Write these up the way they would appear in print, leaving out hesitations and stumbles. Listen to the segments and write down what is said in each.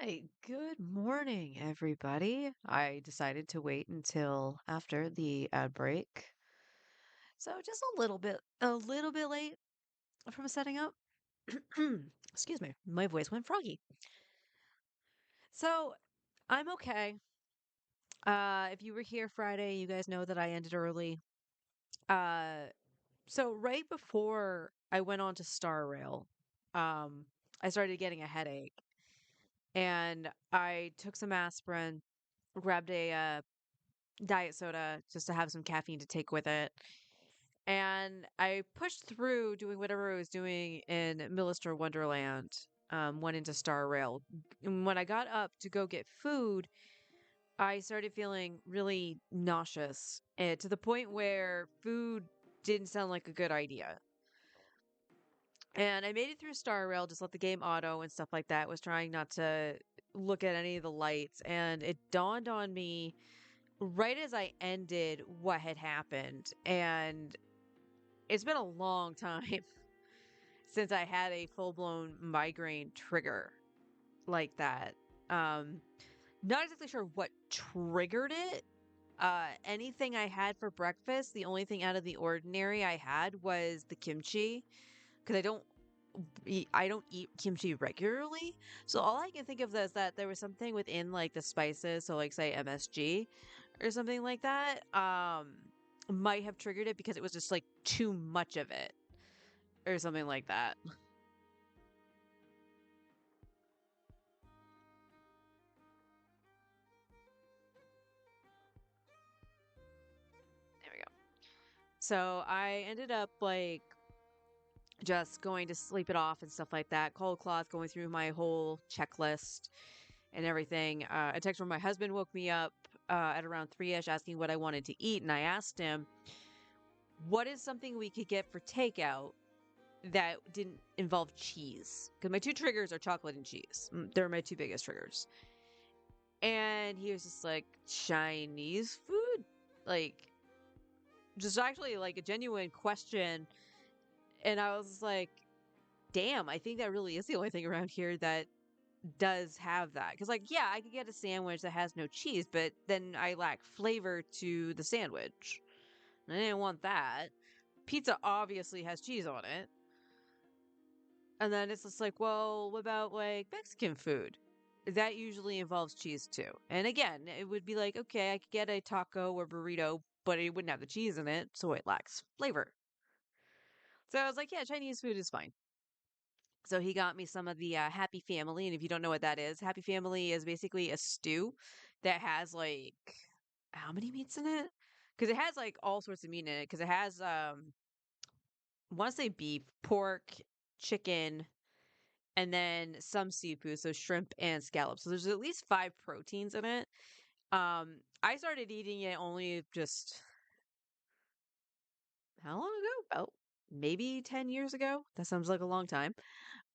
Hi, good morning, everybody. I decided to wait until after the ad break. So just a little bit late from setting up. Excuse me, my voice went froggy. So I'm okay. If you were here Friday, you guys know that I ended early. Uh, so right before I went on to Star Rail, um, I started getting a headache and I took some aspirin, grabbed a diet soda just to have some caffeine to take with it. And I pushed through doing whatever I was doing in Millister Wonderland, went into Star Rail. And when I got up to go get food, I started feeling really nauseous to the point where food didn't sound like a good idea. And I made it through Star Rail, just let the game auto and stuff like that, was trying not to look at any of the lights. And it dawned on me right as I ended what had happened. And it's been a long time since I had a full blown migraine trigger like that. Um, Not exactly sure what triggered it. Anything I had for breakfast, the only thing out of the ordinary I had was the kimchi because I don't eat kimchi regularly. So all I can think of is that there was something within like the spices, so like say MSG or something like that, might have triggered it because it was just like too much of it or something like that. There we go. So I ended up like just going to sleep it off and stuff like that. Cold cloth, going through my whole checklist and everything. A text from my husband woke me up at around 3ish asking what I wanted to eat. And I asked him, what is something we could get for takeout that didn't involve cheese? Because my two triggers are chocolate and cheese. They're my two biggest triggers. And he was just like, Chinese food? Like, just actually like a genuine question. And I was like, damn, I think that really is the only thing around here that does have that. Because, like, yeah, I could get a sandwich that has no cheese, but then I lack flavor to the sandwich. And I didn't want that. Pizza obviously has cheese on it. And then it's just like, well, what about like Mexican food? That usually involves cheese too. And again, it would be like, okay, I could get a taco or burrito, but it wouldn't have the cheese in it, so it lacks flavor. So I was like, yeah, Chinese food is fine. So he got me some of the Happy Family, and if you don't know what that is, Happy Family is basically a stew that has like how many meats in it? Because it has like all sorts of meat in it. Because it has I want to say beef, pork, chicken, and then some seafood, so shrimp and scallops. So there's at least five proteins in it. I started eating it only just how long ago? About maybe 10 years ago. That sounds like a long time.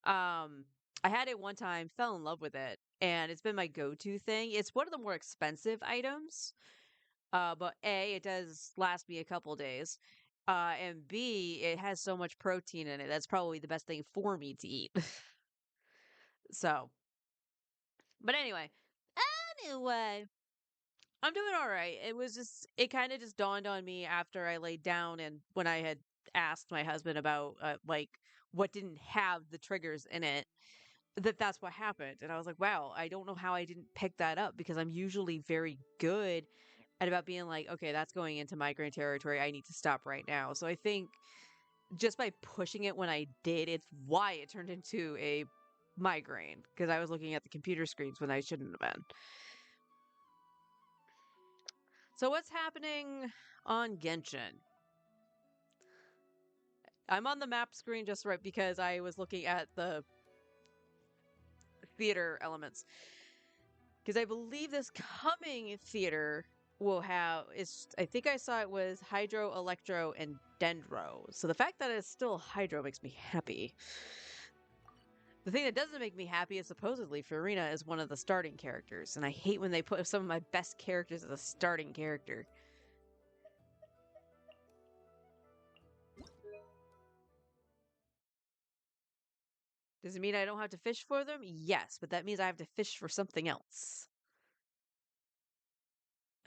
Um, I had it one time, fell in love with it, and it's been my go-to thing. It's one of the more expensive items, but A, it does last me a couple days. And B, it has so much protein in it. That's probably the best thing for me to eat. So, but anyway, I'm doing all right. It kind of just dawned on me after I laid down and when I had asked my husband about like what didn't have the triggers in it that's what happened. And I was like, wow, I don't know how I didn't pick that up because I'm usually very good at about being like, okay, that's going into migraine territory. I need to stop right now. So I think just by pushing it when I did, it's why it turned into a migraine because I was looking at the computer screens when I shouldn't have been. So what's happening on Genshin? I'm on the map screen just right because I was looking at the theater elements. Because I believe this coming theater will have is I think I saw it was Hydro, Electro, and Dendro. So the fact that it's still Hydro makes me happy. The thing that doesn't make me happy is supposedly Farina is one of the starting characters, and I hate when they put some of my best characters as a starting character. Does it mean I don't have to fish for them? Yes, but that means I have to fish for something else.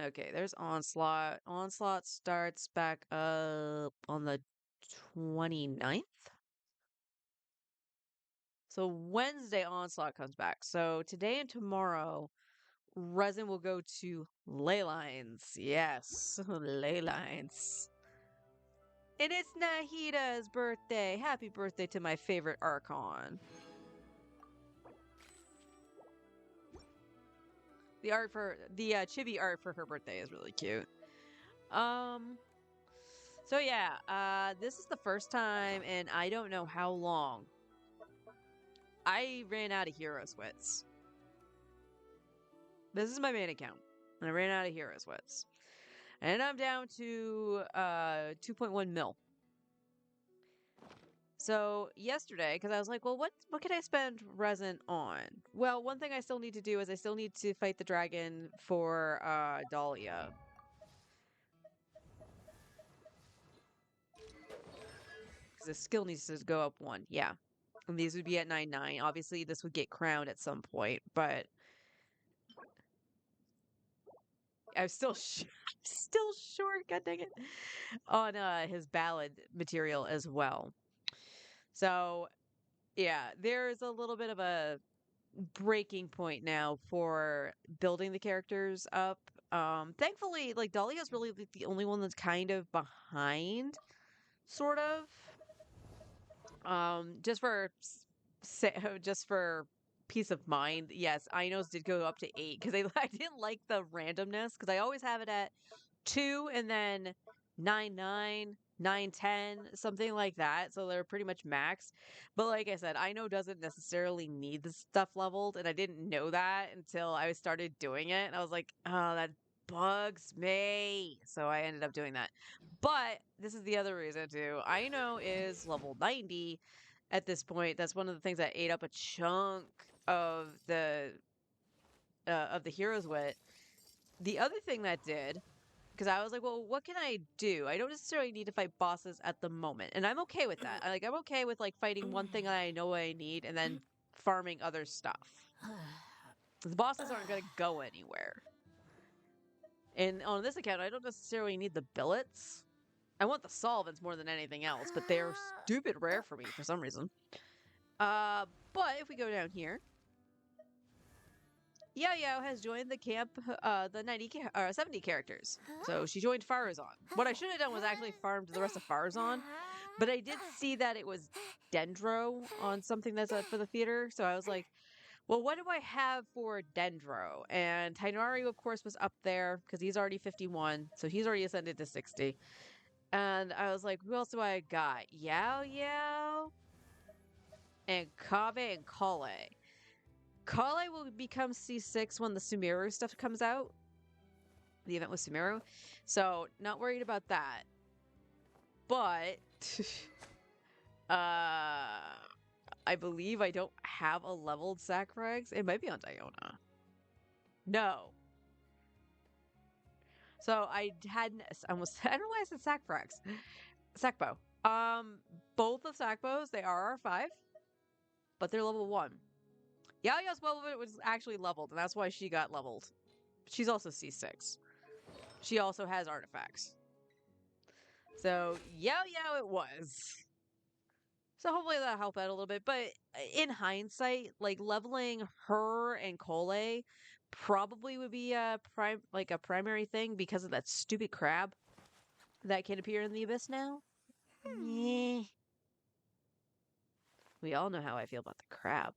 Okay, there's Onslaught. Onslaught starts back up on the 29th. So Wednesday, Onslaught comes back. So today and tomorrow, Resin will go to Ley Lines. Yes, Ley Lines. And it's Nahida's birthday. Happy birthday to my favorite Archon. The art for the chibi art for her birthday is really cute. Um so yeah, this is the first time in I don't know how long I ran out of Heroes Wits. This is my main account. And I ran out of Heroes Wits. And I'm down to 2.1 mil. So yesterday, because I was like, well, what can I spend resin on? Well, one thing I still need to do is I still need to fight the dragon for Dahlia. Because the skill needs to go up one. Yeah. And these would be at 9.9. Obviously, this would get crowned at some point, but I'm still still short, god dang it, on his ballad material as well. So yeah, there's a little bit of a breaking point now for building the characters up. Thankfully, like Dahlia's really like, the only one that's kind of behind, sort of. Just for just for peace of mind, yes, Inos did go up to 8 because I didn't like the randomness because I always have it at 2 and then 9.9, 9.10, something like that. So they're pretty much max. But like I said, I know doesn't necessarily need the stuff leveled, and I didn't know that until I started doing it. And I was like, oh, that bugs me. So I ended up doing that. But this is the other reason too. I know is level 90 at this point. That's one of the things that ate up a chunk of the hero's wit. The other thing that did, because I was like, well, what can I do? I don't necessarily need to fight bosses at the moment, and I'm okay with that. I'm okay with like fighting one thing that I know I need, and then farming other stuff. The bosses aren't going to go anywhere. And on this account, I don't necessarily need the billets. I want the solvents more than anything else, but they're stupid rare for me for some reason. But if we go down here, Yao Yao has joined the camp, the 70 characters. So she joined Farazan. What I should have done was actually farmed the rest of Farazan, but I did see that it was Dendro on something that's up for the theater. So I was like, well, what do I have for Dendro? And Tainari, of course, was up there because he's already 51. So he's already ascended to 60. And I was like, who else do I got? Yao Yao and Kabe and Kale. Kale will become C6 when the Sumeru stuff comes out. The event with Sumeru. So, not worried about that. But, I believe I don't have a leveled Sacrags. It might be on Diona. No. So, I hadn't, I almost, I don't know why I said Sacrags. Sacbo. Both of Sacbos, they are R5, but they're level 1. Yao Yao's Welp was actually leveled, and that's why she got leveled. She's also C6. She also has artifacts. So, Yao Yao it was. So hopefully that'll help out a little bit. But in hindsight, like leveling her and Cole probably would be a primary thing because of that stupid crab that can appear in the abyss now. Yeah. We all know how I feel about the crab.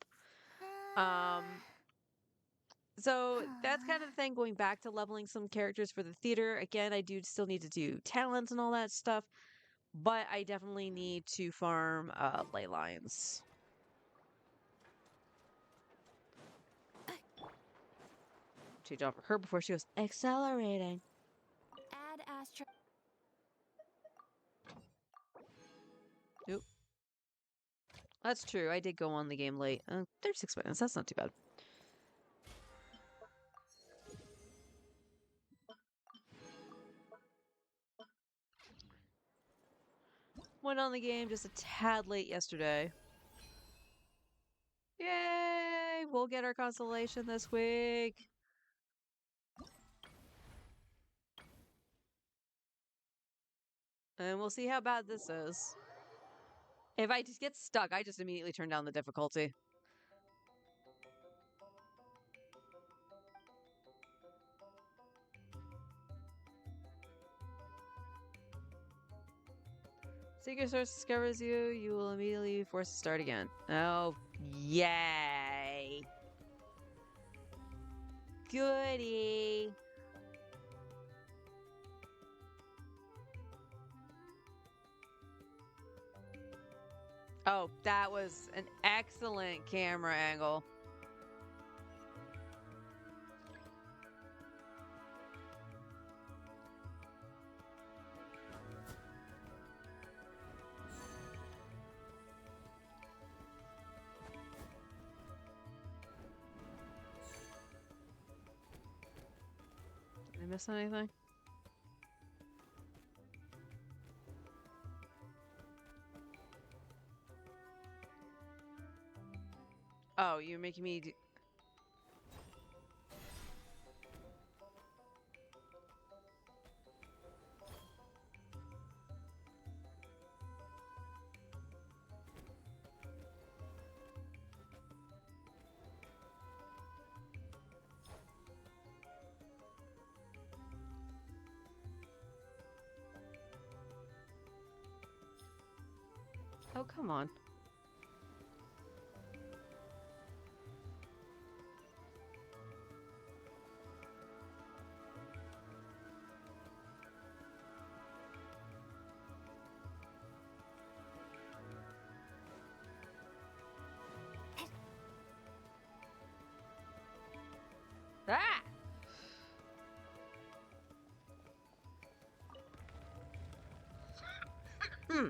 So that's kind of the thing, going back to leveling some characters for the theater. Again, I do still need to do talents and all that stuff, but I definitely need to farm Ley Lines. Change off her before she goes accelerating. Add Astra. Oop. That's true. I did go on the game late. 36 minutes. That's not too bad. Went on the game just a tad late yesterday. we'll get our constellation this week. And we'll see how bad this is. If I just get stuck, I just immediately turn down the difficulty. Secret source discovers you, you will immediately be forced to start again. Oh, yay. Goody. Oh, that was an excellent camera angle. Did I miss anything? Oh, you're making me do... Oh, come on. Ah! Hmm.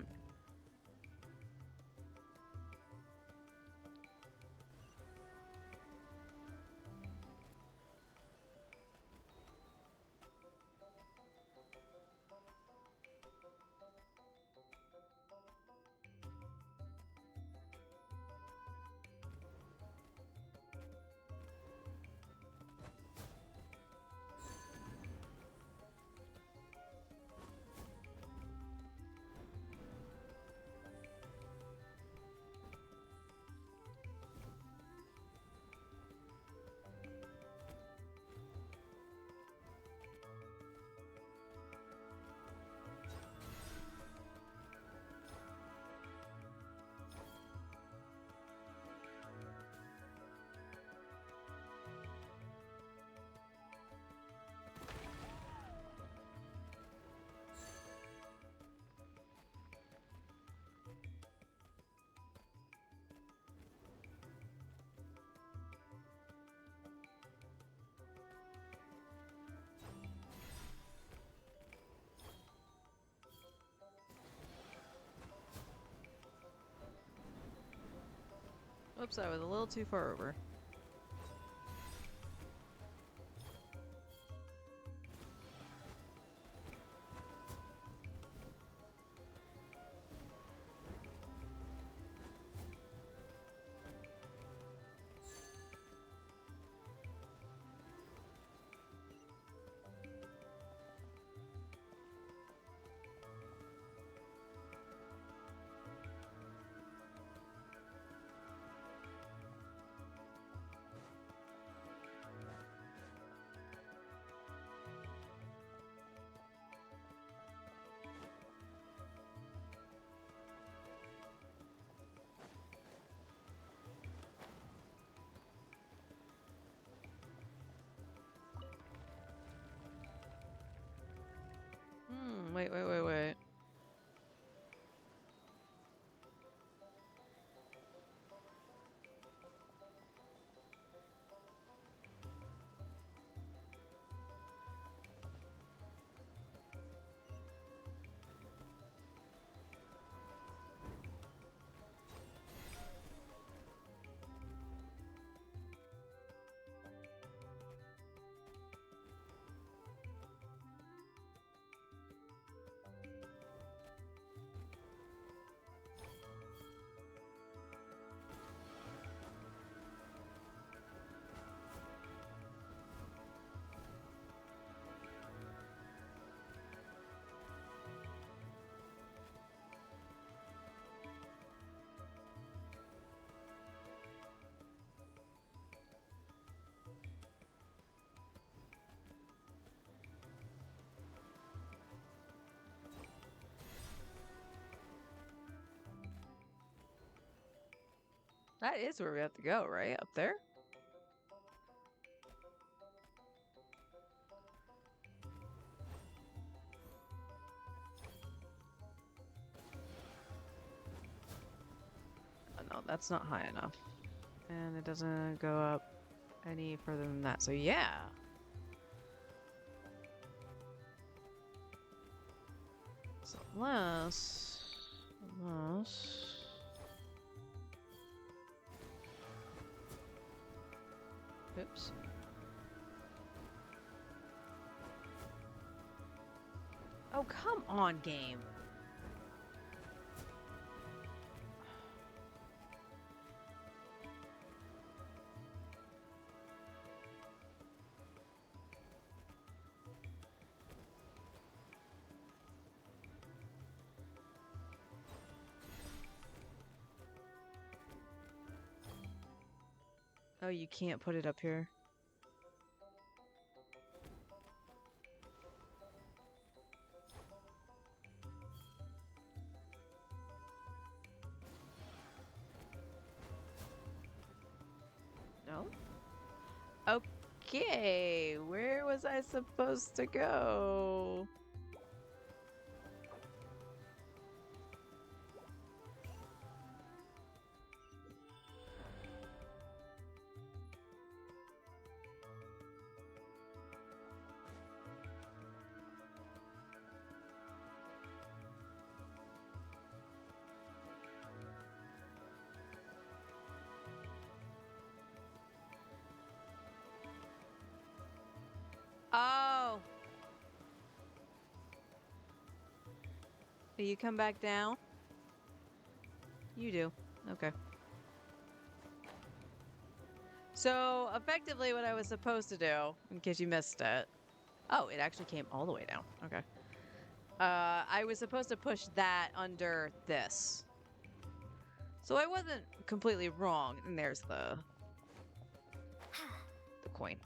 Oops, I was a little too far over. That is where we have to go, right? Up there? Oh, no, that's not high enough. And it doesn't go up any further than that. So yeah. So unless... Oops. Oh, come on, game. Oh, you can't put it up here. No? Okay, where was I supposed to go? Oh! Do you come back down? You do. Okay. So, effectively what I was supposed to do, in case you missed it. Oh, it actually came all the way down. Okay. I was supposed to push that under this. So I wasn't completely wrong. And there's the coin.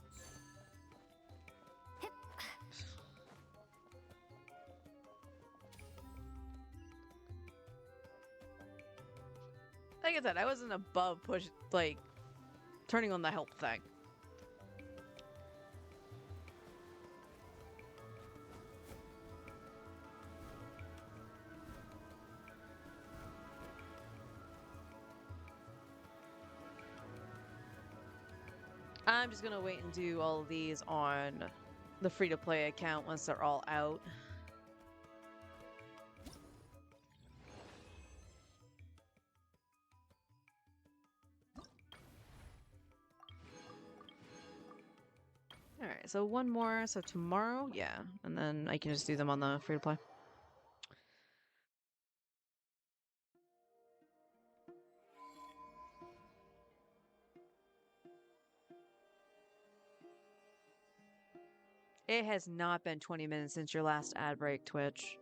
Like I said, I wasn't above turning on the help thing. I'm just gonna wait and do all of these on the free-to-play account once they're all out. Alright, so one more. So tomorrow, yeah. And then I can just do them on the free-to-play. It has not been 20 minutes since your last ad break, Twitch.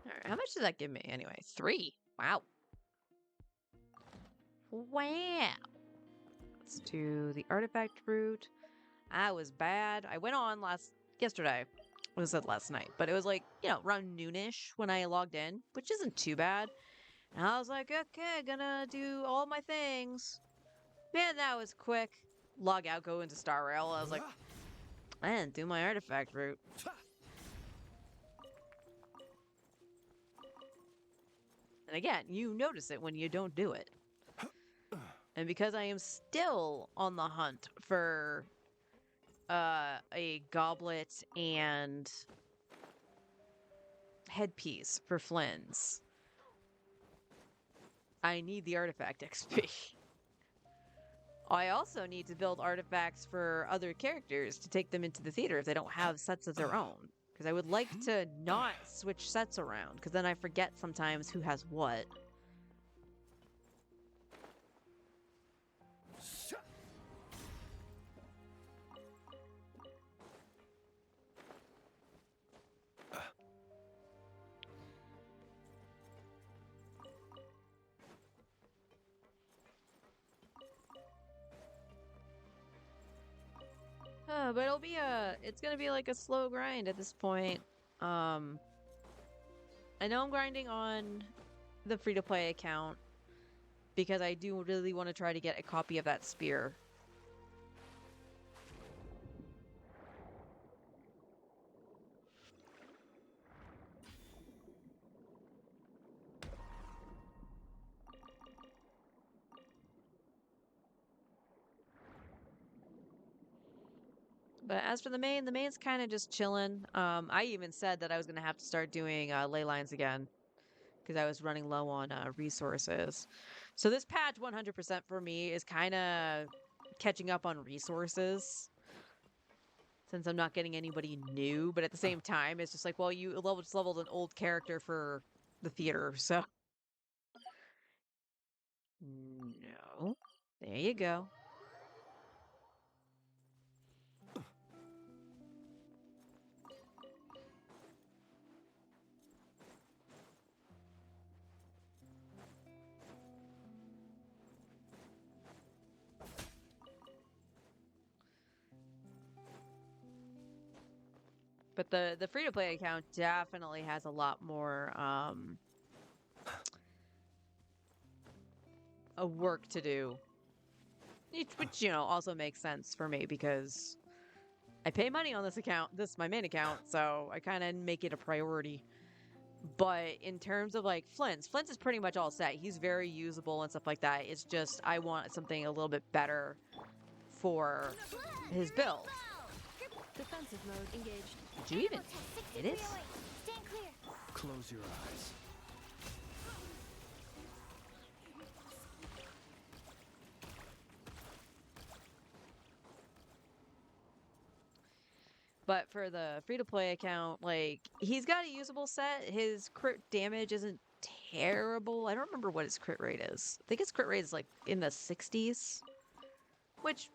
Alright, how much did that give me anyway? 3. Wow. Wow. Let's do the artifact route. I was bad. I went on yesterday. I said last night, but it was like, around noonish when I logged in, which isn't too bad. And I was like, okay, gonna do all my things. Man, that was quick. Log out, go into Star Rail. I was like, I didn't do my artifact route. And again, you notice it when you don't do it. And because I am still on the hunt for a goblet and headpiece for Flynn's, I need the artifact XP. I also need to build artifacts for other characters to take them into the theater if they don't have sets of their own. Because I would like to not switch sets around, because then I forget sometimes who has what. But it's gonna be like a slow grind at this point. I I know I'm grinding on the free-to-play account because I do really want to try to get a copy of that spear. But as for the main's kind of just chilling. I even said that I was going to have to start doing ley lines again because I was running low on resources. So this patch 100% for me is kind of catching up on resources since I'm not getting anybody new. But at the same time, it's just like, well, you just leveled an old character for the theater. So no. There you go. But the free to play account definitely has a lot more work to do. Which, you know, also makes sense for me because I pay money on this account. This is my main account, so I kind of make it a priority. But in terms of like Flint's is pretty much all set. He's very usable and stuff like that. It's just I want something a little bit better for his build. Defensive mode engaged. Did you even? It is. Stand clear. Close your eyes. But for the free-to-play account, like, he's got a usable set. His crit damage isn't terrible. I don't remember what his crit rate is. I think his crit rate is, like, in the 60s. Which,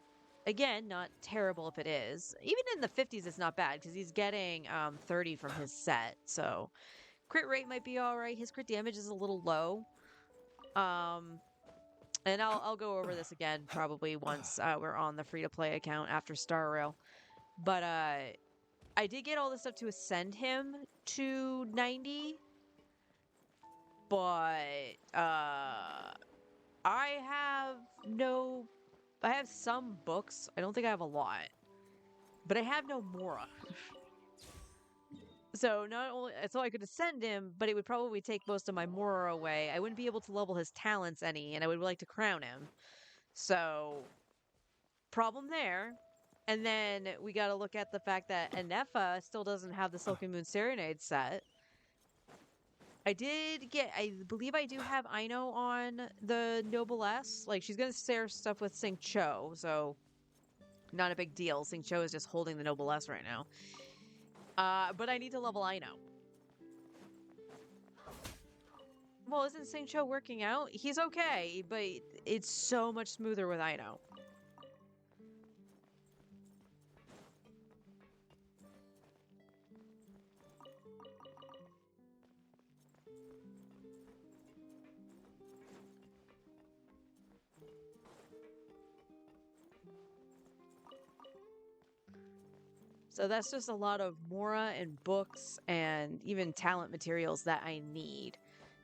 again, not terrible if it is. Even in the 50s, it's not bad, because he's getting 30 from his set. So, crit rate might be alright. His crit damage is a little low. And I'll go over this again probably once we're on the free-to-play account after Star Rail. But I did get all this stuff to ascend him to 90. But I have some books. I don't think I have a lot. But I have no Mora. So I could ascend him, but it would probably take most of my Mora away. I wouldn't be able to level his talents any, and I would like to crown him. So problem there. And then we got to look at the fact that Anefa still doesn't have the Silken Moon Serenade set. I believe I do have Aino on the Noblesse. Like, she's going to share stuff with Sing Cho, so not a big deal. Sing Cho is just holding the Noblesse right now. But I need to level Aino. Well, isn't Sing Cho working out? He's okay, but it's so much smoother with Aino. So that's just a lot of Mora and books and even talent materials that I need.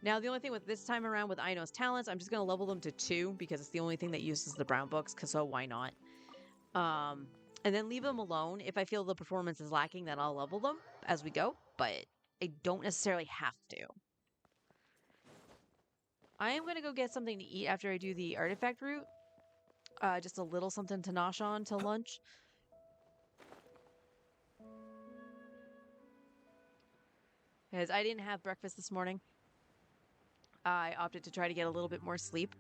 Now, the only thing with this time around with Aino's talents, I'm just going to level them to 2 because it's the only thing that uses the brown books, because so why not? And then leave them alone. If I feel the performance is lacking, then I'll level them as we go, but I don't necessarily have to. I am going to go get something to eat after I do the artifact route. Just a little something to nosh on till lunch. Because I didn't have breakfast this morning. I opted to try to get a little bit more sleep.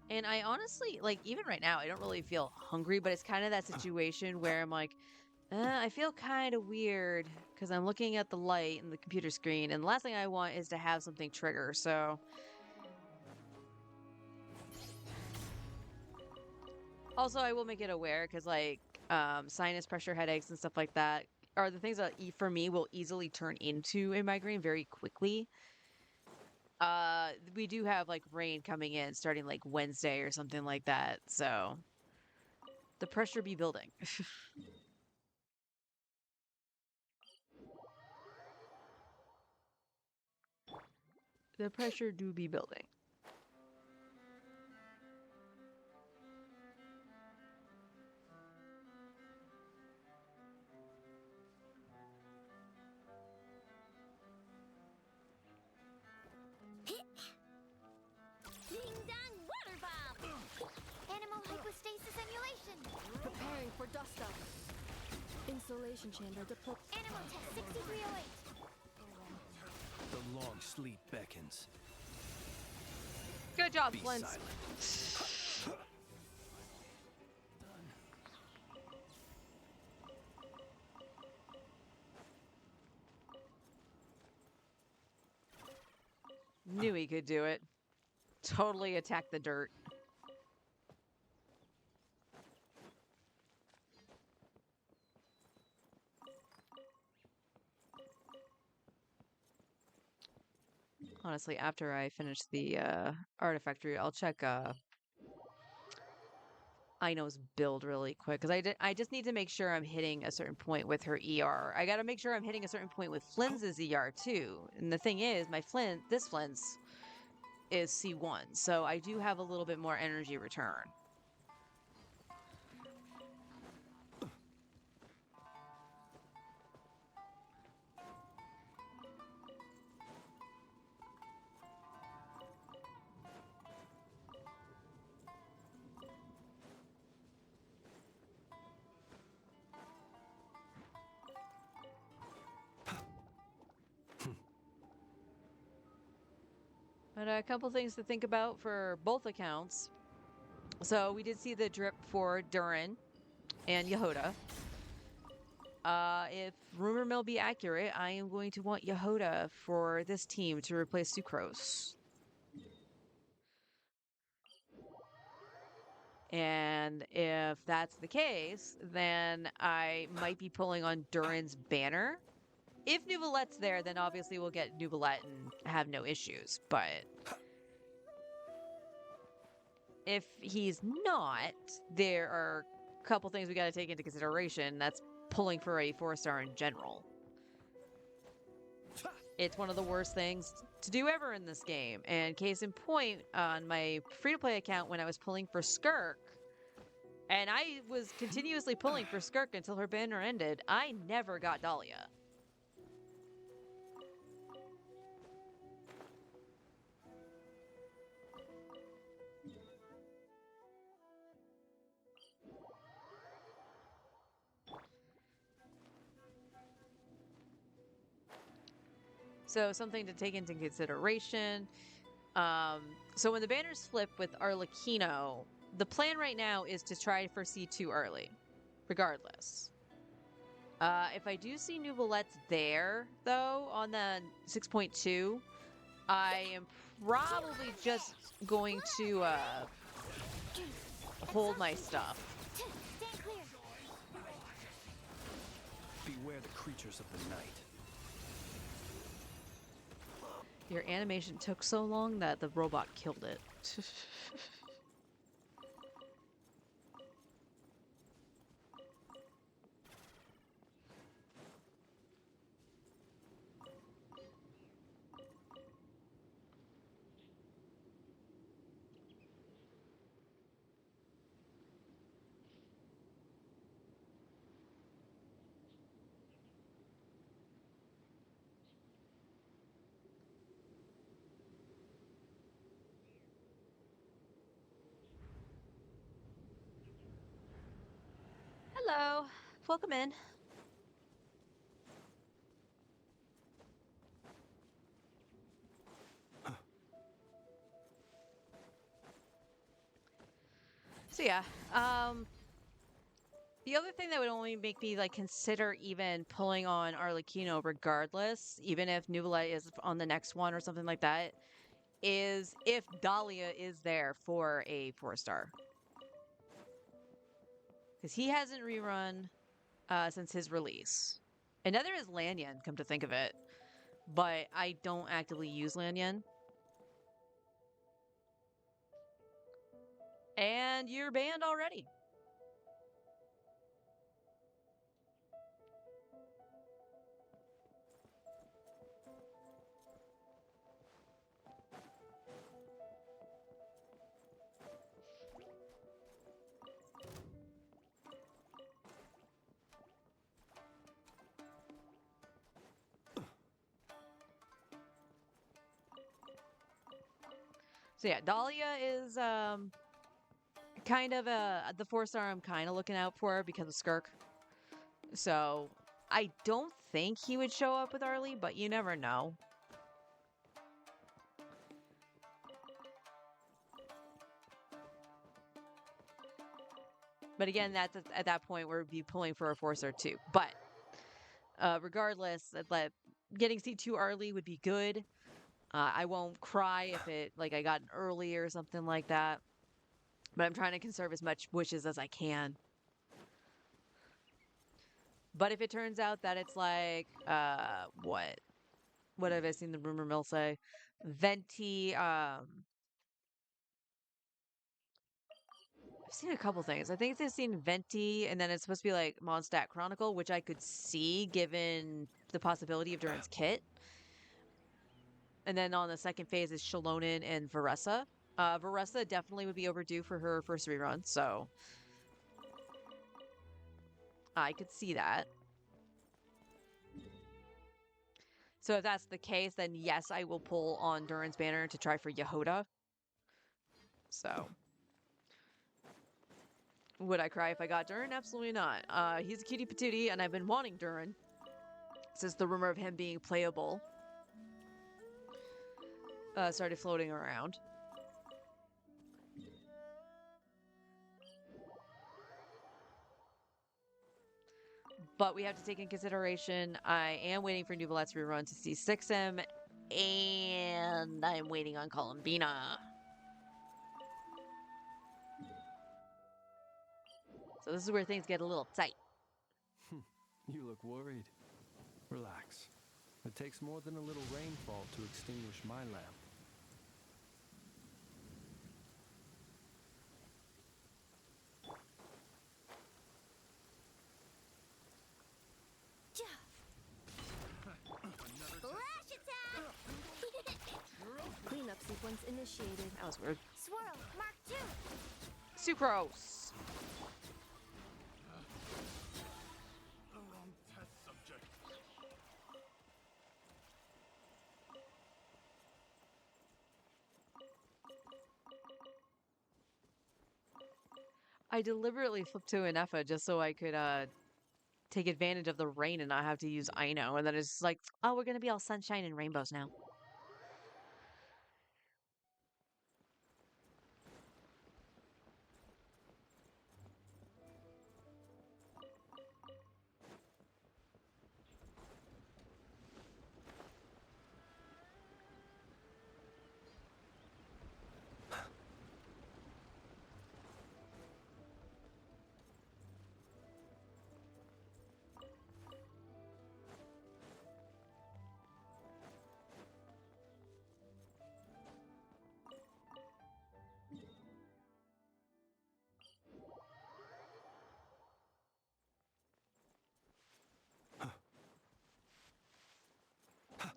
And I honestly, like, even right now, I don't really feel hungry, but it's kind of that situation where I'm like, I feel kind of weird because I'm looking at the light and the computer screen, and the last thing I want is to have something trigger, so... Also, I will make it aware because, like, sinus pressure, headaches, and stuff like that are the things that, for me, will easily turn into a migraine very quickly. We do have, like, rain coming in starting, like, Wednesday or something like that, so the pressure be building. The pressure do be building. Ding dong water bomb! Animal hypostasis emulation! Preparing for dust up. Insulation chamber deployed. Animal test 6308! The long sleep beckons. Good job, Be Flint. silent. Knew he could do it. Totally attack the dirt. Honestly, after I finish the artifactory, I'll check Ino's build really quick because I just need to make sure I'm hitting a certain point with her ER. I got to make sure I'm hitting a certain point with Flynn's ER too. And the thing is, this Flynn's is C1, so I do have a little bit more energy return. But a couple things to think about for both accounts. So we did see the drip for Durin and Yehoda. If rumor mill be accurate, I am going to want Yehoda for this team to replace Sucrose. And if that's the case, then I might be pulling on Durin's banner. If Nuvolette's there, then obviously we'll get Nuvolette and have no issues. But if he's not, there are a couple things we got to take into consideration. That's pulling for a 4-star in general. It's one of the worst things to do ever in this game. And case in point, on my free-to-play account when I was pulling for Skirk, and I was continuously pulling for Skirk until her banner ended, I never got Dahlia. So something to take into consideration. So when the banners flip with Arlecchino, the plan right now is to try for C2 early, regardless. If I do see Nuvolette's there, though, on the 6.2, I am probably just going to hold my stuff. Stand clear! Beware the creatures of the night. Your animation took so long that the robot killed it. Hello, welcome in. So yeah, the other thing that would only make me like consider even pulling on Arlecchino regardless, even if Nuvolette is on the next one or something like that, is if Dahlia is there for a 4-star. Because he hasn't rerun since his release. And neither is Lanyan, come to think of it. But I don't actively use Lanyan. And you're banned already. So yeah, Dahlia is kind of the 4-star I'm kind of looking out for because of Skirk. So I don't think he would show up with Arlie, but you never know. But again, that's at that point we'd be pulling for a 4-star too. But regardless, getting C2 Arlie would be good. I won't cry if it like I got an early or something like that. But I'm trying to conserve as much wishes as I can. But if it turns out that it's like what have I seen the rumor mill say? Venti, I've seen a couple things. I think they've seen Venti, and then it's supposed to be like Mondstadt Chronicle, which I could see given the possibility of Durin's kit. And then on the second phase is Shalonen and Varessa. Varessa definitely would be overdue for her first rerun, so I could see that. So if that's the case, then yes, I will pull on Durin's banner to try for Yehoda. So would I cry if I got Durin? Absolutely not. He's a cutie patootie, and I've been wanting Durin since the rumor of him being playable started floating around. But we have to take in consideration I am waiting for Nuvolet's rerun to see 6M, and I'm waiting on Columbina. So this is where things get a little tight. You look worried. Relax. It takes more than a little rainfall to extinguish my lamp. Flash attack! Cleanup sequence initiated. That was weird. Swirl, Mark 2. Sucrose. The wrong test subject. I deliberately flipped to an Effa just so I could take advantage of the rain and not have to use Ino. And then it's like, oh, we're going to be all sunshine and rainbows now.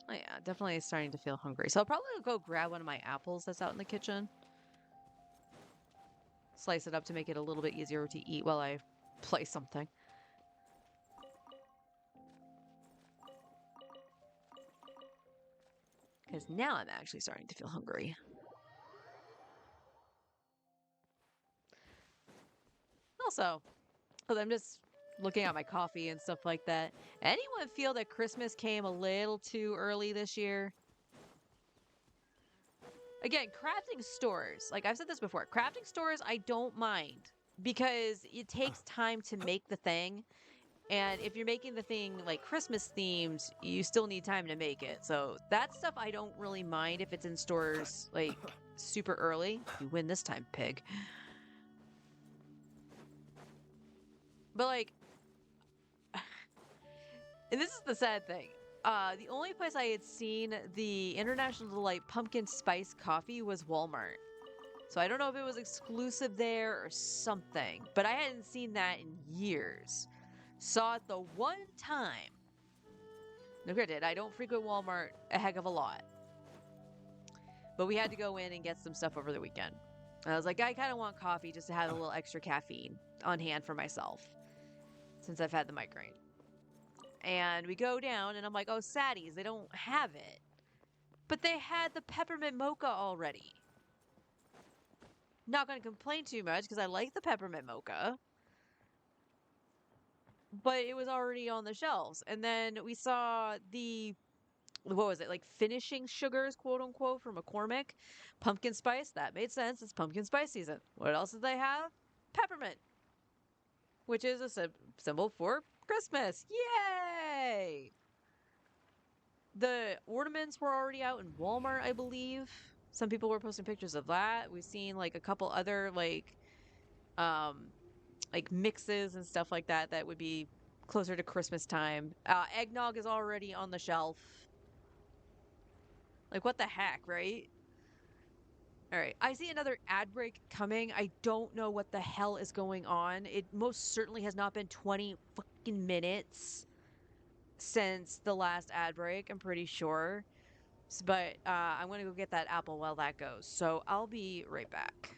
Oh yeah, definitely starting to feel hungry. So I'll probably go grab one of my apples that's out in the kitchen. Slice it up to make it a little bit easier to eat while I play something. Because now I'm actually starting to feel hungry. Also, I'm just looking at my coffee and stuff like that. Anyone feel that Christmas came a little too early this year? Again, crafting stores, like I've said this before, crafting stores I don't mind because it takes time to make the thing. And if you're making the thing like Christmas themed, you still need time to make it. So that stuff I don't really mind if it's in stores like super early. You win this time, pig. But like, and this is the sad thing. The only place I had seen the International Delight Pumpkin Spice Coffee was Walmart. So I don't know if it was exclusive there or something, but I hadn't seen that in years. Saw it the one time. No, granted, I don't frequent Walmart a heck of a lot. But we had to go in and get some stuff over the weekend. And I was like, I kind of want coffee just to have a little extra caffeine on hand for myself since I've had the migraine. And we go down and I'm like, oh, Saddies, they don't have it. But they had the peppermint mocha already. Not going to complain too much because I like the peppermint mocha, but it was already on the shelves. And then we saw the, what was it, like finishing sugars, quote unquote, from McCormick. Pumpkin spice. That made sense. It's pumpkin spice season. What else did they have? Peppermint, which is a symbol for Christmas. Yay! The ornaments were already out in Walmart, I believe. Some people were posting pictures of that. We've seen like a couple other um like mixes and stuff like that that would be closer to Christmas time. Eggnog is already on the shelf. Like what the heck, right? All right. I see another ad break coming. I don't know what the hell is going on. It most certainly has not been 20 fucking minutes since the last ad break, I'm pretty sure. But I'm going to go get that apple while that goes. So I'll be right back.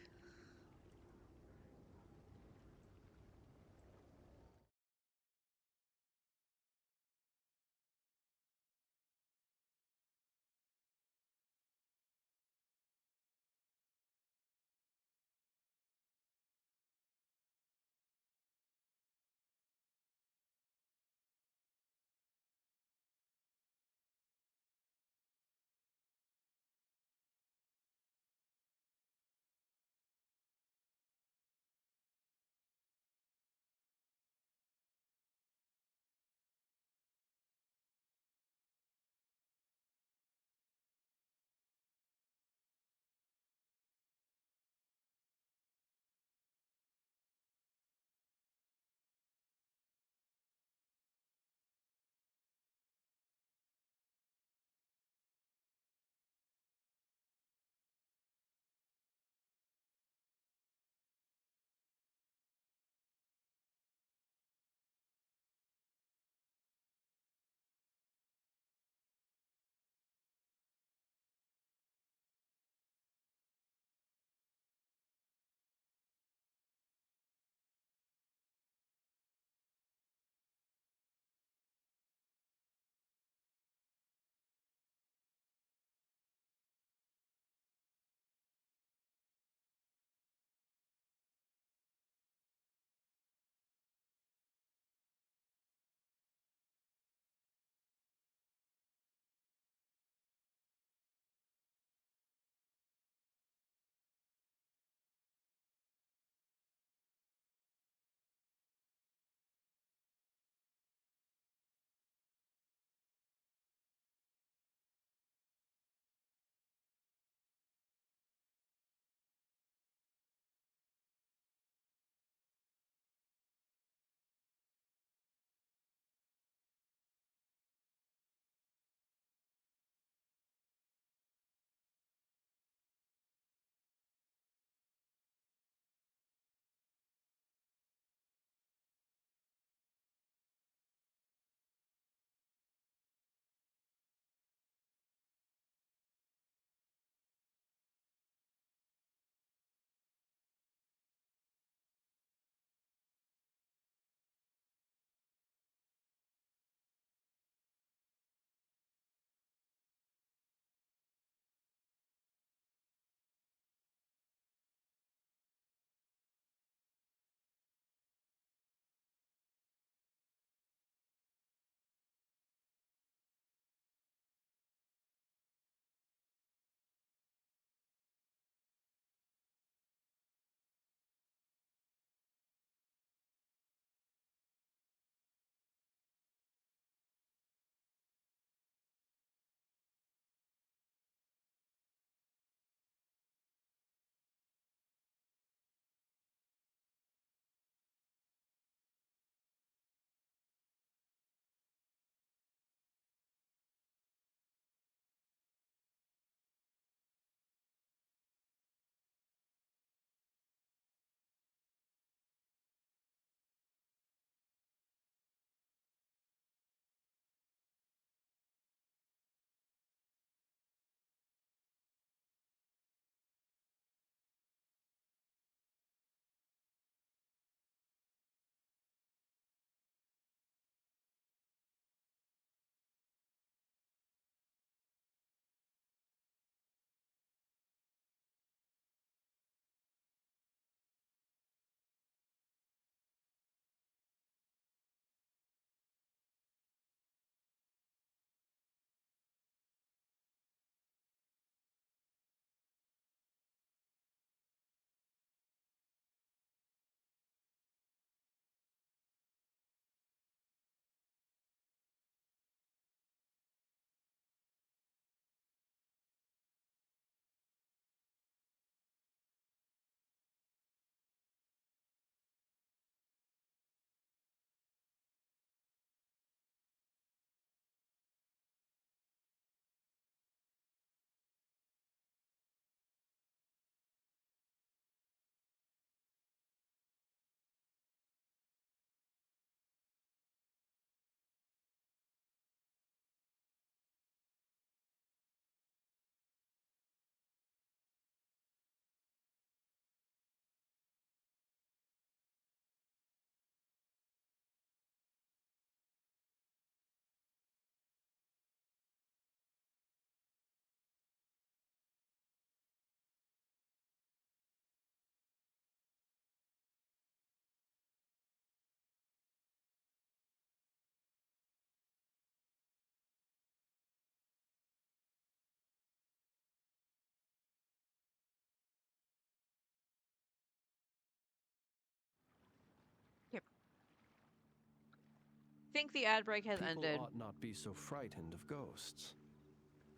think the ad break has People ended. ought not be so frightened of ghosts.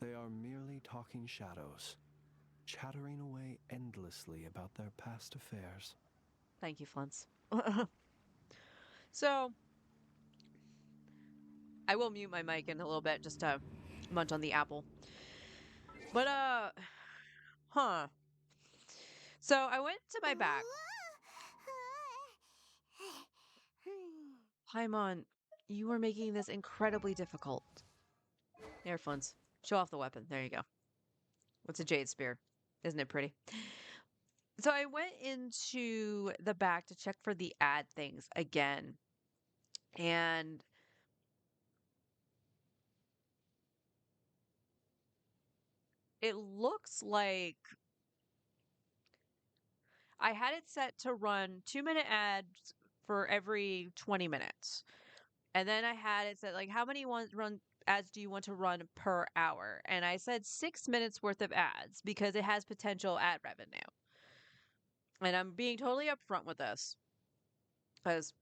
They are merely talking shadows, chattering away endlessly about their past affairs. Thank you, Flintz. So, I will mute my mic in a little bit just to munch on the apple. But, huh. So, I went to my back. Paimon, you are making this incredibly difficult. There, Flintz. Show off the weapon. There you go. What's a jade spear? Isn't it pretty? So I went into the back to check for the ad things again. And it looks like I had it set to run 2-minute ads for every 20 minutes. And then I had it set like how many run ads do you want to run per hour? And I said 6 minutes worth of ads because it has potential ad revenue. And I'm being totally upfront with this because,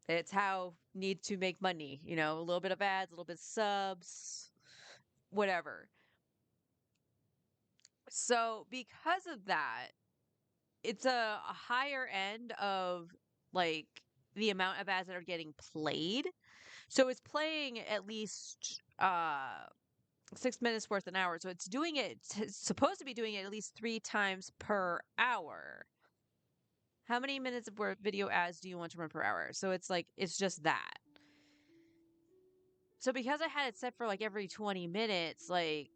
it's how need to make money, a little bit of ads, a little bit of subs, whatever. So because of that, it's a higher end of like the amount of ads that are getting played. So it's playing at least 6 minutes worth an hour. So it's supposed to be doing it at least 3 times per hour. How many minutes of video ads do you want to run per hour? So it's just that. So because I had it set for like every 20 minutes, like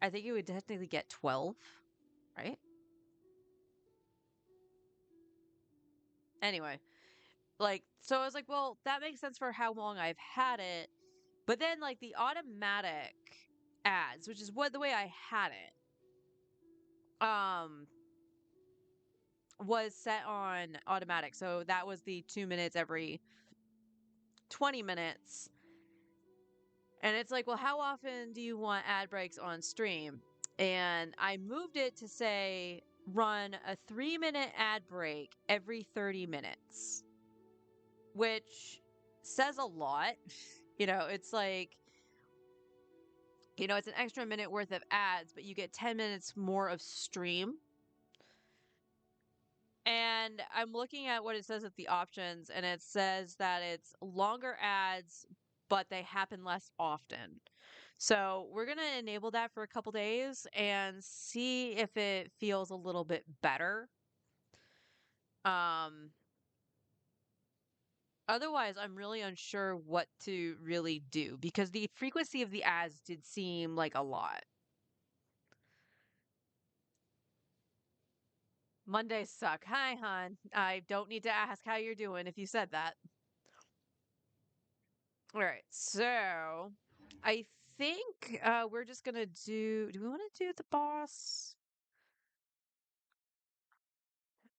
I think it would technically get 12, right? Anyway, so I was like, well, that makes sense for how long I've had it. But then like the automatic ads, which is the way I had it, was set on automatic. So that was the 2 minutes every 20 minutes. And it's like, well, how often do you want ad breaks on stream? And I moved it to say run a 3-minute ad break every 30 minutes, which says a lot. It's like, it's an extra minute worth of ads, but you get 10 minutes more of stream. And I'm looking at what it says at the options, and it says that it's longer ads, but they happen less often. So we're going to enable that for a couple days and see if it feels a little bit better. Um, Otherwise, I'm really unsure what to really do because the frequency of the ads did seem like a lot. Mondays suck. Hi, hon. I don't need to ask how you're doing if you said that. All right, so I think we're just gonna do we want to do the boss?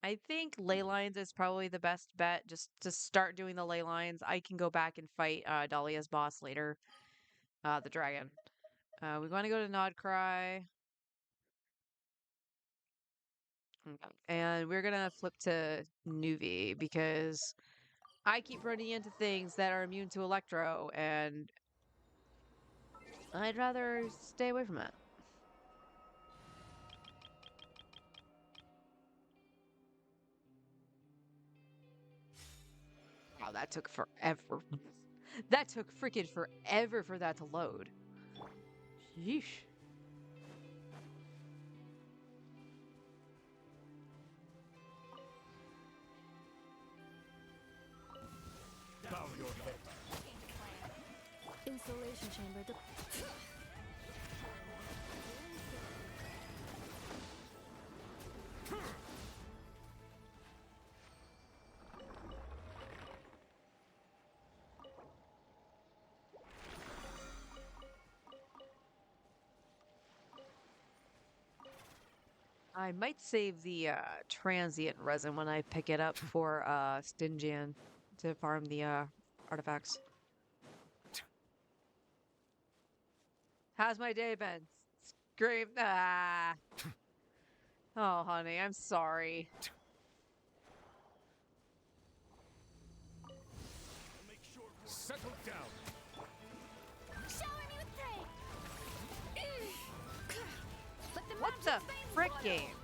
I think ley lines is probably the best bet. Just to start doing the ley lines. I can go back and fight Dahlia's boss later, the dragon. We want to go to Nodcry. Okay. And we're gonna flip to Nuvi because I keep running into things that are immune to Electro, and I'd rather stay away from it. Wow, that took forever. That took freaking forever for that to load. Yeesh. Bow your head. Installation chamber. I might save the transient resin when I pick it up for Stingian to farm the artifacts. How's my day been? Scream. Ah. Oh, honey, I'm sorry. I'll make Settle down. Shower me with praise. Let the What the magic flames frick boil. game?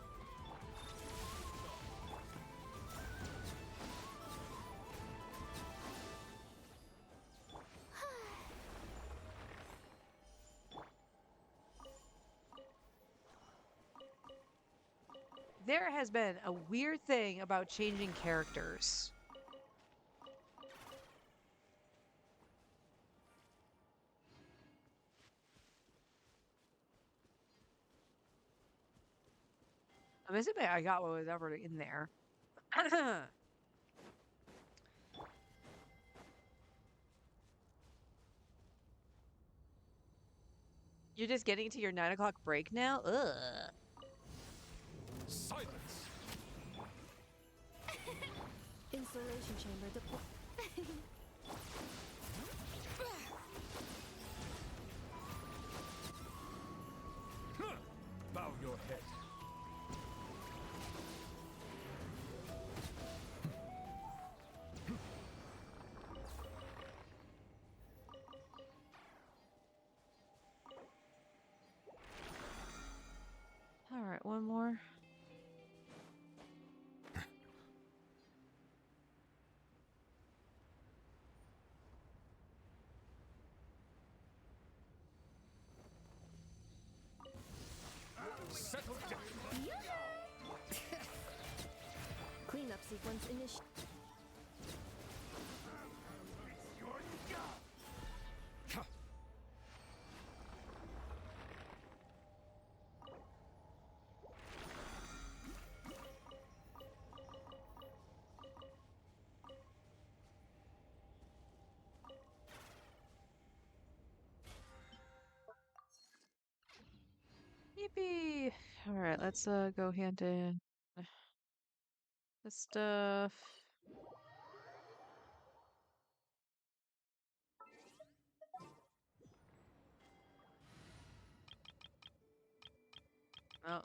There has been a weird thing about changing characters. I'm assuming I got what was ever in there. You're just getting to your 9 o'clock break now? Ugh. Silence. Insulation chamber deployed. Bow your head. All right, one more. Settle down. Cleanup sequence initiated. Yippee! All right, let's go hand in this stuff. Oh,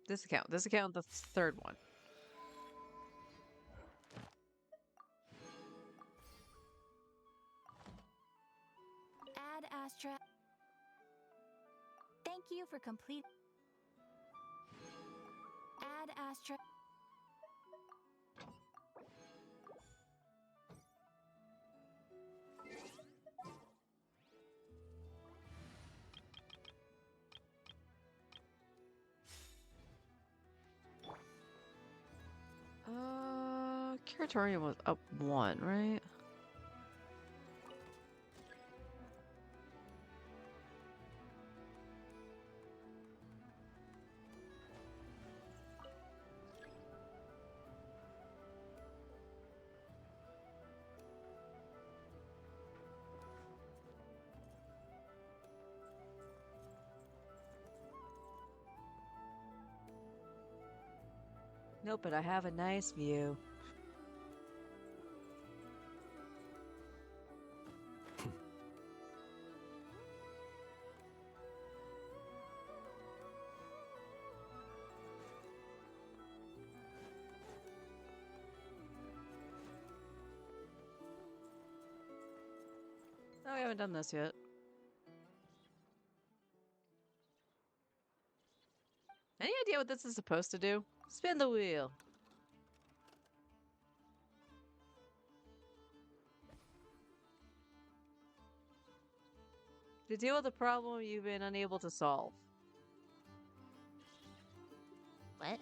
this account. This account, the third one. Add Astra. Thank you for complete. Add Astra. Curatorium was up 1, right? Nope, but I have a nice view. Oh, we haven't done this yet. Any idea what this is supposed to do? Spin the wheel. To deal with a problem you've been unable to solve. What?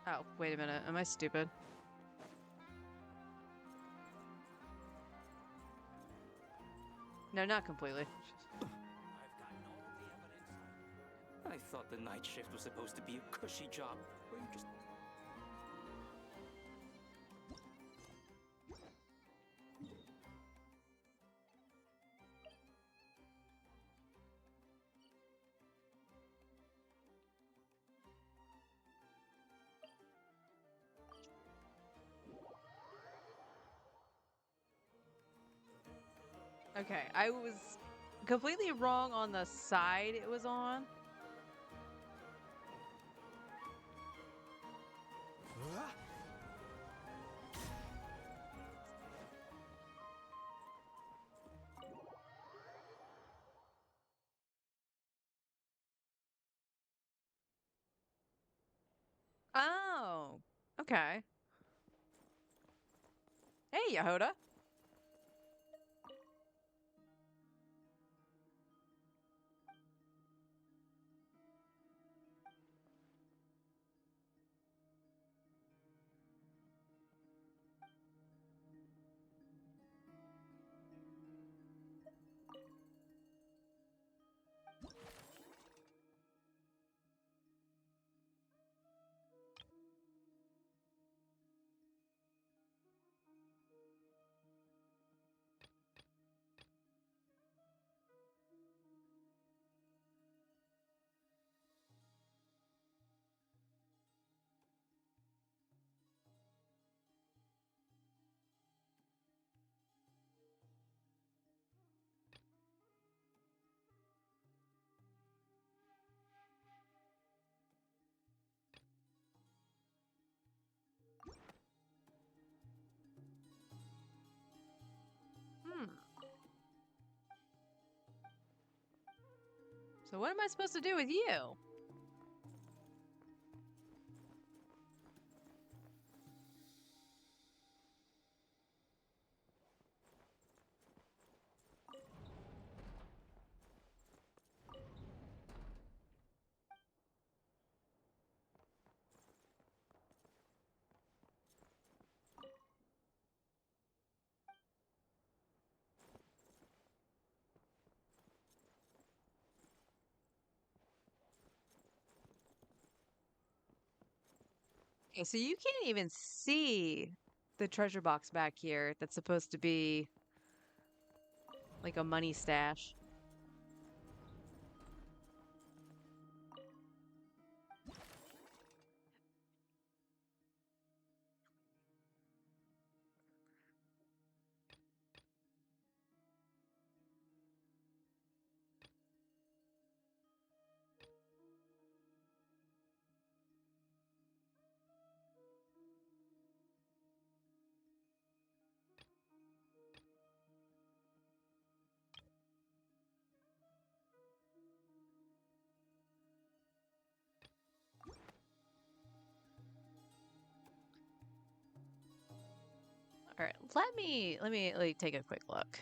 Oh, wait a minute. Am I stupid? No, not completely. I've gotten all the evidence. I thought the night shift was supposed to be a cushy job where you just. Okay, I was completely wrong on the side it was on. Oh, okay. Hey, Yehoda. Hmm. So what am I supposed to do with you? Okay, so you can't even see the treasure box back here that's supposed to be like a money stash. All right, let me like take a quick look.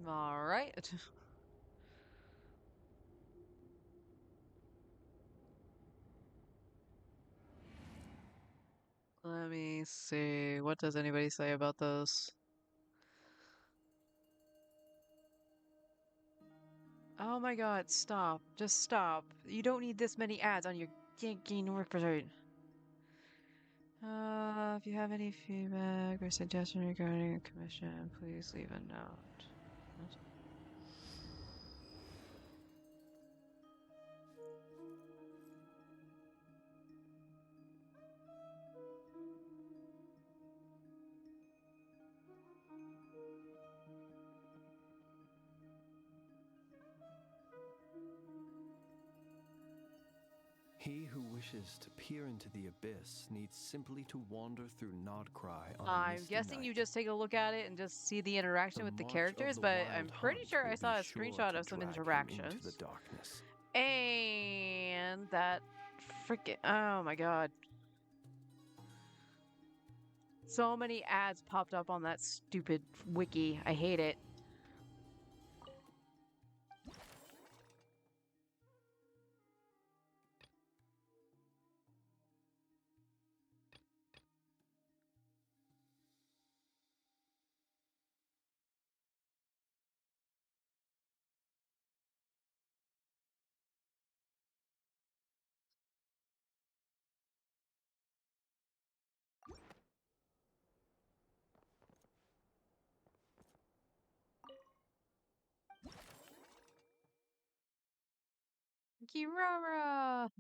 All right. Let me see. What does anybody say about those? Oh my god, stop. Just stop. You don't need this many ads on your ganking website. If you have any feedback or suggestion regarding a commission, please leave a note. What? He who wishes to peer into the abyss needs simply to wander through Nodcry on a I'm misty guessing you night. just take a look at it and just see the interaction with the march of characters, the but wild I'm pretty hunt sure will I saw a be sure screenshot to of some drag him interactions. into the darkness. And that freaking, oh my god. So many ads popped up on that stupid wiki. I hate it. Kirara!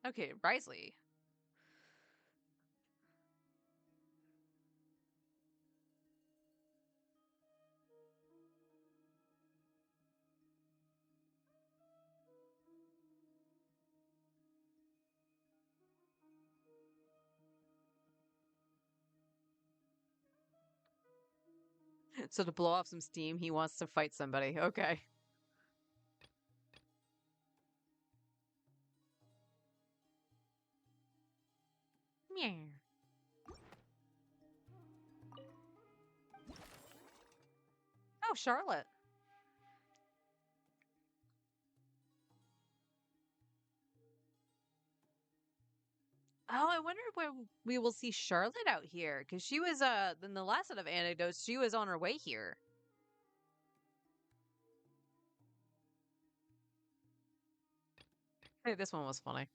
Okay, Risley. So to blow off some steam, he wants to fight somebody. Okay. Meow. Oh, Charlotte. Oh, I wonder when we will see Charlotte out here, because she was in the last set of anecdotes, she was on her way here. Hey, this one was funny.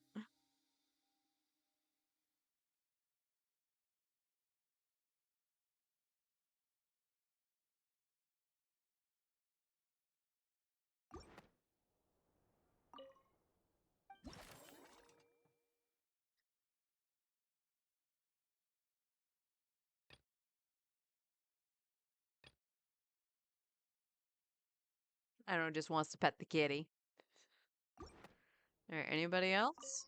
I don't know, just wants to pet the kitty. All right, anybody else?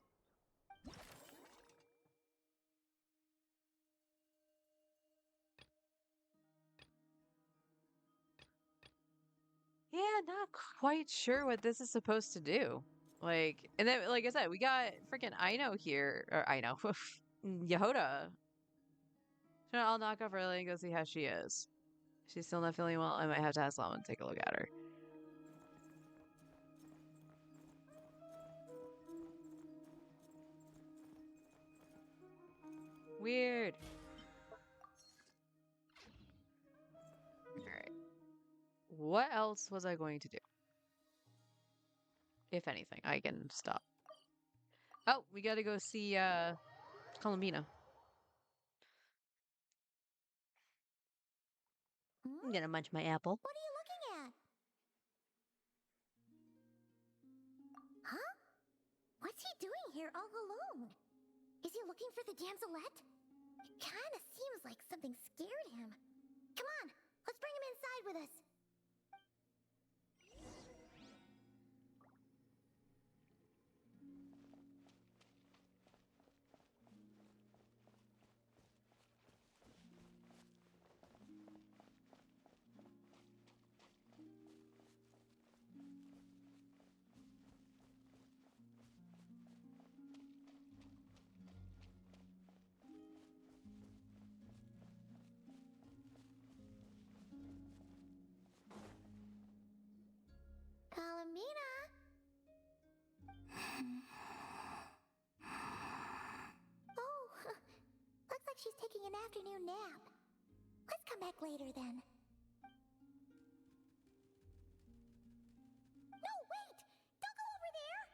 Yeah, not quite sure what this is supposed to do. Like, and then, like I said, we got freaking Aino here, or Aino, Yehoda. So I'll knock off early and go see how she is. She's still not feeling well. I might have to ask Lama to take a look at her. Weird. Alright. What else was I going to do? If anything, I can stop. Oh, we gotta go see Columbina. I'm gonna munch my apple. What are you looking at? Huh? What's he doing here all alone? Is he looking for the damselette? It kind of seems like something scared him. Come on, let's bring him inside with us. Columbina! Oh, looks like she's taking an afternoon nap. Let's come back later then. No, wait! Don't go over there!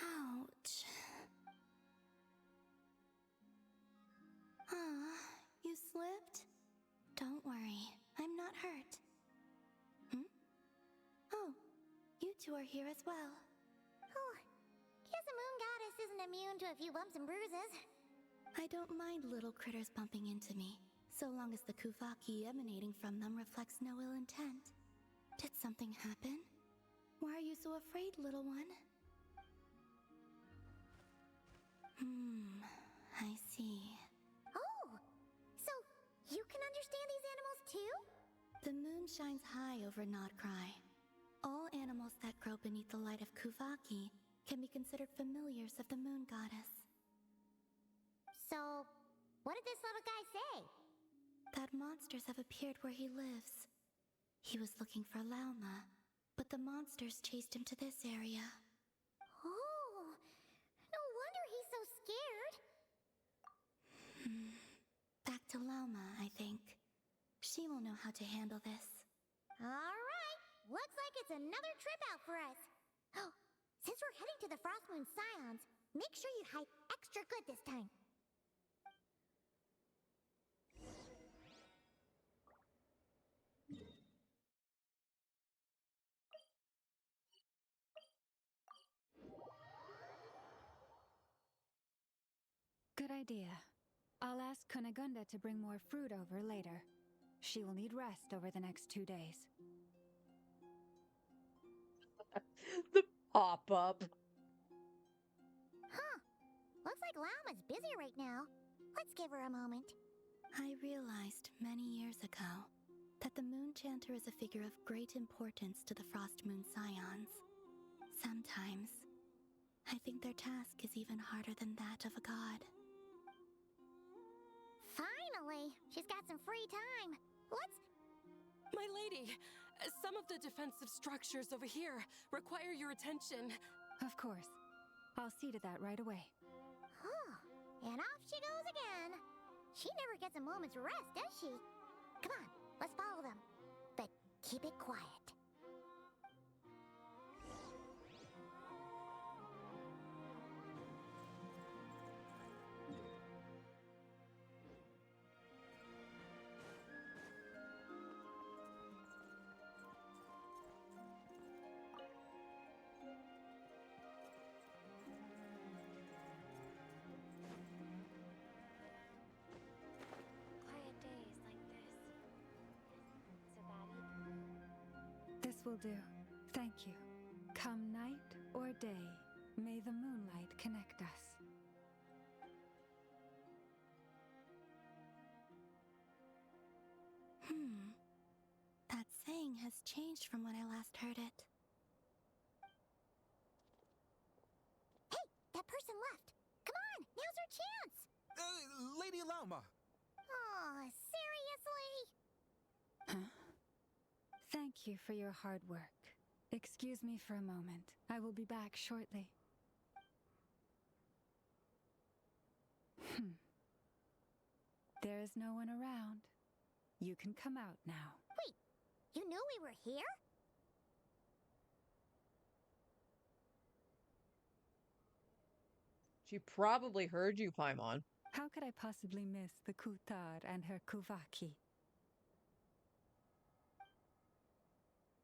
Ouch. Aw, you slipped? Don't worry, I'm not hurt. Hmm? Oh, you two are here as well. Oh, guess a moon goddess isn't immune to a few bumps and bruises. I don't mind little critters bumping into me, so long as the kuvaki emanating from them reflects no ill intent. Did something happen? Why are you so afraid, little one? I see. Oh, so you can understand these animals too? The moon shines high over Nodcry. All animals that grow beneath the light of Kuvaki can be considered familiars of the moon goddess. So, what did this little guy say? That monsters have appeared where he lives. He was looking for Lauma, but the monsters chased him to this area. Oh, no wonder he's so scared. Back to Lauma, I think. She will know how to handle this. All right, looks like it's another trip out for us. Oh, since we're heading to the Frost Moon Scions, make sure you hide extra good this time. Good idea. I'll ask Kunigunda to bring more fruit over later. She will need rest over the next 2 days. The pop-up. Huh. Looks like Lauma's busy right now. Let's give her a moment. I realized many years ago that the Moon Chanter is a figure of great importance to the Frost Moon Scions. Sometimes, I think their task is even harder than that of a god. Finally, she's got some free time. Let's... My lady, some of the defensive structures over here require your attention. Of course. I'll see to that right away. And off she goes again. She never gets a moment's rest, does she? Come on, let's follow them. But keep it quiet. Quiet days like this. So that This will do. Thank you. Come night or day, may the moonlight connect us. That saying has changed from when I last heard it. Hey, that person left. Come on, now's our chance. Lady Lauma. Oh, seriously? Thank you for your hard work. Excuse me for a moment. I will be back shortly. There is no one around. You can come out now. Wait, you knew we were here? She probably heard you, Paimon. How could I possibly miss the Kutar and her Kuvaki?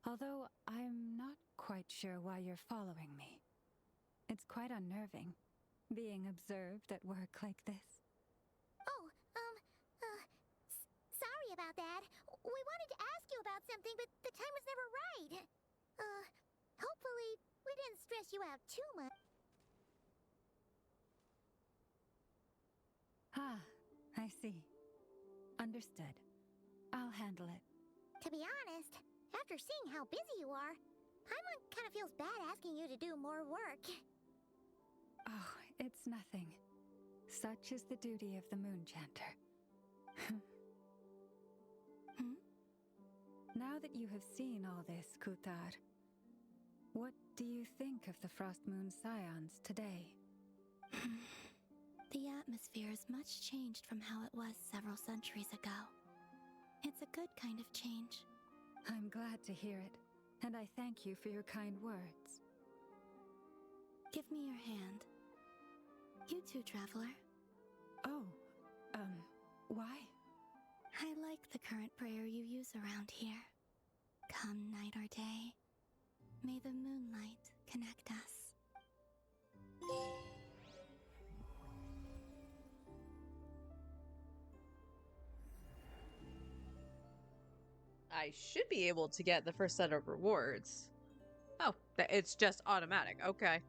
Although I'm not quite sure why you're following me. It's quite unnerving, being observed at work like this. Oh, sorry about that. We wanted to ask you about something, but the time was never right. Hopefully we didn't stress you out too much. Ah, I see. Understood. I'll handle it. To be honest, after seeing how busy you are, Paimon kind of feels bad asking you to do more work. Oh, it's nothing. Such is the duty of the Moon Chanter. Now that you have seen all this, Kutar, what do you think of the Frost Moon Scions today? The atmosphere is much changed from how it was several centuries ago. It's a good kind of change. I'm glad to hear it, and I thank you for your kind words. Give me your hand. You too, traveler. Oh, why? I like the current prayer you use around here. Come night or day, may the moonlight connect us. I should be able to get the first set of rewards. Oh, it's just automatic. Okay.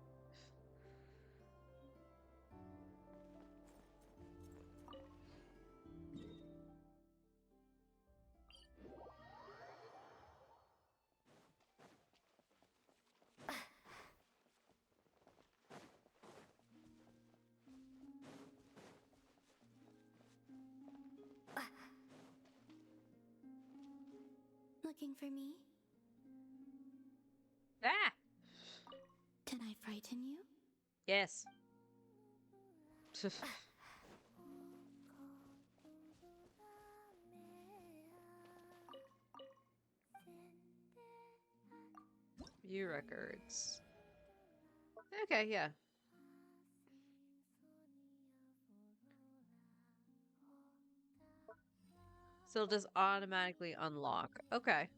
Looking for me? Ah! Can I frighten you? Yes. View records. Okay, yeah. So it'll just automatically unlock. Okay.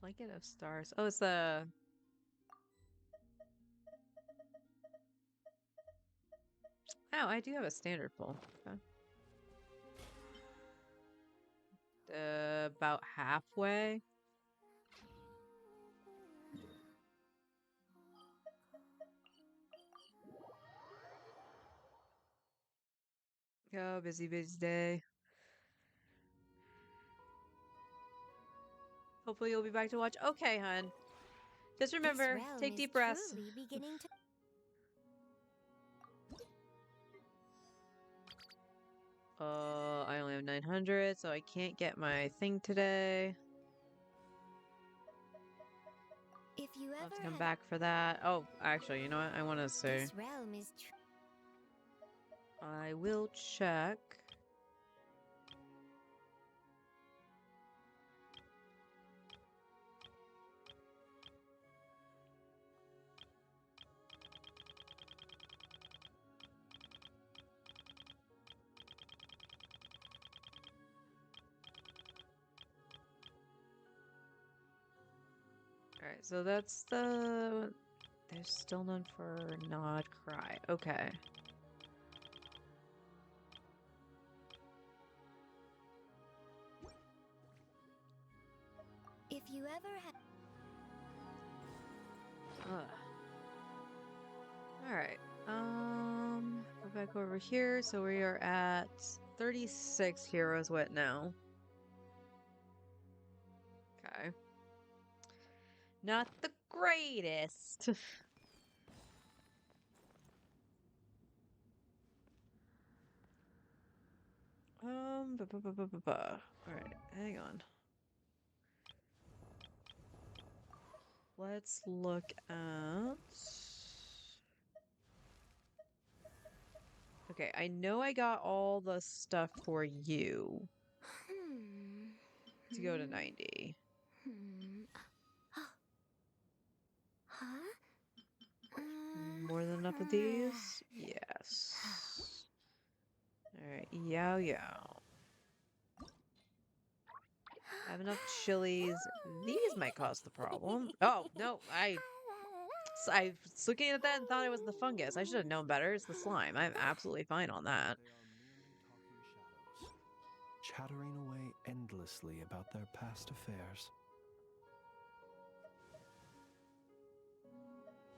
Blanket of stars. Oh, it's the... Oh, I do have a standard pull. Okay. About halfway. Oh, busy day. Hopefully you'll be back to watch. Okay, hun. Just remember, take deep breaths. Beginning to I only have 900, so I can't get my thing today. If you I'll have to ever come back for that. Oh, actually, you know what? I want to say. This realm is I will check. Alright, so that's the... There's still none for Nod Cry. Okay. If you ever had Alright. Go back over here. So we are at 36 heroes. What now? Okay. Not the greatest. Alright, hang on. Let's look at... Okay, I know I got all the stuff for you to go to 90. Huh? More than enough of these? Yes. Alright, yow yow. Have enough chilies. These might cause the problem. Oh, no, I was looking at that and thought it was the fungus. I should have known better. It's the slime. I'm absolutely fine on that. They are merely talking shadows, chattering away endlessly about their past affairs.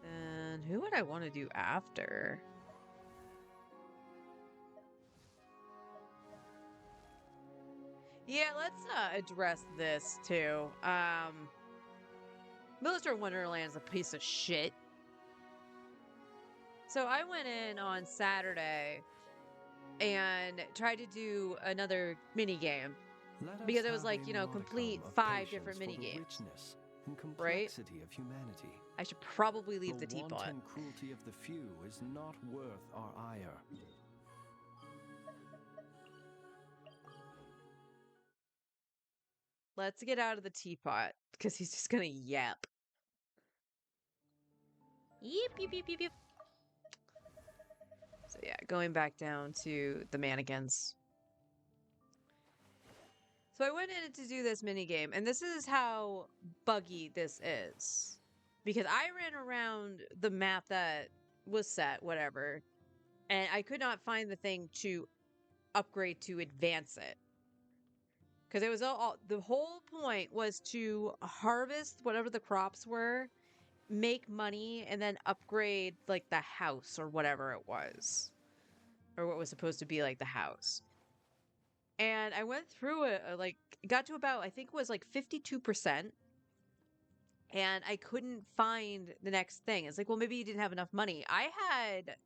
And who would I want to do after? Yeah, let's address this too. Military Wonderland is a piece of shit. So I went in on Saturday and tried to do another mini game because it was like, you know, complete 5 different mini games. Richness and right? complexity of humanity. I should probably leave the teapot. wanton cruelty of the few is not worth our ire. Let's get out of the teapot because he's just gonna yap. Yip, yip, yip, yip, yip. So yeah, going back down to the mannequins. So I went in to do this mini game, and this is how buggy this is. Because I ran around the map that was set, whatever, and I could not find the thing to upgrade to advance it. Because it was all the whole point was to harvest whatever the crops were, make money, and then upgrade like the house or whatever it was, or what was supposed to be like the house. And I went through it, like got to about, I think it was like 52%, and I couldn't find the next thing. It's like, well, maybe you didn't have enough money. I had,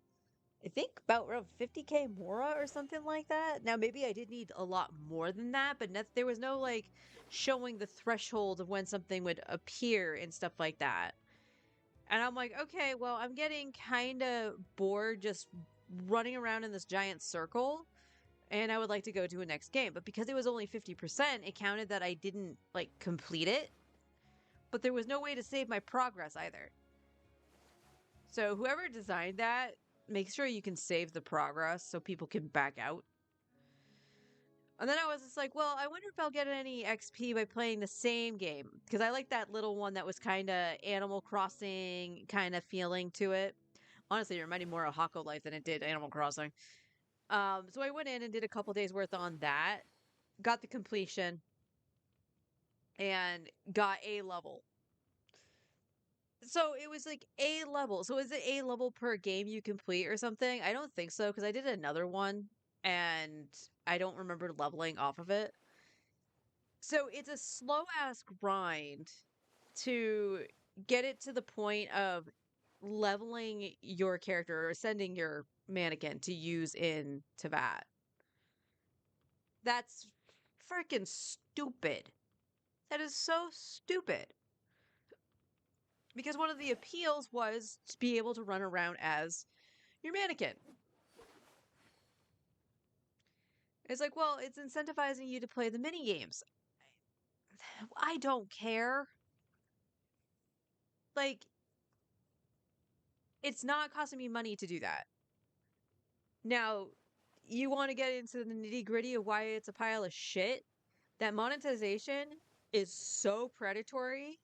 I think, about around 50K Mora or something like that. Now, maybe I did need a lot more than that, but there was no like showing the threshold of when something would appear and stuff like that. And I'm like, okay, well, I'm getting kind of bored just running around in this giant circle, and I would like to go to a next game. But because it was only 50%, it counted that I didn't like complete it, but there was no way to save my progress either. So whoever designed that, make sure you can save the progress so people can back out. And then I was just like, well, I wonder if I'll get any XP by playing the same game. Because I like that little one that was kind of Animal Crossing kind of feeling to it. Honestly, it reminded me more of Hako Life than it did Animal Crossing. So I went in and did a couple days worth on that. Got the completion. And got A level. So it was like A level. So is it A level per game you complete or something? I don't think so, because I did another one and I don't remember leveling off of it. So it's a slow ass grind to get it to the point of leveling your character or sending your mannequin to use in Teyvat. That's freaking stupid. That is so stupid. Because one of the appeals was to be able to run around as your mannequin. It's like, well, it's incentivizing you to play the mini games. I don't care. Like, it's not costing me money to do that. Now, you want to get into the nitty gritty of why it's a pile of shit? That monetization is so predatory.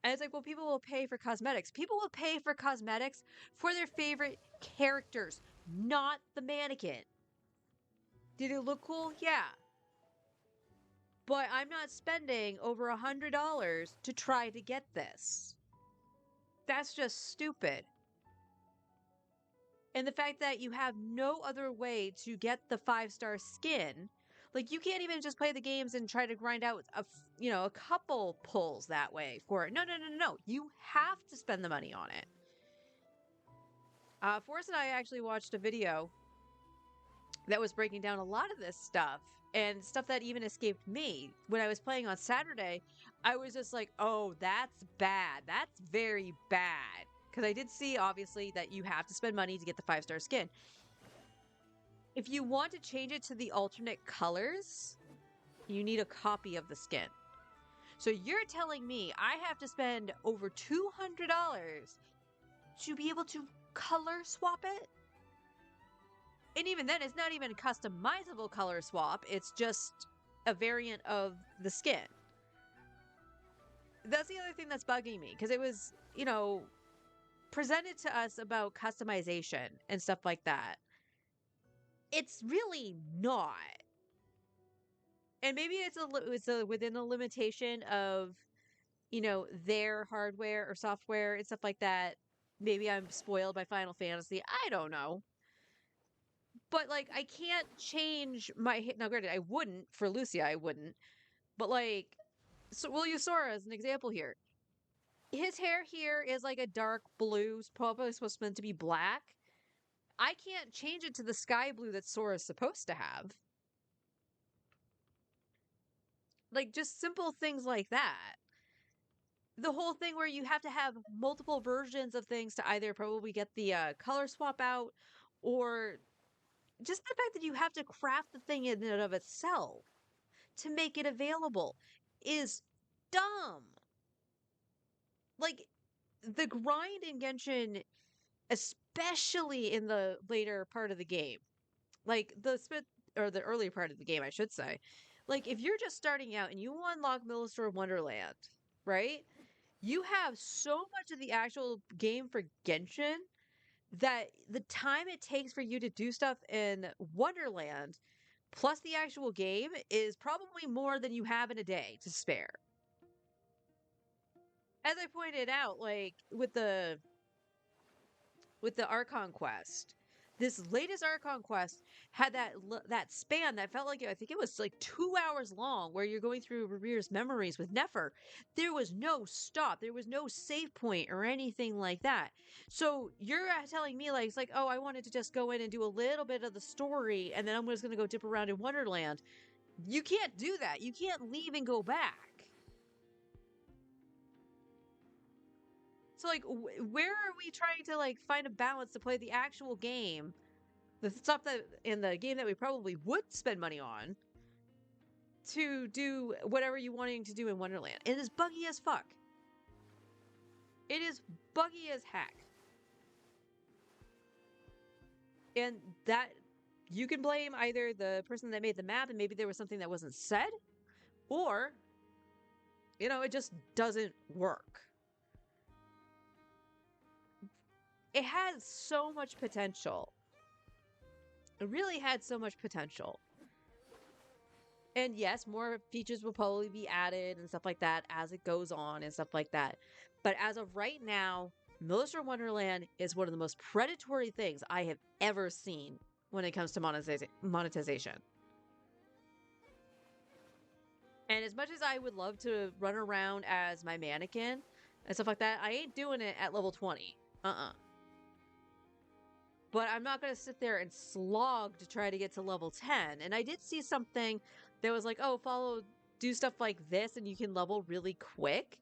And it's like, well, people will pay for cosmetics. People will pay for cosmetics for their favorite characters, not the mannequin. Did it look cool? Yeah. But I'm not spending over $100 to try to get this. That's just stupid. And the fact that you have no other way to get the 5-star skin, like you can't even just play the games and try to grind out a couple pulls that way for it. No. You have to spend the money on it. Forrest and I actually watched a video that was breaking down a lot of this stuff and stuff that even escaped me. When I was playing on Saturday, I was just like, oh, that's bad. That's very bad. Because I did see, obviously, that you have to spend money to get the 5-star skin. If you want to change it to the alternate colors, you need a copy of the skin. So you're telling me I have to spend over $200 to be able to color swap it? And even then, it's not even a customizable color swap. It's just a variant of the skin. That's the other thing that's bugging me, because it was, presented to us about customization and stuff like that. It's really not. And maybe it's within the limitation of, their hardware or software and stuff like that. Maybe I'm spoiled by Final Fantasy. I don't know. But like, I can't change my now. Granted, I wouldn't for Lucia. I wouldn't. But like, so we'll use Sora as an example here. His hair here is like a dark blue, probably supposed to be black. I can't change it to the sky blue that Sora's supposed to have. Like, just simple things like that. The whole thing where you have to have multiple versions of things to either probably get the color swap out, or just the fact that you have to craft the thing in and of itself to make it available is dumb. Like, the grind in Genshin, especially in the later part of the game, like the early part of the game, I should say, Like, if you're just starting out and you unlock Millistor Wonderland, right? You have so much of the actual game for Genshin that the time it takes for you to do stuff in Wonderland plus the actual game is probably more than you have in a day to spare. As I pointed out, like with the Archon quest, this latest Archon quest had that span that felt like I think it was like 2 hours long, where you're going through Revere's memories with Nefer. There was no stop, there was no save point or anything like that. So you're telling me like it's like, oh, I wanted to just go in and do a little bit of the story, and then I'm just going to go dip around in Wonderland. You can't do that. You can't leave and go back. So like, where are we trying to like find a balance to play the actual game, the stuff that in the game that we probably would spend money on, to do whatever you wanting to do in Wonderland? It is buggy as fuck. It is buggy as heck. And that you can blame either the person that made the map and maybe there was something that wasn't said, or it just doesn't work. It has so much potential. It really had so much potential. And yes, more features will probably be added and stuff like that as it goes on and stuff like that. But as of right now, Millistor Wonderland is one of the most predatory things I have ever seen when it comes to monetization. And as much as I would love to run around as my mannequin and stuff like that, I ain't doing it at level 20. But I'm not going to sit there and slog to try to get to level 10. And I did see something that was like, oh, do stuff like this and you can level really quick.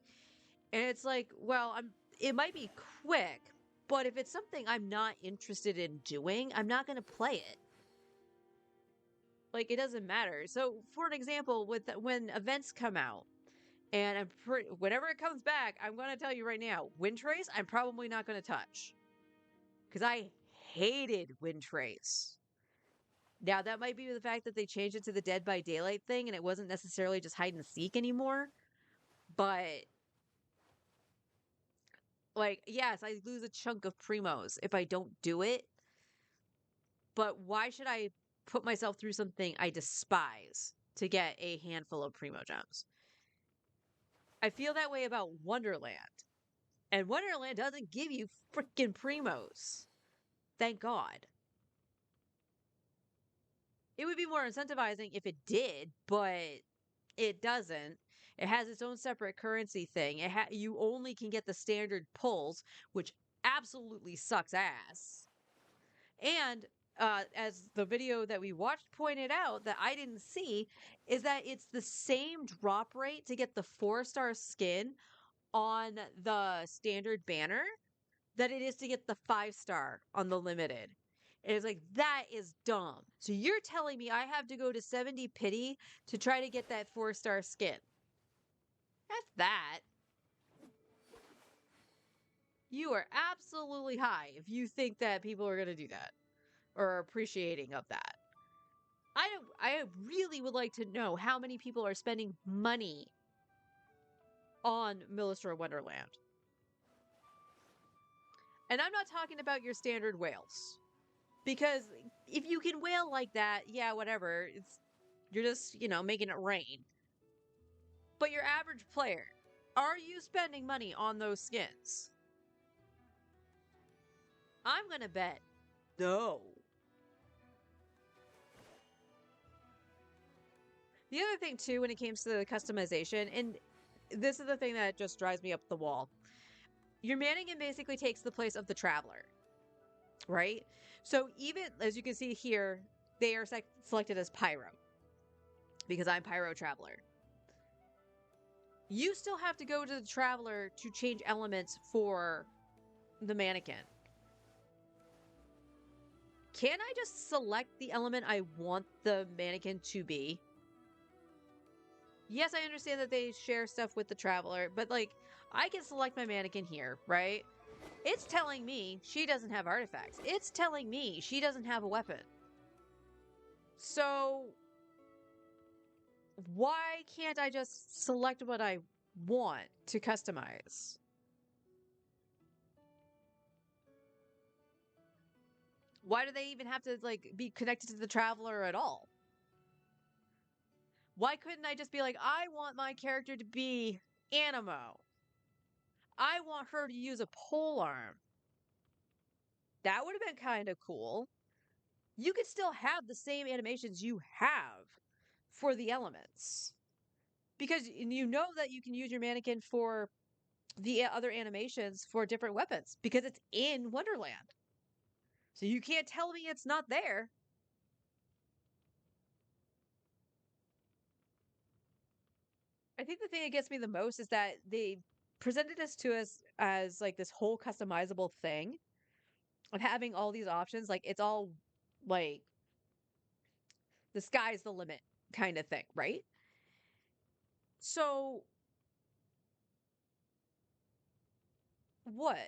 And it's like, well, it might be quick, but if it's something I'm not interested in doing, I'm not going to play it. Like, it doesn't matter. So, for an example, when events come out, and whenever it comes back, I'm going to tell you right now, Wind Trace, I'm probably not going to touch. Because I hated Wind Trace. Now, that might be the fact that they changed it to the Dead by Daylight thing, and it wasn't necessarily just hide and seek anymore. But, like, yes, I lose a chunk of primos if I don't do it. But why should I put myself through something I despise to get a handful of primo gems? I feel that way about Wonderland. And Wonderland doesn't give you freaking primos. Thank God. It would be more incentivizing if it did, but it doesn't. It has its own separate currency thing. You only can get the standard pulls, which absolutely sucks ass. And as the video that we watched pointed out that I didn't see, is that it's the same drop rate to get the 4-star skin on the standard banner that it is to get the 5-star on the limited. And it's like, that is dumb. So you're telling me I have to go to 70 pity to try to get that 4-star skin? That's that. You are absolutely high if you think that people are going to do that or are appreciating of that. I really would like to know how many people are spending money on Millistor Wonderland. And I'm not talking about your standard whales. Because if you can whale like that, yeah, whatever. You're just, making it rain. But your average player, are you spending money on those skins? I'm going to bet no. The other thing, too, when it comes to the customization, and this is the thing that just drives me up the wall. Your mannequin basically takes the place of the traveler, right? So even, as you can see here, they are selected as Pyro, because I'm Pyro Traveler. You still have to go to the Traveler to change elements for the mannequin. Can I just select the element I want the mannequin to be? Yes, I understand that they share stuff with the Traveler, but like, I can select my mannequin here, right? It's telling me she doesn't have artifacts. It's telling me she doesn't have a weapon. So, why can't I just select what I want to customize? Why do they even have to like be connected to the traveler at all? Why couldn't I just be like, I want my character to be Animo. I want her to use a pole arm. That would have been kind of cool. You could still have the same animations you have for the elements. Because you know that you can use your mannequin for the other animations for different weapons because it's in Wonderland. So you can't tell me it's not there. I think the thing that gets me the most is that they presented this to us as like this whole customizable thing of having all these options. Like it's all like the sky's the limit kind of thing, right? So what?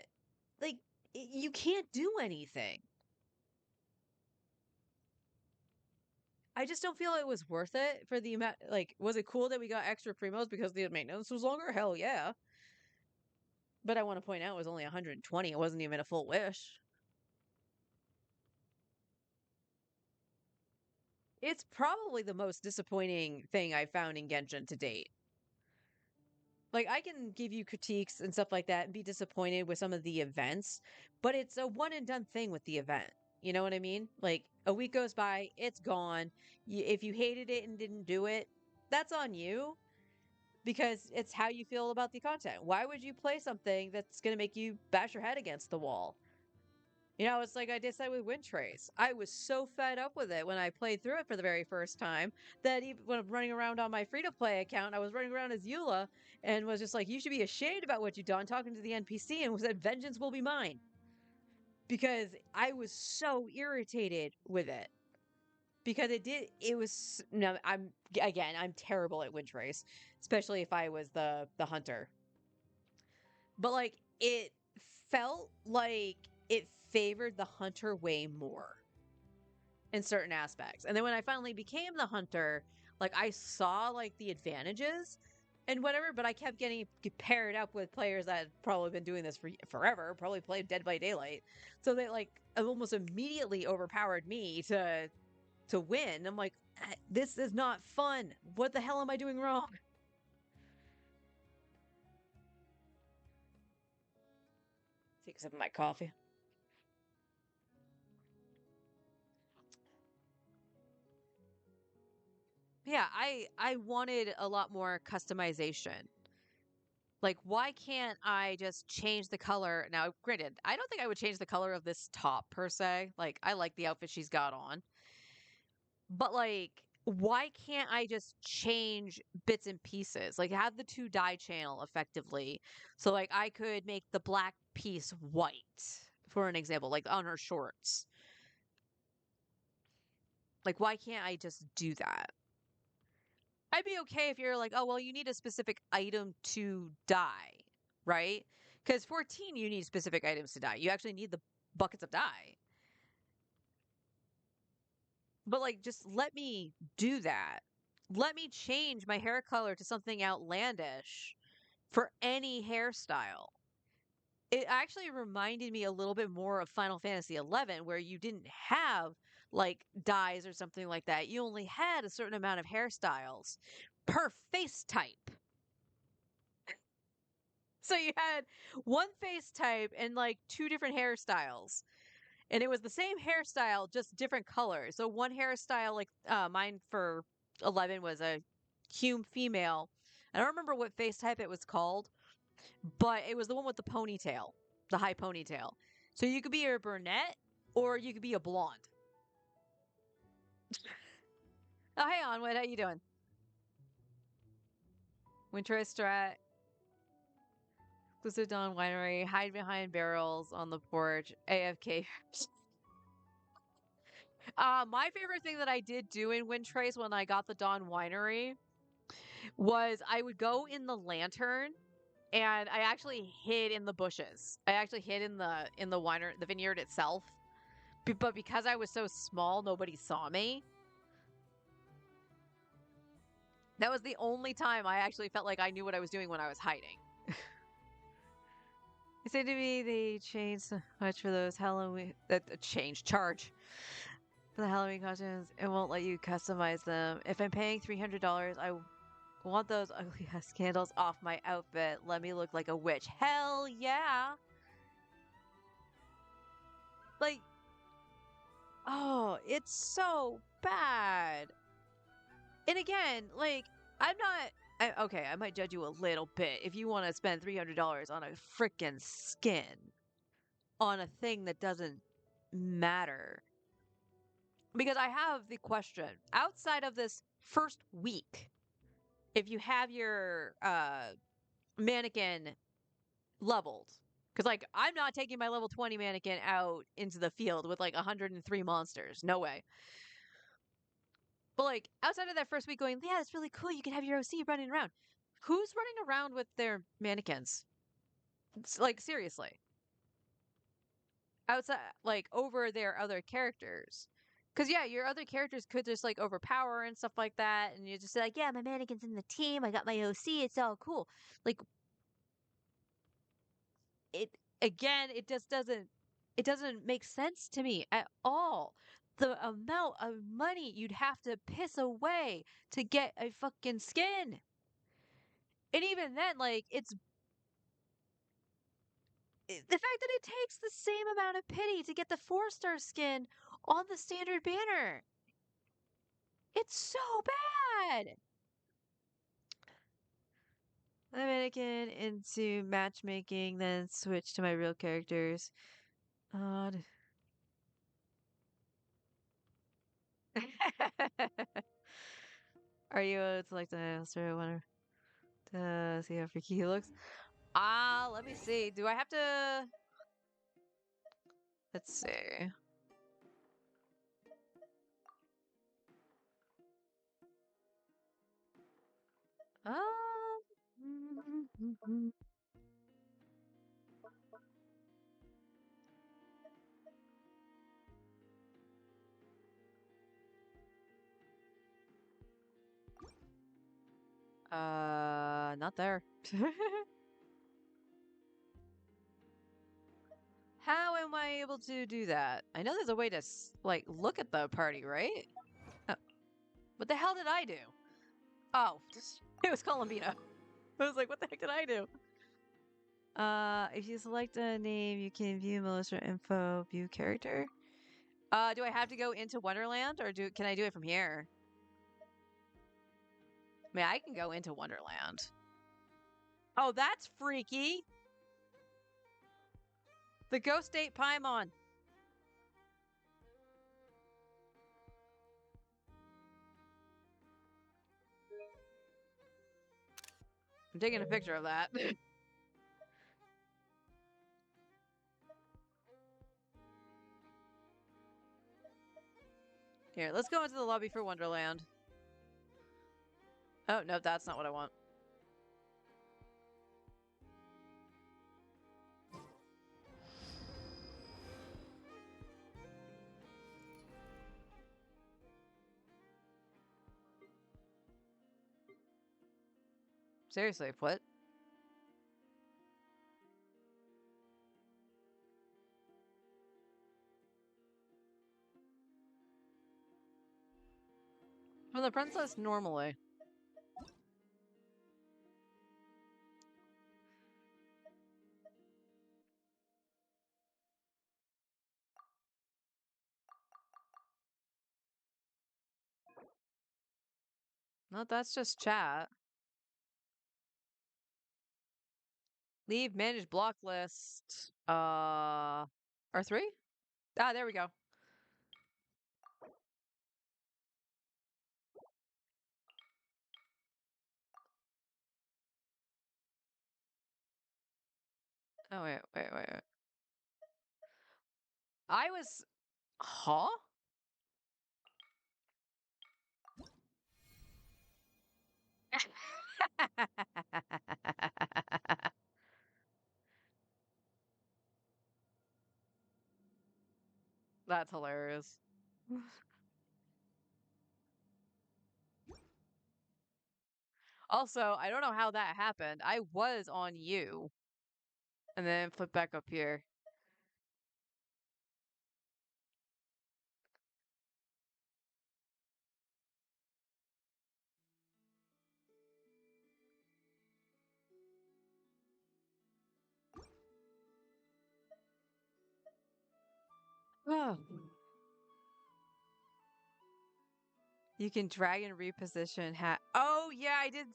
Like you can't do anything. I just don't feel it was worth it for the amount. Like, was it cool that we got extra primos because the maintenance was longer? Hell yeah. But I want to point out it was only 120. It wasn't even a full wish. It's probably the most disappointing thing I've found in Genshin to date. Like, I can give you critiques and stuff like that and be disappointed with some of the events, but it's a one and done thing with the event. You know what I mean? Like, a week goes by, it's gone. If you hated it and didn't do it, that's on you because it's how you feel about the content. Why would you play something that's going to make you bash your head against the wall? You know, it's like I did say with Wind Trace. I was so fed up with it when I played through it for the very first time that even when I'm running around on my free to play account, I was running around as Eula and was just like, you should be ashamed about what you've done, talking to the NPC, and said, vengeance will be mine. Because I was so irritated with it. Because it was, no, I'm terrible at Wind Trace, especially if I was the hunter. But like, it felt like it favored the hunter way more in certain aspects. And then when I finally became the hunter, like I saw like the advantages and whatever, but I kept getting paired up with players that had probably been doing this for forever, probably played Dead by Daylight. So they like almost immediately overpowered me to win. I'm like, this is not fun. What the hell am I doing wrong? Take a sip of my coffee. Yeah, I wanted a lot more customization. Like, why can't I just change the color? Now, granted, I don't think I would change the color of this top per se. Like, I like the outfit she's got on. But like, why can't I just change bits and pieces? Like, have the two dye channel effectively. So like I could make the black piece white, for an example, like on her shorts. Like, why can't I just do that? I'd be okay if you're like, oh, well, you need a specific item to dye, right? Because 14, you need specific items to dye. You actually need the buckets of dye. But like, just let me do that. Let me change my hair color to something outlandish for any hairstyle. It actually reminded me a little bit more of Final Fantasy 11, where you didn't have like dyes or something like that. You only had a certain amount of hairstyles per face type. So you had one face type and like two different hairstyles. And it was the same hairstyle, just different colors. So one hairstyle, like mine for 11 was a Hume female. I don't remember what face type it was called, but it was the one with the ponytail, the high ponytail. So you could be a brunette or you could be a blonde. Oh, hey, Onwit, how you doing? Winter Strat, Exclusive Dawn Winery, hide behind barrels on the porch, AFK. My favorite thing that I did do in Windtrace when I got the Dawn Winery was I would go in the lantern and I actually hid in the bushes. I actually hid in the vineyard itself. But because I was so small, nobody saw me. That was the only time I actually felt like I knew what I was doing when I was hiding. It seemed to me they changed so much for those Halloween charge for the Halloween costumes. It won't let you customize them. If I'm paying $300, I want those ugly ass candles off my outfit. Let me look like a witch. Hell yeah! Like, oh, it's so bad. And again, like, I'm not. Okay, I might judge you a little bit if you want to spend $300 on a freaking skin on a thing that doesn't matter. Because I have the question outside of this first week, if you have your mannequin leveled, because like I'm not taking my level 20 mannequin out into the field with like 103 monsters. No way. But like outside of that first week going, yeah, it's really cool. You can have your OC running around. Who's running around with their mannequins? It's like seriously. Outside like over their other characters. Cause yeah, your other characters could just like overpower and stuff like that, and you just say like, yeah, my mannequin's in the team, I got my OC, it's all cool. Like it again, it doesn't make sense to me at all. The amount of money you'd have to piss away to get a fucking skin. And even then, like the fact that it takes the same amount of pity to get the 4-star skin on the standard banner. It's so bad. The mannequin into matchmaking, then switch to my real characters. Odd. Are you select an answer? I wonder to see how freaky he looks. Let me see. Do I have to? Let's see. Um. Not there. How am I able to do that? I know there's a way to like look at the party, right? Oh, what the hell did I do? Oh, it was Columbina. I was like, what the heck did I do? If you select a name, you can view militia info, view character. Do I have to go into Wonderland or can I do it from here? I mean, I can go into Wonderland. Oh, that's freaky. The Ghost State Paimon. I'm taking a picture of that. Here, let's go into the lobby for Wonderland. Oh, no, that's not what I want. Seriously, what? From the princess normally. No, that's just chat. Leave manage block list. R3? Ah, there we go. Oh, wait. I was... Huh? That's hilarious. Also, I don't know how that happened. I was on you. And then flip back up here. Oh. You can drag and reposition hat. Oh yeah, I did.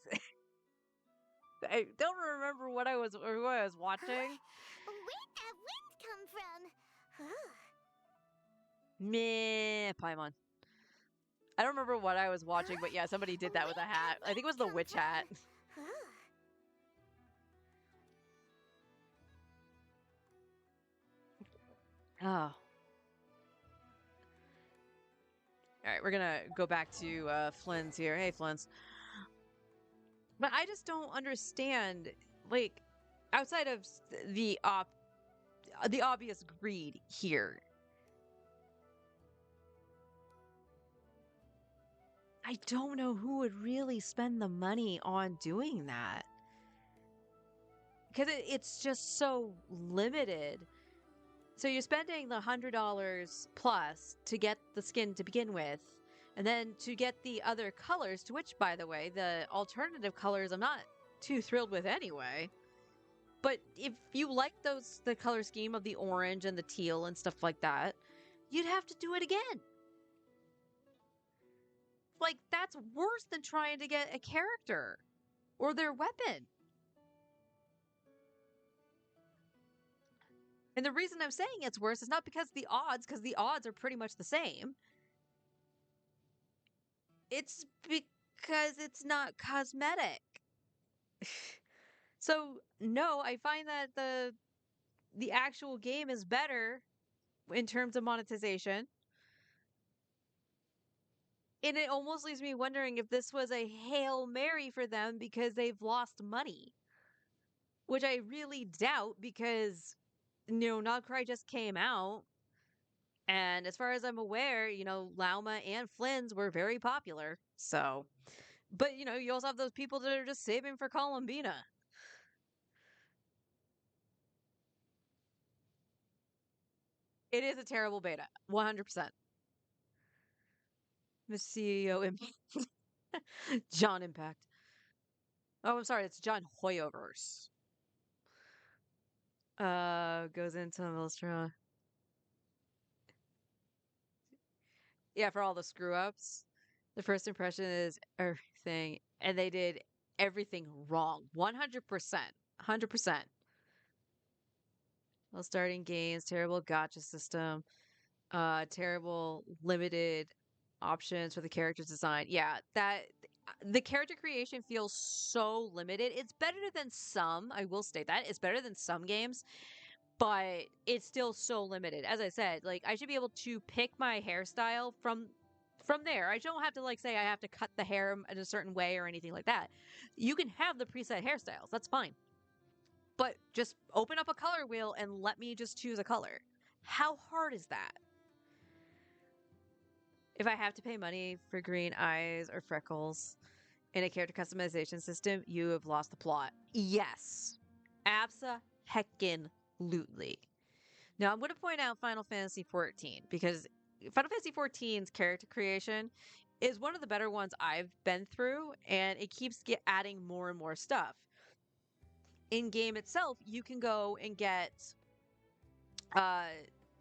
I don't remember what I was or what I was watching. Where'd that wind come from? Meh, Paimon. I don't remember what I was watching, but yeah, somebody did that with a Where'd hat. that I think it was wind the come witch hat. from? Oh. All right, we're gonna go back to Flynn's here. Hey, Flynn's. But I just don't understand, like, outside of the obvious greed here. I don't know who would really spend the money on doing that. Because it's just so limited. So you're spending the $100 plus to get the skin to begin with, and then to get the other colors, to which, by the way, the alternative colors I'm not too thrilled with anyway. But if you like the color scheme of the orange and the teal and stuff like that, you'd have to do it again. Like, that's worse than trying to get a character or their weapon. And the reason I'm saying it's worse is not because the odds are pretty much the same. It's because it's not cosmetic. So, no, I find that the actual game is better in terms of monetization. And it almost leaves me wondering if this was a Hail Mary for them because they've lost money. Which I really doubt because, Nogcry just came out. And as far as I'm aware, Lauma and Flynn's were very popular. So, but you also have those people that are just saving for Columbina. It is a terrible beta, 100%. Miss CEO Impact. John Impact. Oh, I'm sorry, it's John Hoyoverse. Goes into Milstra. Yeah, for all the screw ups. The first impression is everything, and they did everything wrong. 100%. 100%. Well, starting games, terrible gotcha system, terrible limited options for the character design. Yeah, that the character creation feels so limited. It's better than some, I will state that. It's better than some games, but it's still so limited. As I said, like I should be able to pick my hairstyle from there. I don't have to like say I have to cut the hair in a certain way or anything like that. You can have the preset hairstyles. That's fine. But just open up a color wheel and let me just choose a color. How hard is that? If I have to pay money for green eyes or freckles in a character customization system, you have lost the plot. Yes. Abso-heckin-lutely. Now, I'm going to point out Final Fantasy XIV because Final Fantasy XIV's character creation is one of the better ones I've been through, and it keeps adding more and more stuff. In game itself, you can go and get uh,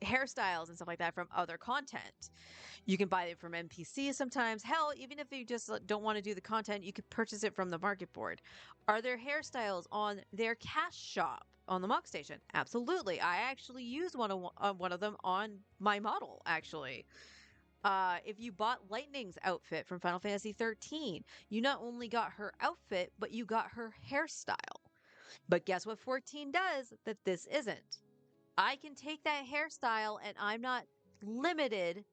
hairstyles and stuff like that from other content. You can buy it from NPCs sometimes. Hell, even if you just don't want to do the content, you could purchase it from the market board. Are there hairstyles on their cash shop on the Mock Station? Absolutely. I actually used one of them on my model, actually. If you bought Lightning's outfit from Final Fantasy 13, you not only got her outfit, but you got her hairstyle. But guess what 14 does that this isn't? I can take that hairstyle and I'm not limited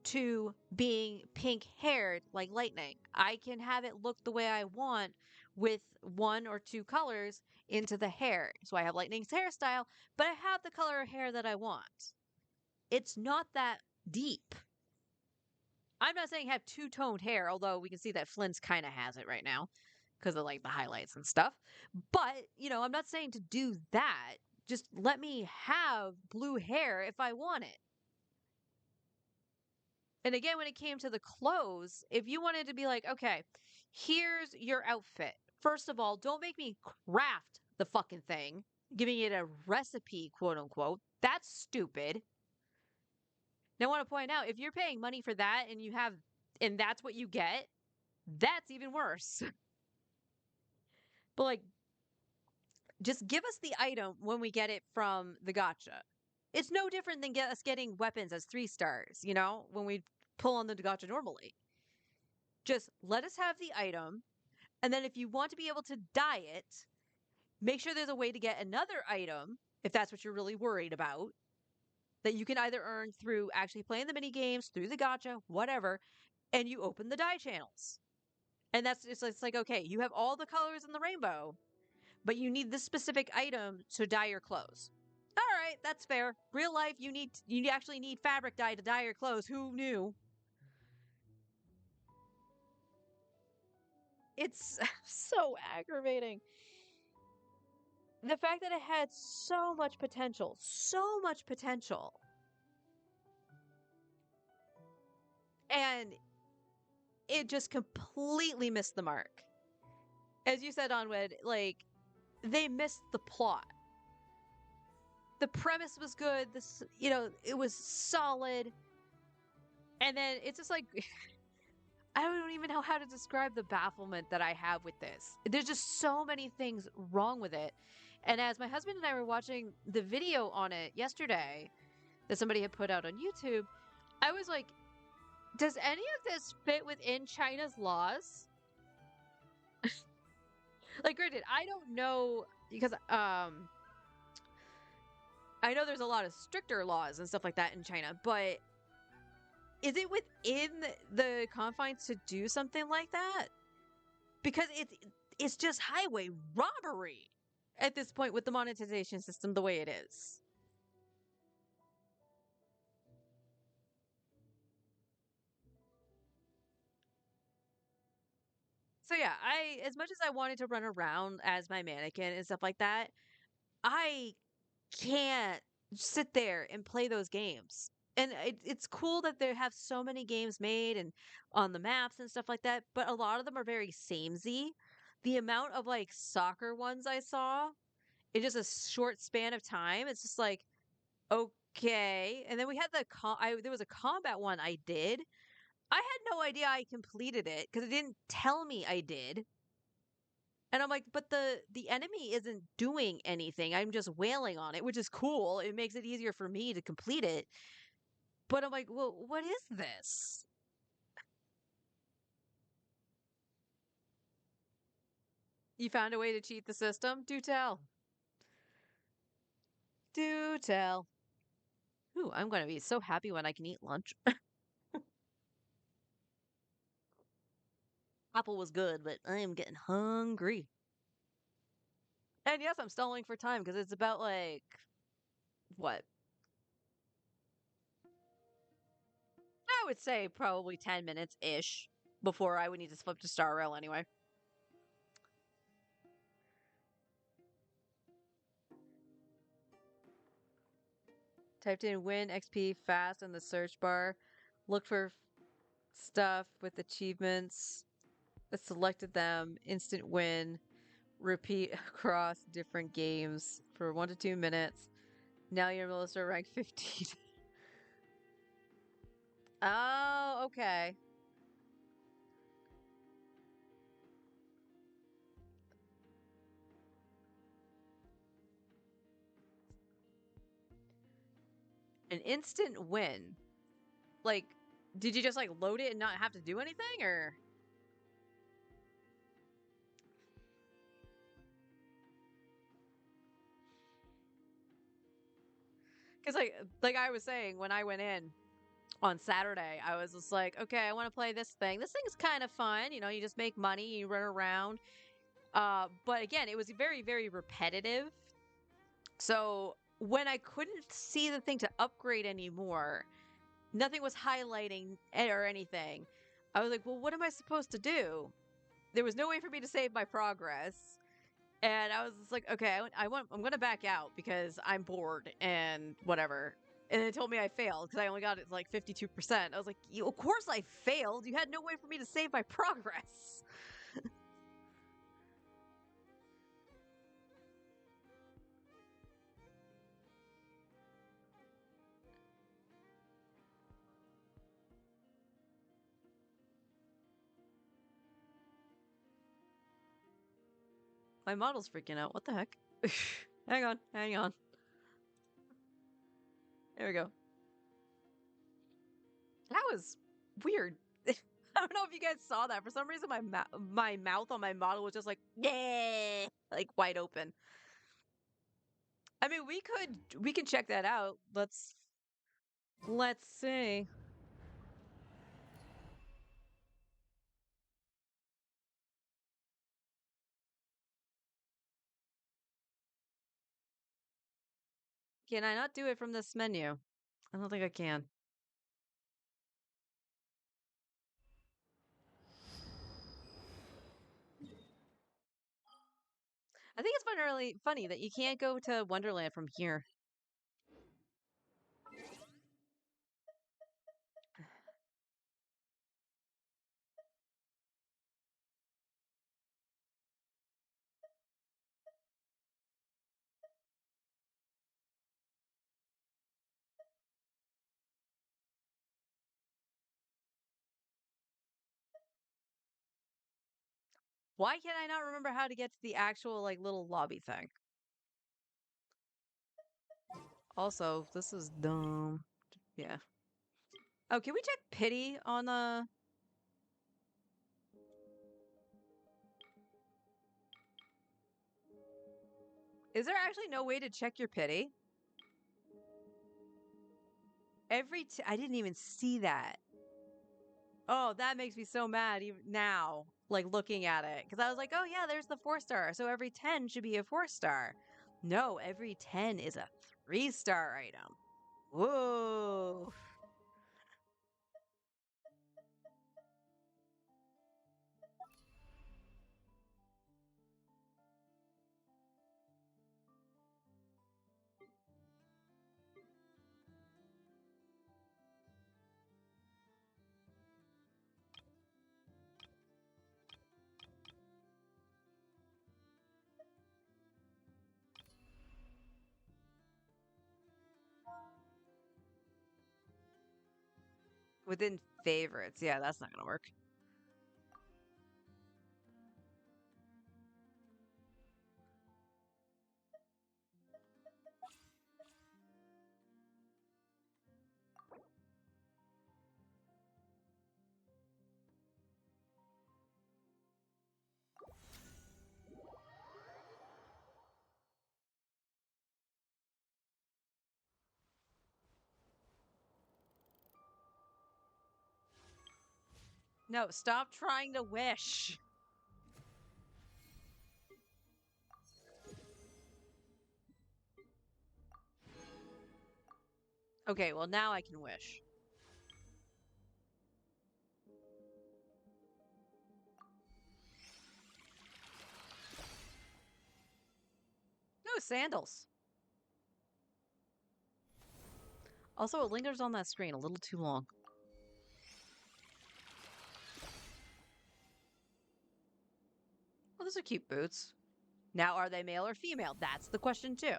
to being pink haired like Lightning. I can have it look the way I want with one or two colors into the hair. So I have Lightning's hairstyle, but I have the color of hair that I want. It's not that deep. I'm not saying have two-toned hair, although we can see that Flynn's kind of has it right now. because of like the highlights and stuff. But, you know, I'm not saying to do that. Just let me have blue hair if I want it. And again, when it came to the clothes, if you wanted to be like, okay, here's your outfit. First of all, don't make me craft the fucking thing, giving it a recipe, quote unquote. That's stupid. Now, I want to point out if you're paying money for that and and that's what you get, that's even worse. But like, just give us the item when we get it from the gacha. It's no different than us getting weapons as 3 stars, you know, when we pull on the gacha normally. Just let us have the item. And then if you want to be able to dye it, make sure there's a way to get another item, if that's what you're really worried about, that you can either earn through actually playing the mini games, through the gacha, whatever, and you open the dye channels. And it's like, okay, you have all the colors in the rainbow, but you need this specific item to dye your clothes. All right, that's fair. Real life, you actually need fabric dye to dye your clothes. Who knew? It's so aggravating. The fact that it had so much potential, and it just completely missed the mark. As you said, Onwed, like, they missed the plot. The premise was good. This, you know, it was solid. And then it's just like, I don't even know how to describe the bafflement that I have with this. There's just so many things wrong with it. And as my husband and I were watching the video on it yesterday that somebody had put out on YouTube, I was like, does any of this fit within China's laws? Like, granted, I don't know because I know there's a lot of stricter laws and stuff like that in China, but is it within the confines to do something like that? Because it's just highway robbery at this point with the monetization system the way it is. So yeah, as much as I wanted to run around as my mannequin and stuff like that, I can't sit there and play those games. And it's cool that they have so many games made and on the maps and stuff like that, but a lot of them are very samey. The amount of like soccer ones I saw in just a short span of time, it's just like, okay. And then we had there was a combat one I did. I had no idea I completed it because it didn't tell me I did. And I'm like, but the enemy isn't doing anything. I'm just wailing on it, which is cool. It makes it easier for me to complete it. But I'm like, well, what is this? You found a way to cheat the system? Do tell. Do tell. Ooh, I'm going to be so happy when I can eat lunch. Apple was good, but I am getting hungry. And yes, I'm stalling for time because it's about like, what? I would say probably 10 minutes ish before I would need to flip to Star Rail anyway. Typed in win XP fast in the search bar. Look for stuff with achievements. Selected them. Instant win. Repeat across different games for 1 to 2 minutes. Now you're Melissa rank 15. Oh, okay. An instant win. Like, did you just like load it and not have to do anything, or? Because like I was saying, when I went in on Saturday, I was just like, okay, I want to play this thing. This thing's kind of fun. You know, you just make money, you run around. But again, it was very, very repetitive. So when I couldn't see the thing to upgrade anymore, nothing was highlighting or anything. I was like, well, what am I supposed to do? there was no way for me to save my progress. And I was just like, okay, I'm going to back out because I'm bored and whatever. And it told me I failed because I only got it like 52%. I was like, of course I failed. You had no way for me to save my progress. My model's freaking out. What the heck? Hang on. There we go. That was weird. I don't know if you guys saw that. For some reason, my mouth on my model was just like, yeah, like wide open. I mean, we can check that out. Let's see. Can I not do it from this menu? I don't think I can. I think it's really funny that you can't go to Wonderland from here. Why can I not remember how to get to the actual like little lobby thing? Also, this is dumb. Yeah. Oh, can we check pity on the... Is there actually no way to check your pity? I didn't even see that. Oh, that makes me so mad even now, like looking at it. Because I was like, oh yeah, there's the 4-star. So every 10 should be a 4-star. No, every 10 is a 3-star item. Whoa. Within favorites. Yeah, that's not going to work. No, stop trying to wish. Okay, well now I can wish. No sandals. Also, it lingers on that screen a little too long. Well, those are cute boots. Now, are they male or female? That's the question, too.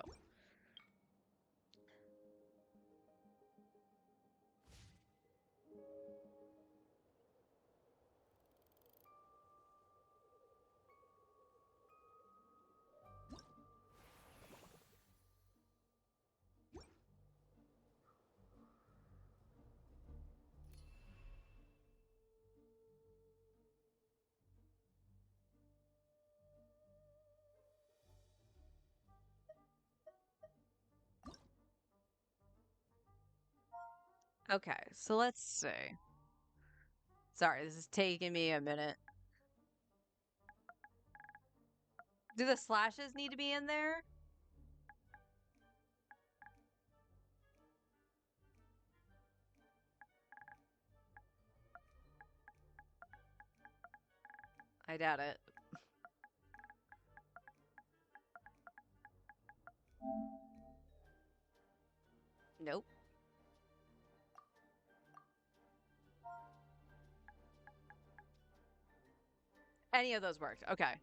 Okay, so let's see. Sorry, this is taking me a minute. Do the slashes need to be in there? I doubt it. Nope. Any of those worked. Okay.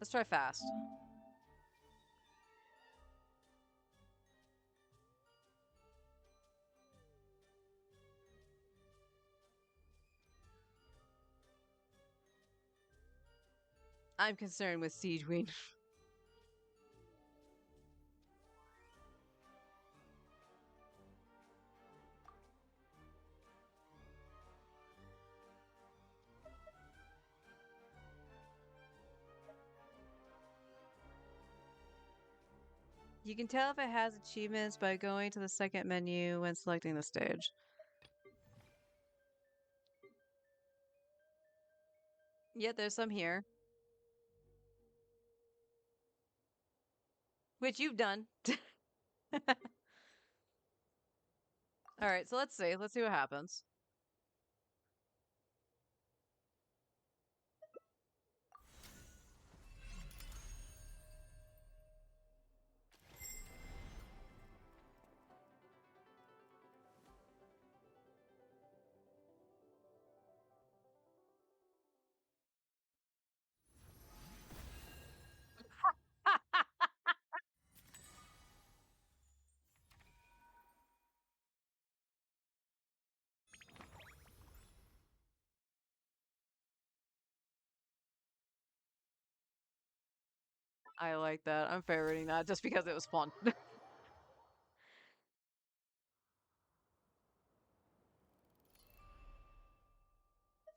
Let's try fast. I'm concerned with Siege Queen. You can tell if it has achievements by going to the second menu when selecting the stage. Yeah, there's some here. Which you've done. Alright, so let's see. Let's see what happens. I like that. I'm favoriting that just because it was fun.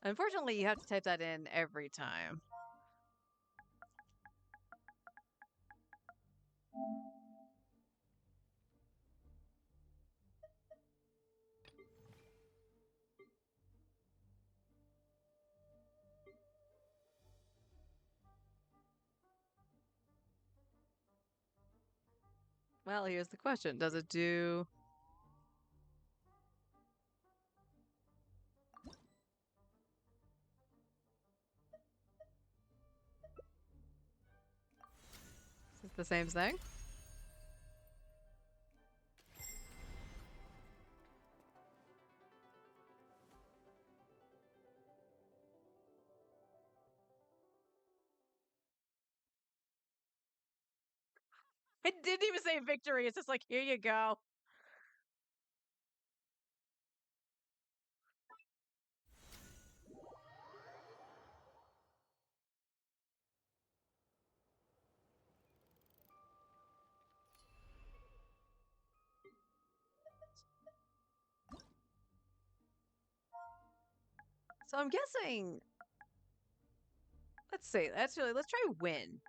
Unfortunately, you have to type that in every time. Well, here's the question. Does it do... Is it the same thing? It didn't even say victory. It's just like, here you go. So I'm guessing... Let's see. Actually, let's try win.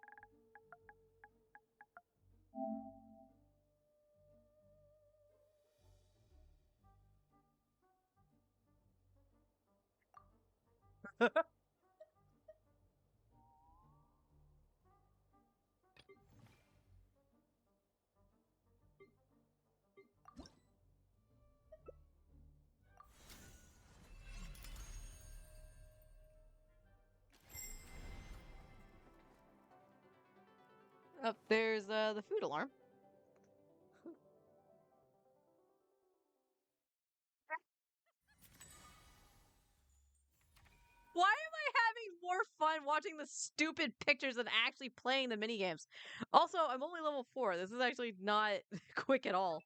Oh, there's the food alarm. Why am I having more fun watching the stupid pictures than actually playing the minigames? Also, I'm only level 4. This is actually not quick at all.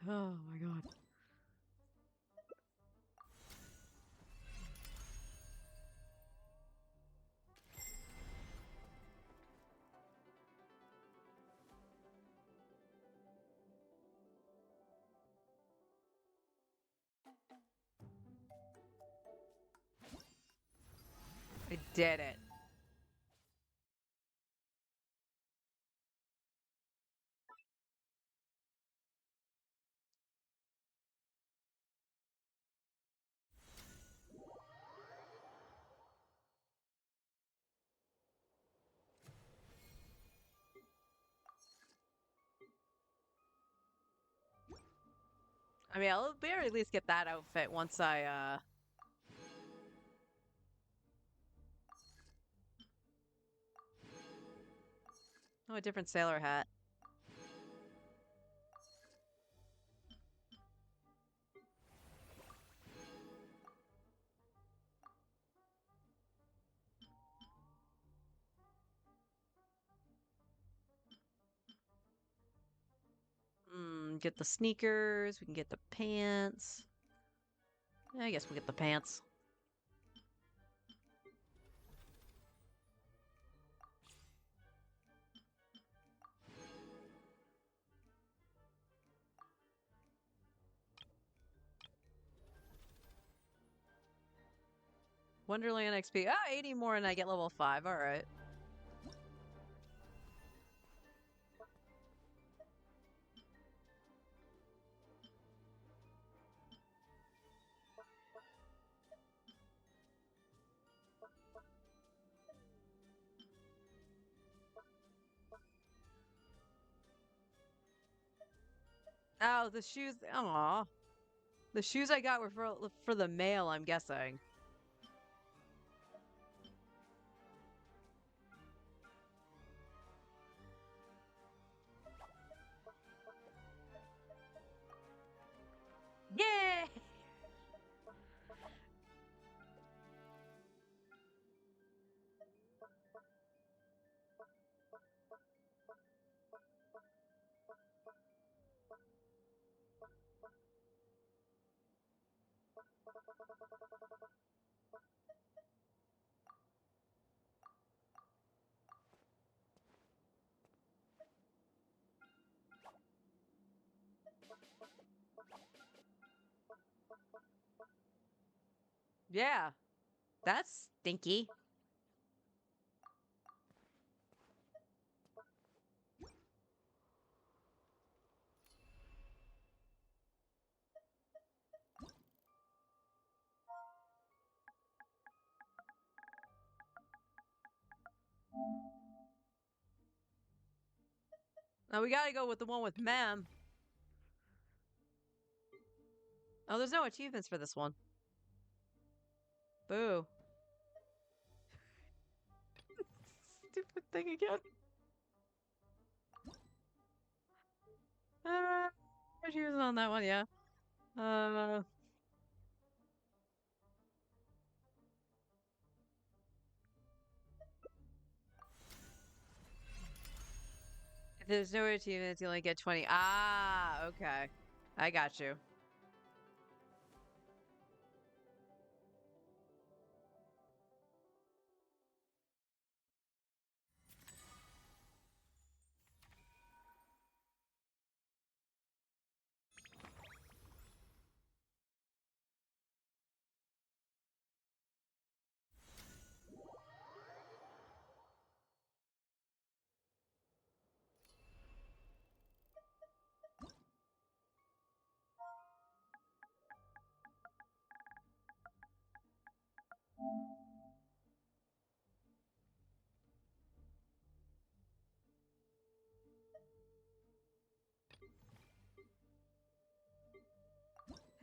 Oh my god. I did it. I mean, I'll barely at least get that outfit once I, Oh, a different sailor hat. Get the sneakers. We can get the pants. I guess we'll get the pants. Wonderland XP. Ah, 80 more and I get level 5. All right. Oh, the shoes. Aw. The shoes I got were for the male, I'm guessing. Yay! Yeah. That's stinky. Now we gotta go with the one with Mem. Oh, there's no achievements for this one. Boo. Stupid thing again. Achievements on that one, yeah. If there's no achievements, you only get 20. Ah, okay. I got you.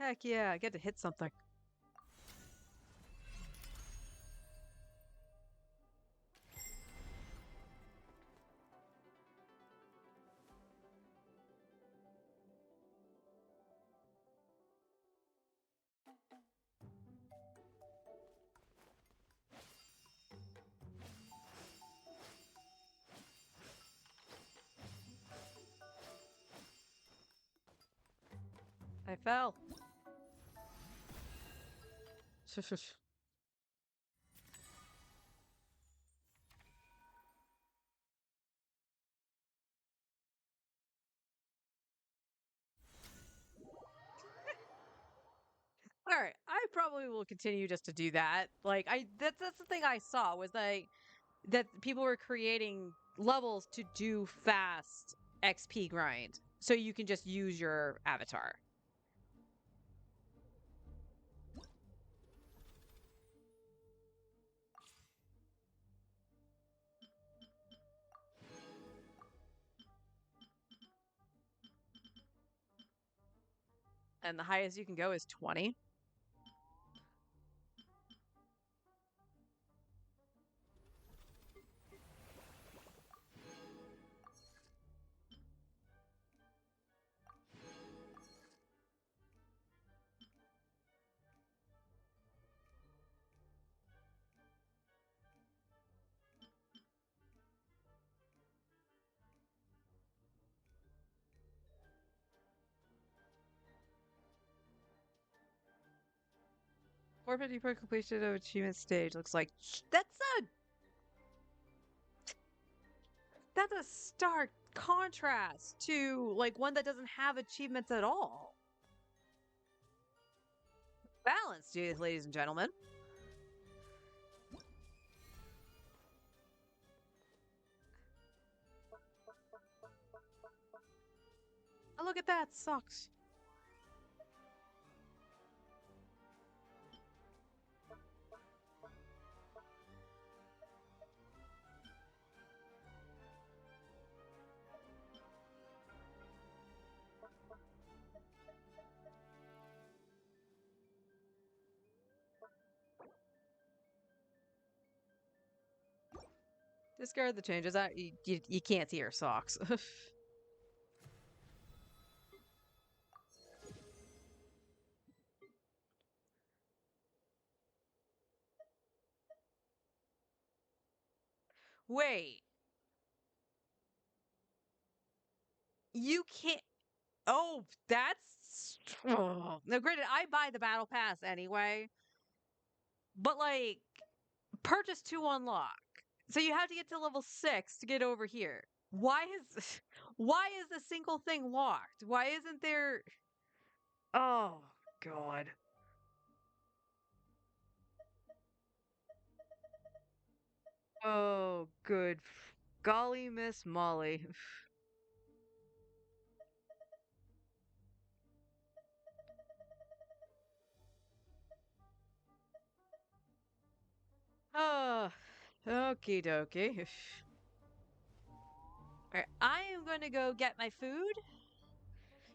Heck yeah, I get to hit something. I fell. All right, I probably will continue just to do that. Like that's the thing I saw was like that people were creating levels to do fast XP grind. So you can just use your avatar. And the highest you can go is 20. Four 50 per completion of achievement stage. Looks like that's a stark contrast to like one that doesn't have achievements at all. Balance, ladies and gentlemen. Oh, look at that. Sucks. Discard the changes. You can't see her socks. Wait. You can't. Oh, that's. Oh. Now, granted, I buy the battle pass anyway, but like, purchase to unlock. So you have to get to level 6 to get over here. Why is why is the single thing locked? Why isn't there? Oh God. Oh, good. Golly, Miss Molly. Oh, okie dokie. Alright, I am going to go get my food,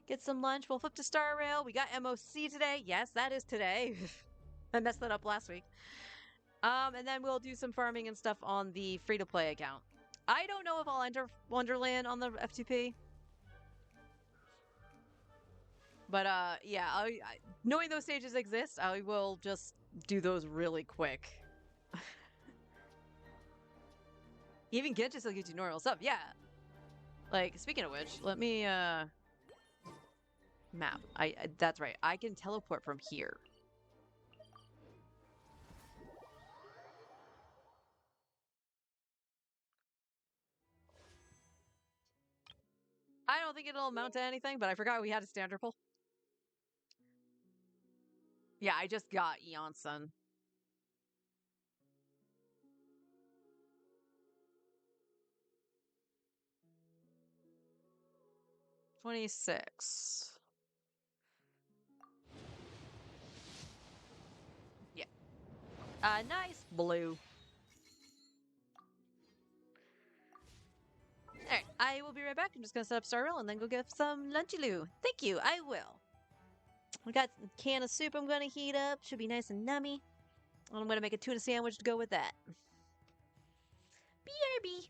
get some lunch. We'll flip to Star Rail. We got MOC today. Yes, that is today. I messed that up last week. And then we'll do some farming and stuff on the free-to-play account. I don't know if I'll enter Wonderland on the F2P. But, yeah, knowing those stages exist, I will just do those really quick. Even Genji still gives you normal stuff. Yeah. Like, speaking of which, let me, map. That's right. I can teleport from here. I don't think it'll amount to anything, but I forgot we had a standard pull. Yeah, I just got Eon Sun. $26. Yeah. Nice blue. Alright, I will be right back. I'm just gonna set up Star Rail and then go get some lunchy-loo. Thank you, I will. We got a can of soup I'm gonna heat up. Should be nice and nummy. And I'm gonna make a tuna sandwich to go with that. BRB.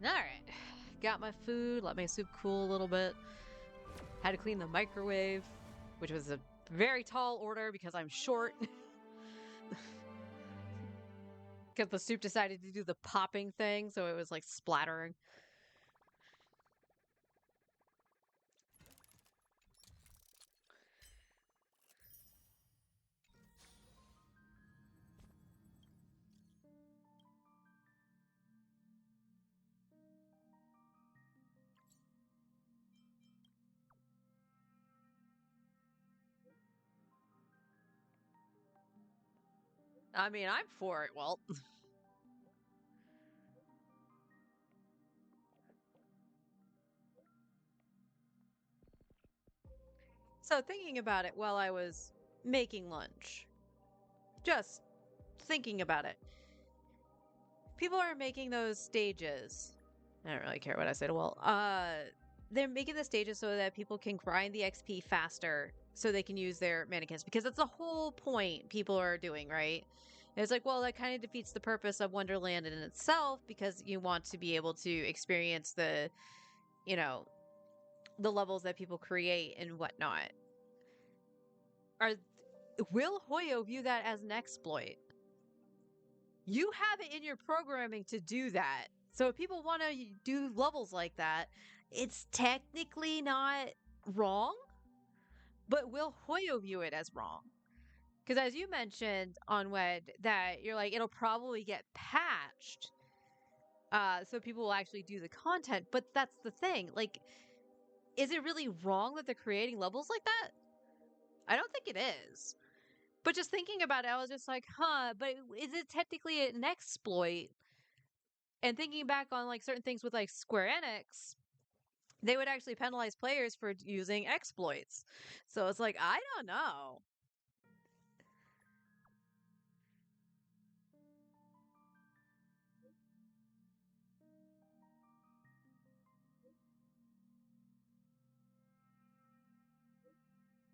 All right. Got my food, let my soup cool a little bit. Had to clean the microwave, which was a very tall order because I'm short. Because the soup decided to do the popping thing, so it was like splattering. I mean, I'm for it, Walt. So, thinking about it while I was making lunch, just thinking about it, people are making those stages. I don't really care what I say to Walt. They're making the stages so that people can grind the XP faster so they can use their mannequins because that's the whole point people are doing, right? And it's like, well, that kind of defeats the purpose of Wonderland in itself because you want to be able to experience the, you know, the levels that people create and whatnot. Are will Hoyo view that as an exploit? You have it in your programming to do that. So if people want to do levels like that, it's technically not wrong, but will Hoyo view it as wrong? Because as you mentioned on Wed, that you're like, it'll probably get patched. So people will actually do the content. But that's the thing. Like, is it really wrong that they're creating levels like that? I don't think it is. But just thinking about it, I was just like, huh, but is it technically an exploit? And thinking back on like certain things with like Square Enix, they would actually penalize players for using exploits. So it's like, I don't know.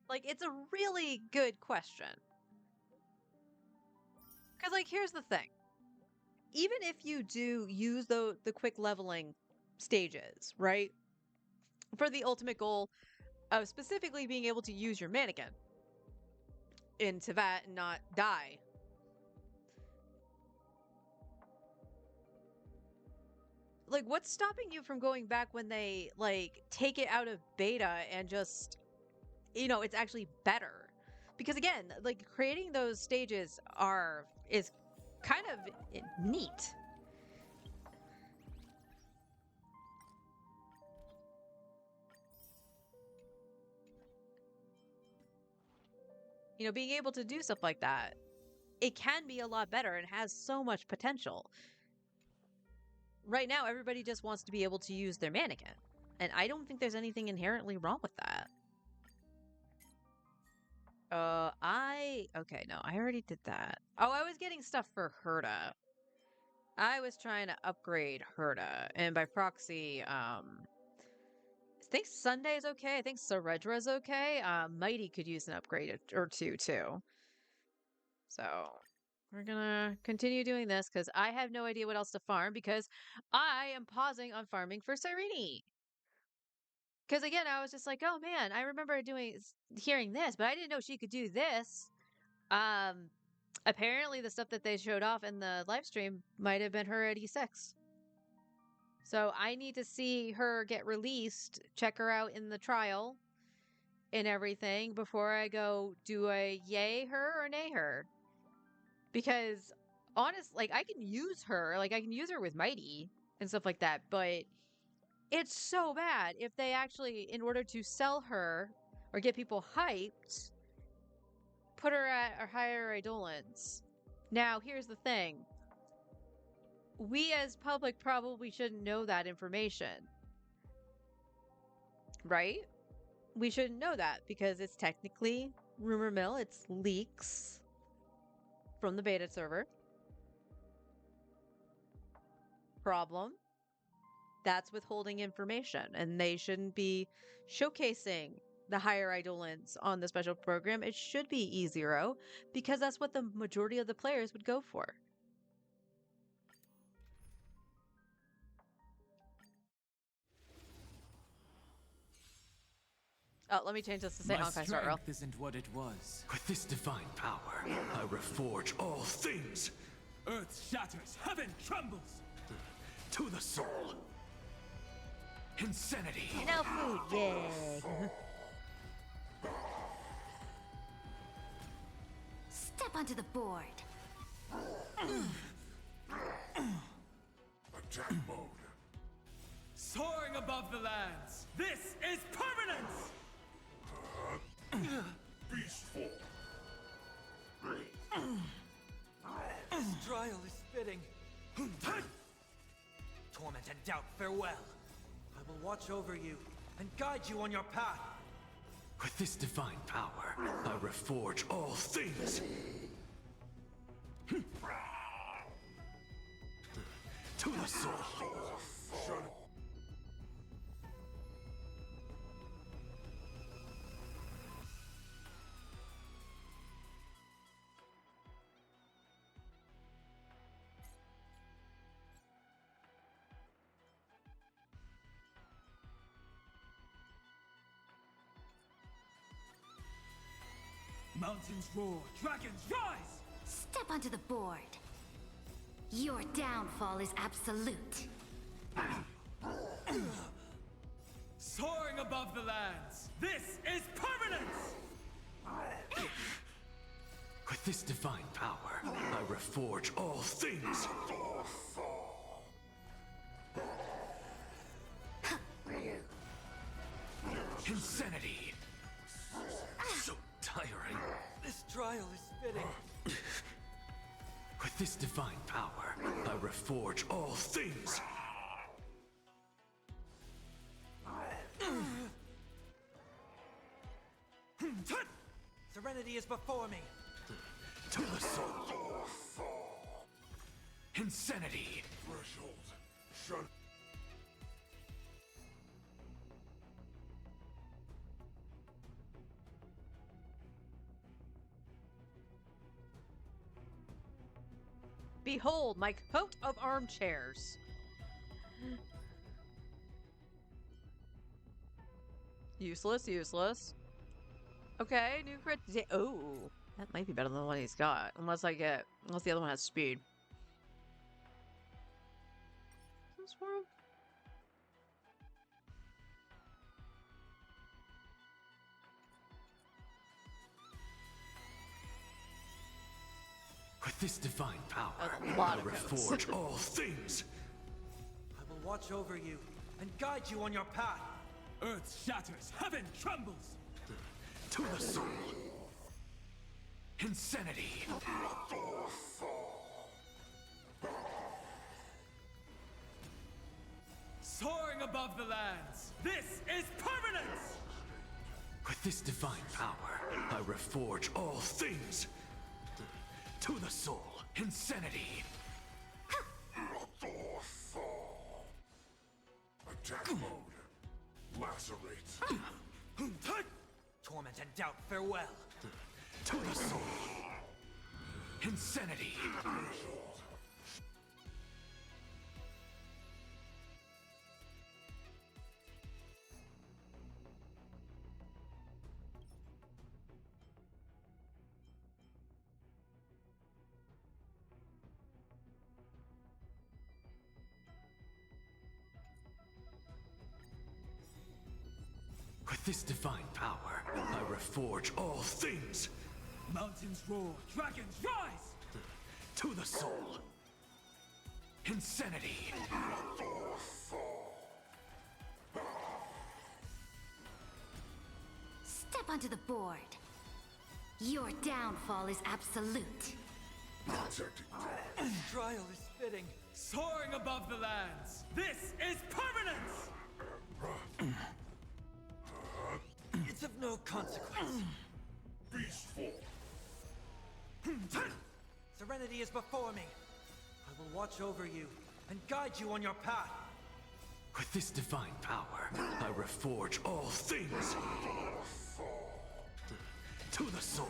Like, it's a really good question. Because, like, here's the thing. Even if you do use the quick leveling stages, right? For the ultimate goal of specifically being able to use your mannequin into that and not die. Like, what's stopping you from going back when they, like, take it out of beta and just, it's actually better? Because again, like, creating those stages is kind of neat. Being able to do stuff like that, it can be a lot better and has so much potential. Right now, everybody just wants to be able to use their mannequin. And I don't think there's anything inherently wrong with that. Okay, no, I already did that. Oh, I was getting stuff for Herda. I was trying to upgrade Herda, and by proxy, I think Sunday's okay. I think Saredra's okay. Mighty could use an upgrade or two, too. So, we're gonna continue doing this because I have no idea what else to farm because I am pausing on farming for Sereni. Because again, I was just like, oh man, I remember hearing this, but I didn't know she could do this. Apparently the stuff that they showed off in the live stream might have been her at E6. So I need to see her get released, check her out in the trial and everything before I go do a yay her or nay her. Because honest, like I can use her, like I can use her with Mighty and stuff like that, but it's so bad if they actually, in order to sell her or get people hyped, put her at a higher Eidolons. Now, here's the thing. We as public probably shouldn't know that information. Right? We shouldn't know that because it's technically rumor mill, it's leaks from the beta server. Problem. That's withholding information, and they shouldn't be showcasing the higher Eidolons on the special program. It should be E0 because that's what the majority of the players would go for. let me change this to say My Honkai Star Rail. strength isn't what it was. With this divine power, I reforge all things Earth shatters, heaven trembles. to the soul. Insanity. No food, yay. Step onto the board. Attack mode. Soaring above the lands. This is permanence. Beast form. This trial is fitting. Torment and doubt, farewell. I will watch over you and guide you on your path. With this divine power, I reforge all things to the soul. Mountains roar, dragons rise. Step onto the board. Your downfall is absolute. Soaring above the lands. This is permanence. With this divine power, I reforge all things. Insanity. So tiring. This trial is fitting. With this divine power, I reforge all things. Serenity is before me. To the soul. Insanity. Threshold. Shut. Behold my coat of armchairs. Useless, useless. Okay, new crit. Oh, that might be better than the one he's got. Unless the other one has speed. This world? With this divine power, A lot I of notes. reforge all things. I will watch over you and guide you on your path. Earth shatters, heaven trembles. To the soul. Insanity. Soaring above the lands. This is permanence. With this divine power, I reforge all things. To the soul. Insanity. Attack mode. Lacerate. Torment and doubt, farewell. To the soul. Insanity. With this divine power, I reforge all things. Mountains roar, dragons rise. To the soul. Insanity. Step onto the board. Your downfall is absolute. Protecting. This trial is fitting. Soaring above the lands. This is permanence. It's of no consequence. Beast form. Serenity is before me. I will watch over you and guide you on your path. With this divine power, I reforge all things. To the soul.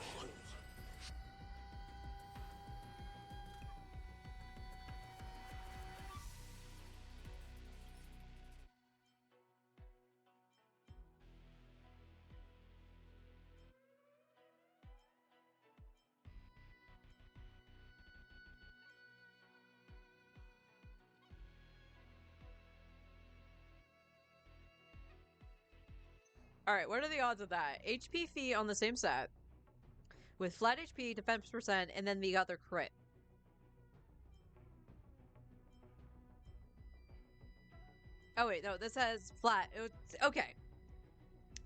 All right, what are the odds of that? HP fee on the same set with flat HP, defense percent, and then the other crit. Oh wait, no, this has flat. Okay,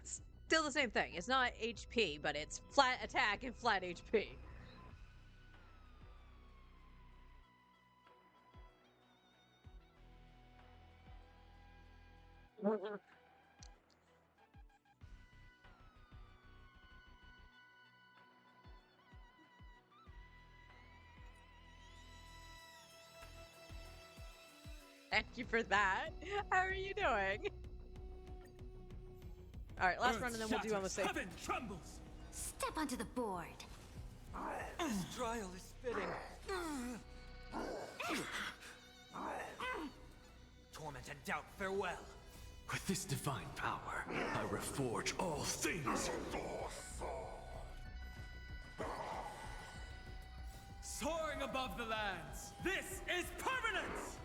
still the same thing. It's not HP, but it's flat attack and flat HP. Thank you for that. How are you doing? All right, last Earth run and then we'll do shatters, almost safe. heaven trembles. Step onto the board. This trial is fitting. Torment and doubt, farewell. With this divine power, I reforge all things. Soaring above the lands, this is permanence!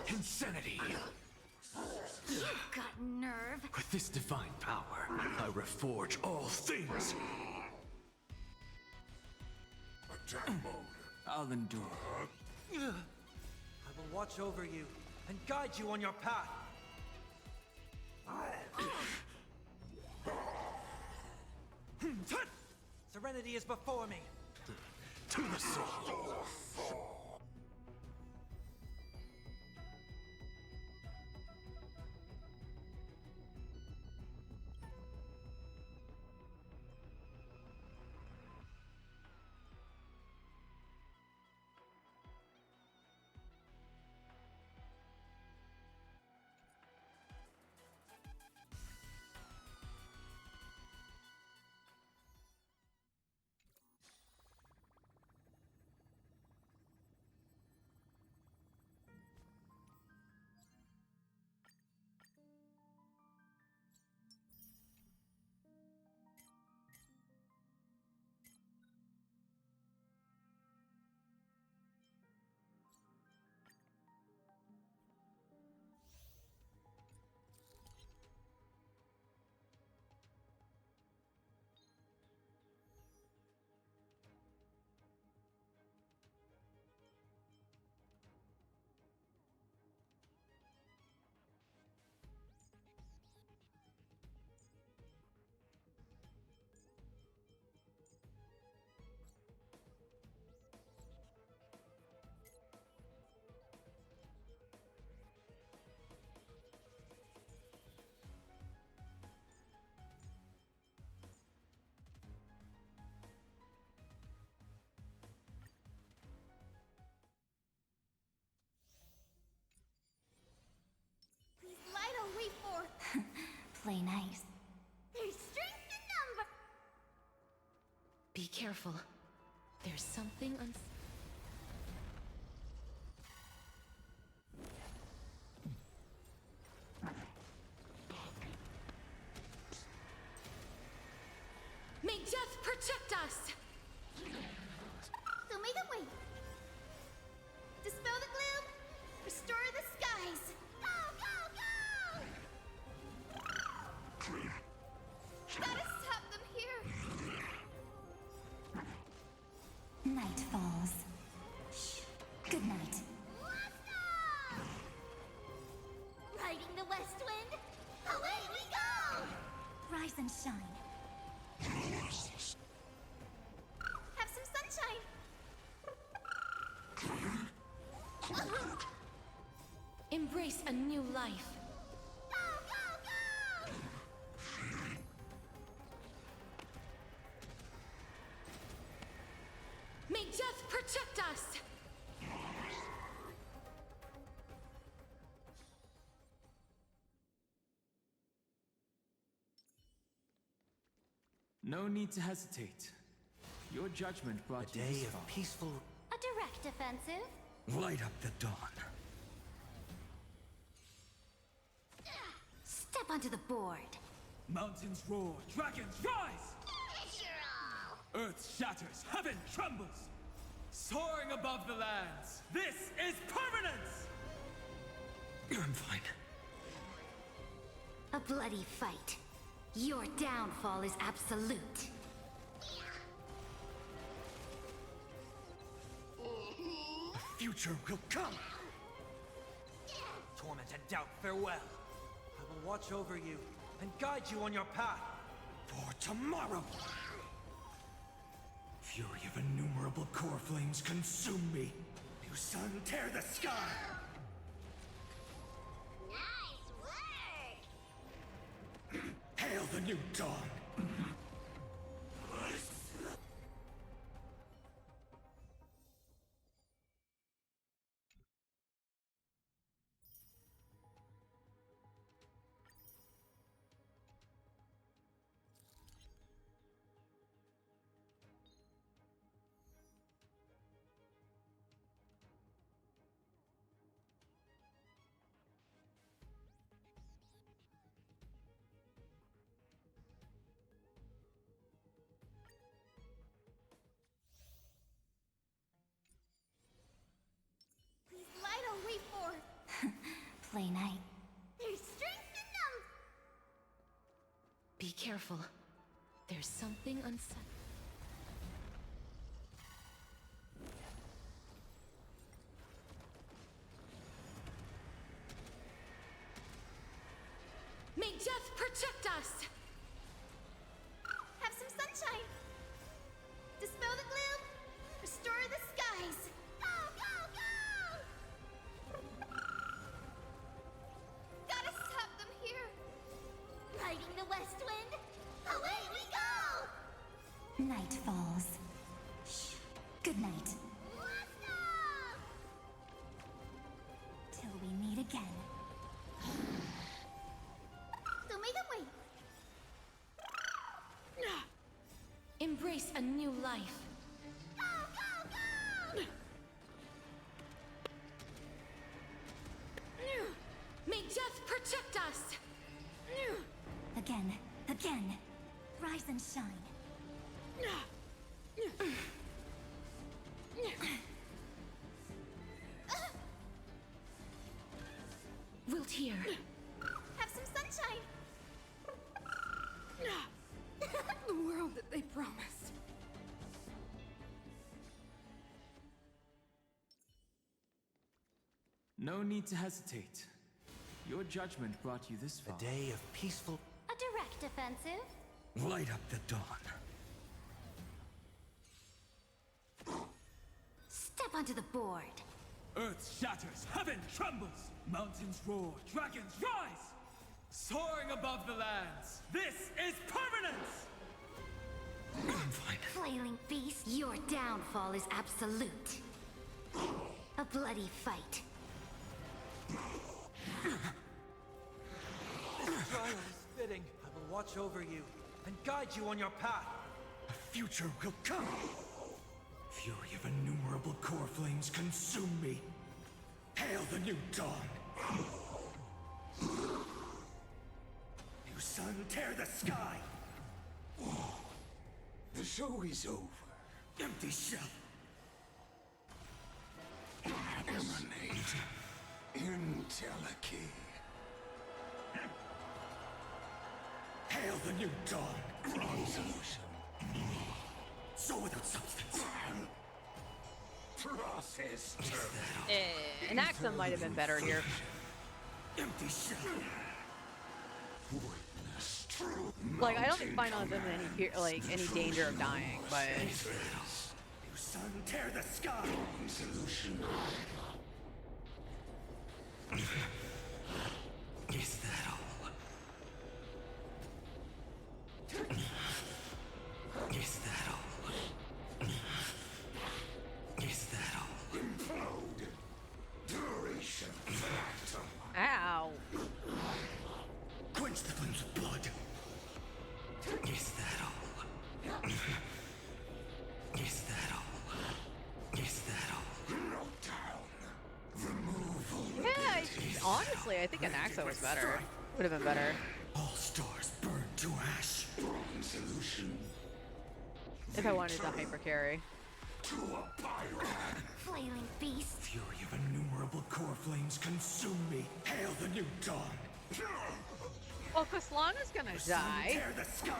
Insanity! You've got nerve. With this divine power, I reforge all things. Attack mode. I'll endure. I will watch over you and guide you on your path. Serenity is before me. To the soul. Please light a way for. Play nice. There's strength in number. Be careful. There's something May death protect us! So may the way. Dispel the gloom. Restore the skies. Go, go, go! Gotta stop them here. Night falls. Shh. Good night. Let's go! Riding the west wind. Away we go! Rise and shine. Have some sunshine. Embrace a new life. Go, go, go! May death protect us! No need to hesitate. Your judgment brought A you day this of far. peaceful. A direct offensive. Light up the dawn. Step onto the board. Mountains roar, dragons rise! Earth shatters, heaven trembles! Soaring above the lands, this is permanence! I'm fine. A bloody fight. Your downfall is absolute. The future will come! Torment and doubt, farewell. I will watch over you and guide you on your path for tomorrow. Fury of innumerable core flames consume me. You sun tear the sky! Nice work! Hail the new dawn! Please light a way for... Play night. There's strength in them! Be careful. There's something unsettling. May death protect us! Have some sunshine! Dispel the gloom! Restore the skies! Go, go, go! Gotta stop them here! Riding the west wind, away we go! Night falls. Shh. Good night. Let's go! Till we meet again. Don't make them wait! Embrace a new life. Go, go, go! May death protect us! Again, again. Rise and shine. Wilt hear. Have some sunshine. The world that they promised. No need to hesitate. Your judgment brought you this far. A day of peaceful... A direct offensive. Light up the dawn. Step onto the board. Earth shatters, heaven trembles, mountains roar, dragons rise! Soaring above the lands, this is permanence! I'm fine. Flailing beast, your downfall is absolute. A bloody fight. This trial is fitting. I will watch over you and guide you on your path. A future will come. Fury of innumerable core flames consume me. Hail the new dawn. You sun tear the sky. The show is over. Empty shell. Emanate. Intellechy. Hail the new dawn. Resolution. So without substance. Process. An accent might have been better here. Empty shell. Witness true. Like, I don't think Final is in any danger of dying, but You sun tear the sky. Solution. Is that all? Is that all? Is that all? Implode. Duration factum. ow. Quench the flames of blood. Is that all? Is that all? Is that all? Knockdown. Removal. Yeah, honestly, I think an Axo was better. Would have been better. All stars burn to ash. Solution. If I wanted to hyper carry. To a pyro. Flailing beast. Fury of innumerable core flames consume me. Hail the new dawn. Well, Kaslana's gonna die. Tear the sky.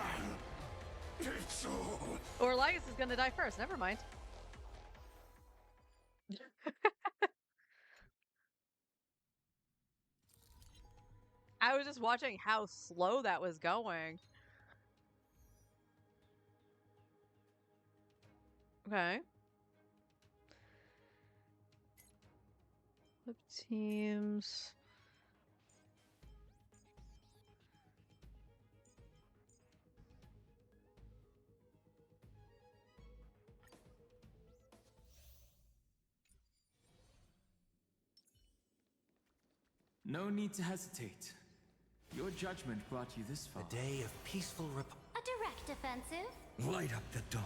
It's all. Or Elias is gonna die first. Never mind. I was just watching how slow that was going. Okay. Flip teams. No need to hesitate. Your judgment brought you this far. A day of peaceful A direct offensive? Light up the dawn.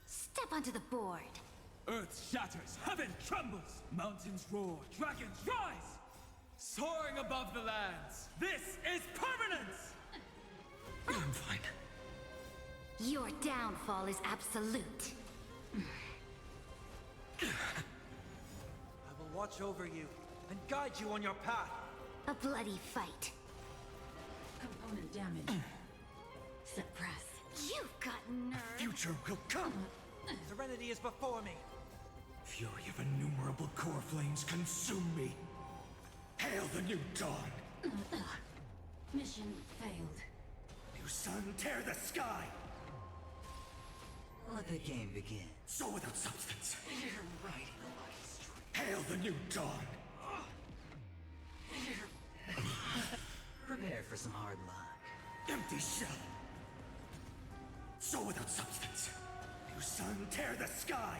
Step onto the board. Earth shatters, heaven trembles, mountains roar, dragons rise! Soaring above the lands, this is permanence! I'm fine. Your downfall is absolute. I will watch over you and guide you on your path. A bloody fight. Component damage. Suppress. You've got nerve. Future will come. Serenity is before me. Fury of innumerable core flames consume me. Hail the new dawn. Mission failed. New sun, tear the sky. Let the game begin. Soul without substance. You're riding a lucky streak. Hail the new dawn. Prepare for some hard luck. Empty shell. Soul without substance. New sun, tear the sky.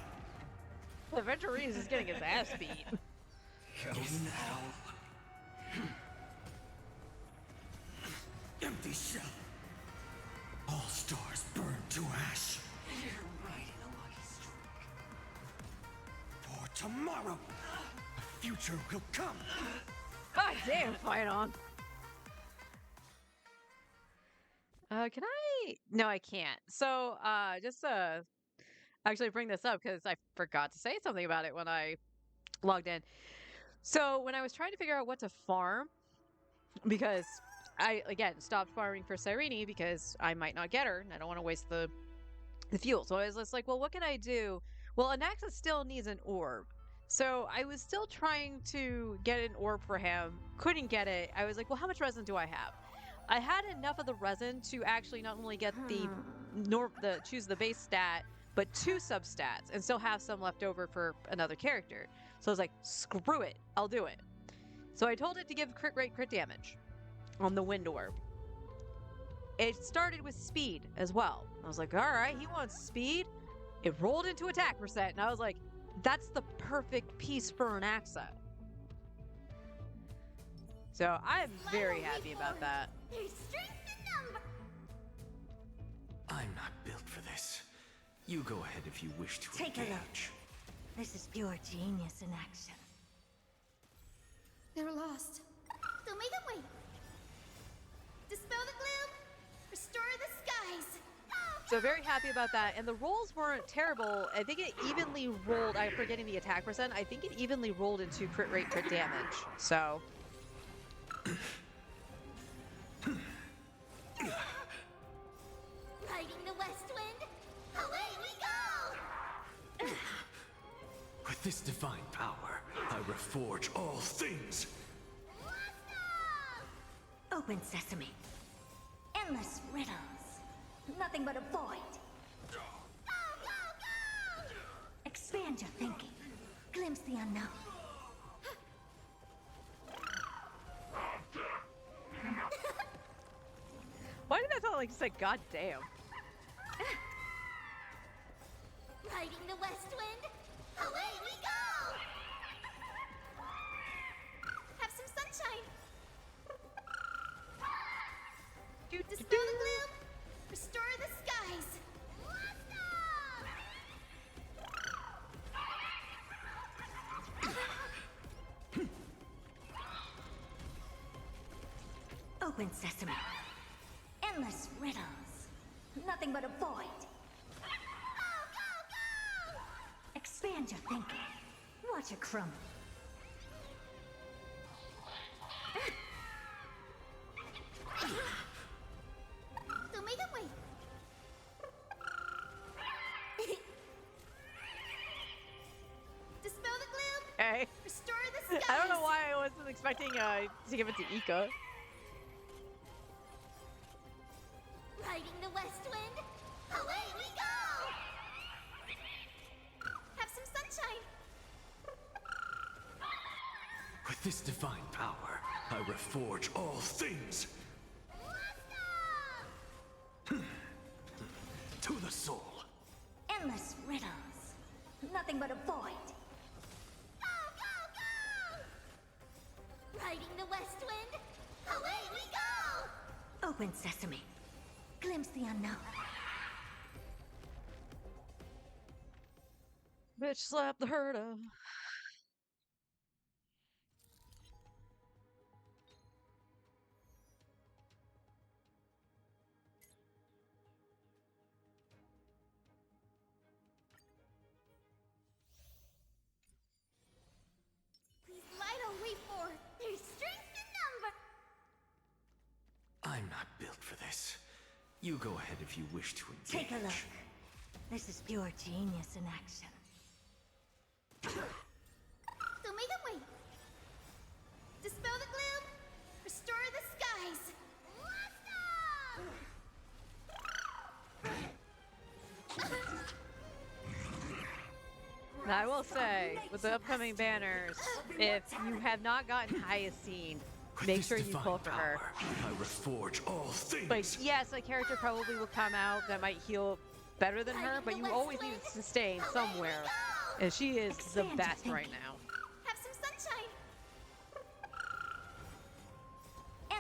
The Venturines is getting his ass beat. Go now. Empty shell. All stars burn to ash. You're riding a lucky streak. For tomorrow, a future will come. God damn, fight on. Can I? No, I can't. So, just actually bring this up because I forgot to say something about it when I logged in. So, when I was trying to figure out what to farm, because I again stopped farming for Cyrene because I might not get her and I don't want to waste the fuel. So I was just like, well, what can I do? Well, Anaxa still needs an orb. So I was still trying to get an orb for him. Couldn't get it. I was like, well, how much resin do I have? I had enough of the resin to actually not only get the choose the base stat, but 2 substats and still have some left over for another character. So I was like, screw it, I'll do it. So I told it to give crit rate, crit damage on the wind orb. It started with speed as well. I was like, all right, he wants speed. It rolled into attack percent, and I was like, that's the perfect piece for an Axa. So I'm very happy about that. There's strength in number. I'm not built for this. You go ahead if you wish to Take a engage. look. This is pure genius in action. They're lost. So make them wait. Dispel the gloom. Restore the skies. So very happy about that. And the rolls weren't terrible. I think it evenly rolled. I'm forgetting the attack percent. I think it evenly rolled into crit rate, crit damage. So. Riding the west wind. Away we go. With this divine power, I reforge all things. Open sesame. Endless riddles. Nothing but a void. Go, go, go! Expand your thinking. Glimpse the unknown. Why did that sound like you said, God damn? Riding the west wind. Away we go. Have some sunshine. Dispel the gloom. Restore the skies. Open sesame. Endless riddles. Nothing but a void. Go, go, go! Expand your thinking. Watch it crumble. Okay. Restore the skies. I don't know why I wasn't expecting to give it to Ika. Riding the west wind, away we go! Have some sunshine. With this divine power, I reforge all things. To the soul. Endless riddles. Nothing but a void. Go, go, go! Riding the west wind, away we go! Open sesame. Glimpse the unknown. Bitch slap the herder. Please light a way for there's strength in number. I'm not built for this. You go ahead if you wish to engage. Take a look. This is pure genius in action. So make a way. Dispel the gloom. Restore the skies. Now, I will say, with the upcoming banners, if you have not gotten Hyacine, make sure you pull for her. I reforge all things. Like, yes, a character probably will come out that might heal better than her, but you always need to sustain somewhere. And she is the best right now. Have some sunshine.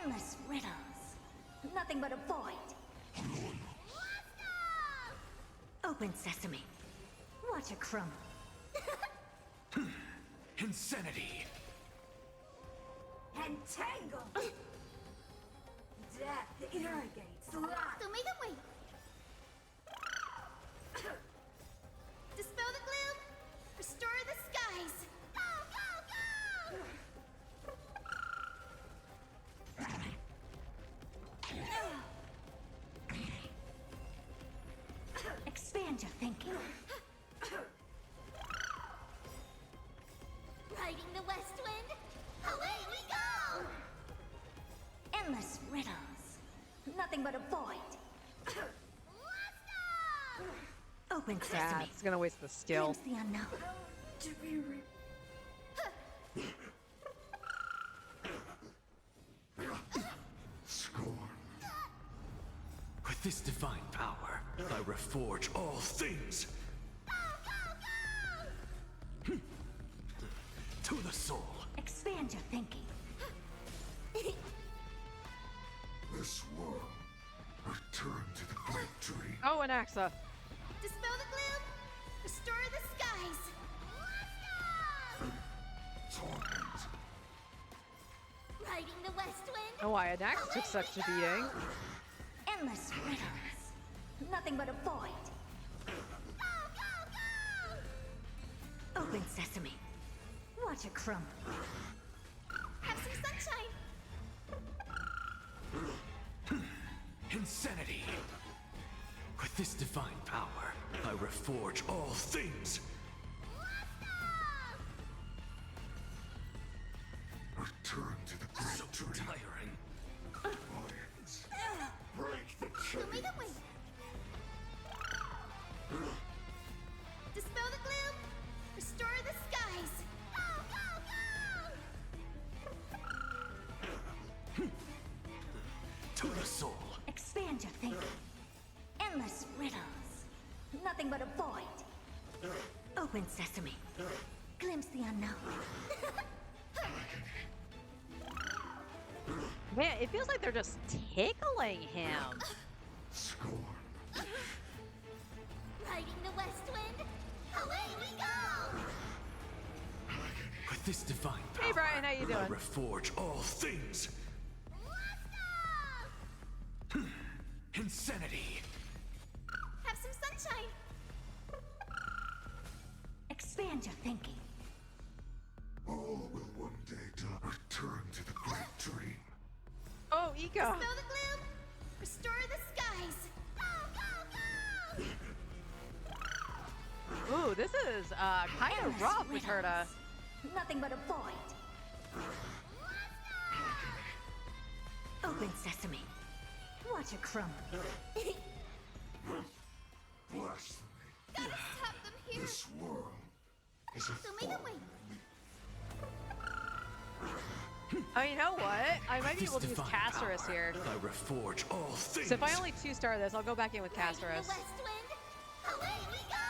Endless riddles. Nothing but a void. Open sesame. Watch it crumble. Insanity. Entangle. Death irrigates life. So make a way. Dispel the gloom. Restore the skies. Go, go, go! Expand your thinking. Riding the west wind, away we go! Endless riddles. Nothing but a void. Open Yeah, sesame. it's gonna waste the skill. Glimpse the unknown. Scorn. With this divine power, I reforge all things. To the soul. Expand your thinking. This world. Return to the great dream. Oh, and Axa. Dispel the gloom, restore the skies. Torment. Riding the west wind. Oh, why Anax took such a beating. Endless riddles. Nothing but a void. Open sesame. Watch it crumble. Have some sunshine. Insanity. With this divine power, I reforge all things. Return to the great So dream. tiring. Lions. Break the So make chains. a way. Dispel the gloom, restore the skies. To the soul. Expand your thinking. Endless riddles. Nothing but a void. Open sesame. Glimpse the unknown. Man, it feels like they're just tickling him. Scorn. Riding the west wind, away we go! With this divine power, Hey, Brian, how you I doing? reforge all things. Insanity. Have some sunshine. Expand your thinking. All will one day return to the great dream. Oh, Ika. Dispel the gloom, restore the skies. Ooh, this is kind of rough with her to Nothing but a void. Open sesame. Watch it crumble. Blasphemy. Gotta stop them here. This world is a So make a wait. Oh, you know what? I might be able to use Casterus here. I reforge all things. So if I only 2-star this, I'll go back in with Riding Casterus. the west wind. Away we go.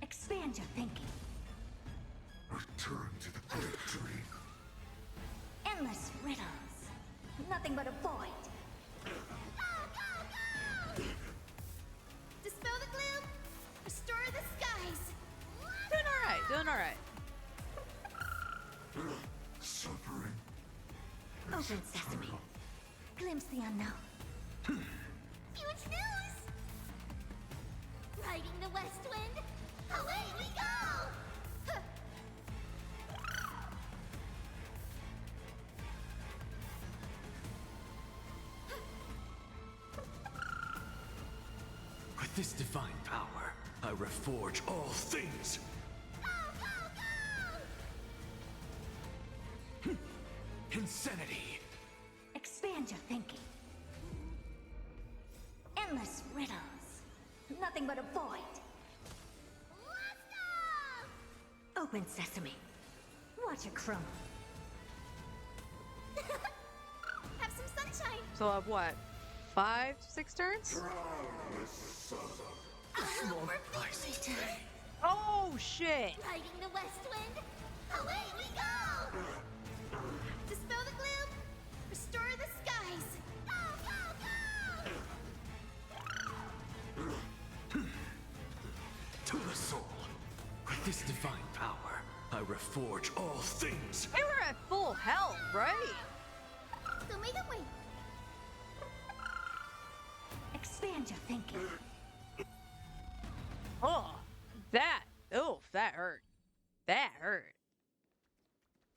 Expand your thinking. return to the great dream. Endless riddles. Nothing but a void. Go, go, go! Dispel the gloom. Restore the skies. Doing all right. Doing all right. Suffering. Open sesame. Glimpse the unknown. Huge news! Riding the west wind. Away we go. Huh. With this divine power, I reforge all things. Go, go, go! Insanity. Expand your thinking. Endless riddles. Nothing but a void. Let's go! Open sesame. Watch it crumble. Have some sunshine. So I'll have what? 5 to 6 turns? Small price. Oh shit! Riding the west wind. Away we go. Dispel the gloom. Restore the skies. Go, go, go! To the soul. With this divine power, I reforge all things. They were at full health, right? So make a wait. Expand your thinking. Oh, that hurt. That hurt.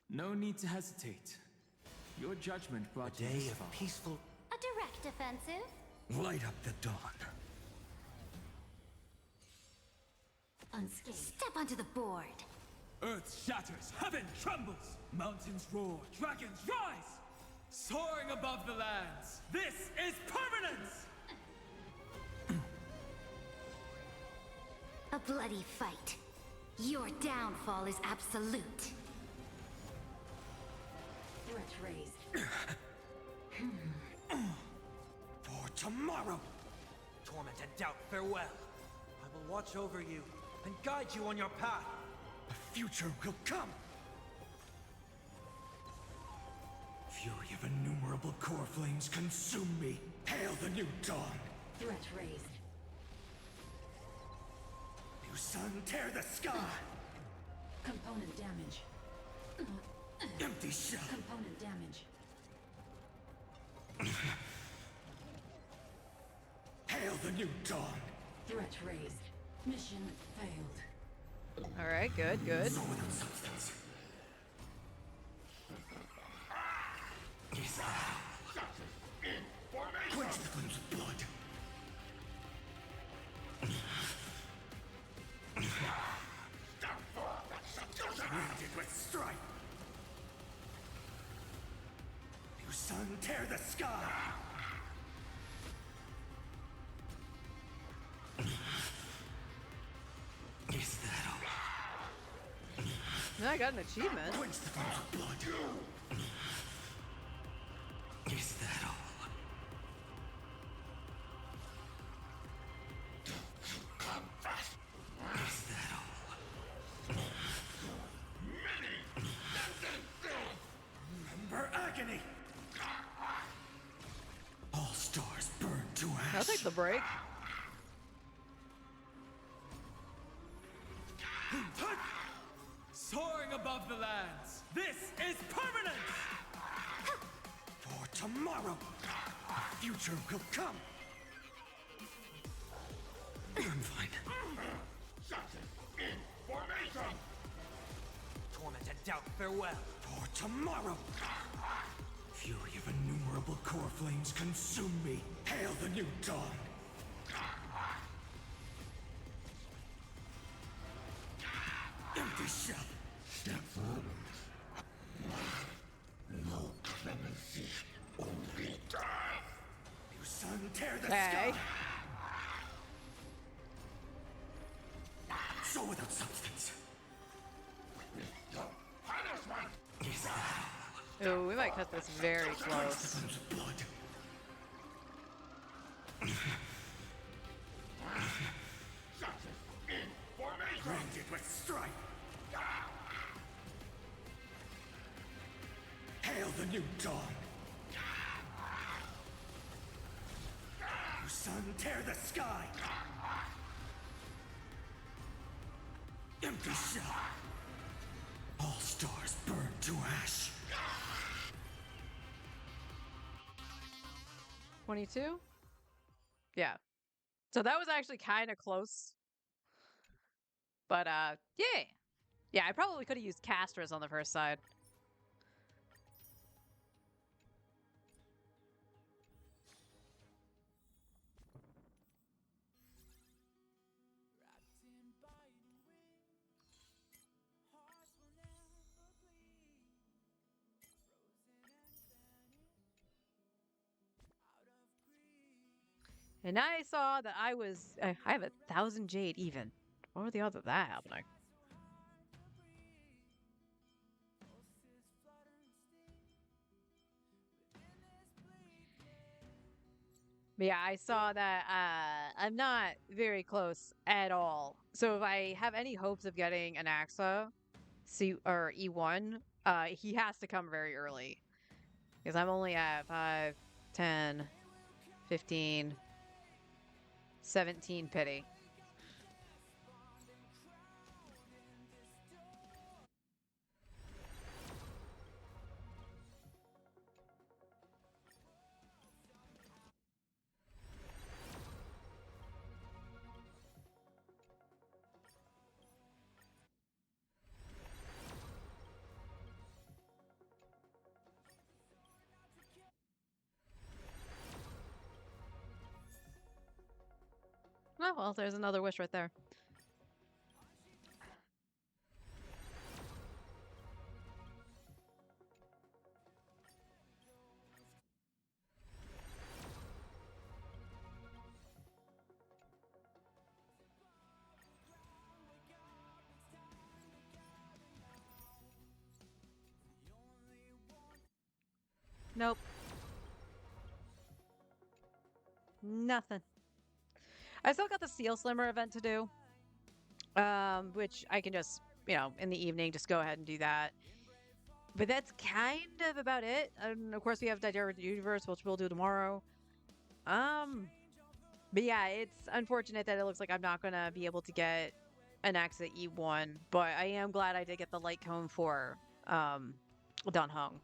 No need to hesitate. Your judgment brought A you day this of far. peaceful. A direct offensive. Light up the dawn. Unscathed. Step onto the board. Earth shatters, heaven trembles, mountains roar, dragons rise! Soaring above the lands, this is permanence! A bloody fight. Your downfall is absolute. Threat raised. For tomorrow. Torment and doubt, farewell. I will watch over you and guide you on your path. A future will come. Fury of innumerable core flames consume me. Hail the new dawn. Threat raised. New sun, tear the sky. Component damage. Empty shell. Component damage. Hail the new dawn. Threat raised. Mission failed. All right, good, good. Soul without substance. Is that quench the flames of blood. Wounded with strife. New sun, tear the sky. Is that all? I got an achievement. Quench the flames of blood. Is that all? Is that all? Remember agony. All stars burn to ash. I'll take the break. Soaring above the lands, this is permanence! For tomorrow, a future will come. I'm fine. Torment and doubt, farewell. For tomorrow. Fury of innumerable core flames consume me. Hail the new dawn. Only death. You son, tear the Okay. sky. So without substance. Oh, we might cut this very close. Blood. Branded with strife. Hail the new dawn. You son, tear the sky. Empty shell. All stars burn to ash. 22? Yeah. So that was actually kind of close. But, yeah. Yeah, I probably could have used casters on the first side. And I saw that I have 1,000 jade even. What were the odds of that happening? But yeah, I saw that I'm not very close at all. So if I have any hopes of getting an AXA or E1, he has to come very early. Because I'm only at 5, 10, 15, 17 pity. Oh, well, there's another wish right there. Nope. Nothing. I still got the Seal Slimmer event to do. Which I can just, in the evening, just go ahead and do that. But that's kind of about it. And of course, we have Divergent Universe, which we'll do tomorrow. But yeah, it's unfortunate that it looks like I'm not gonna be able to get an exit E1, but I am glad I did get the light cone for Don Hung.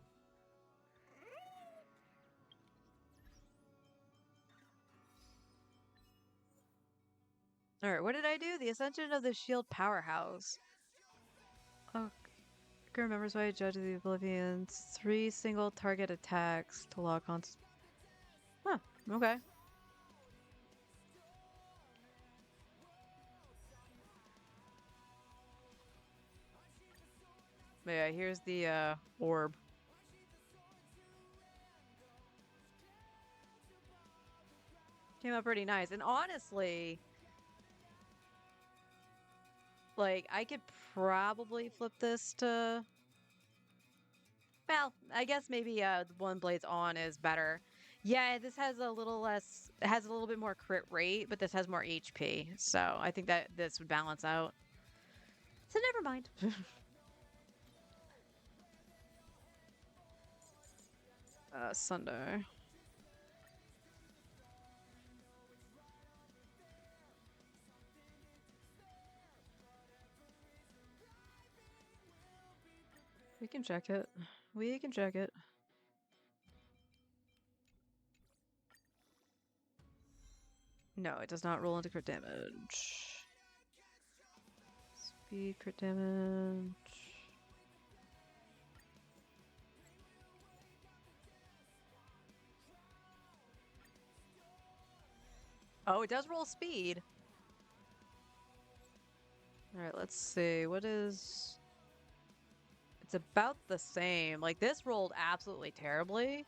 All right, what did I do? The Ascension of the Shield Powerhouse. Oh, remembers why I judge the Oblivions. 3 single target attacks to lock on. Huh, okay. But yeah, here's the orb. Came out pretty nice. And honestly, like, I could probably flip this to... Well, I guess maybe the one blades on is better. Yeah, this has a little less... It has a little bit more crit rate, but this has more HP. So I think that this would balance out. So never mind. Sunday. We can check it. We can check it. No, it does not roll into crit damage. Speed crit damage. Oh, it does roll speed. Alright, let's see. What is... It's about the same. Like, this rolled absolutely terribly.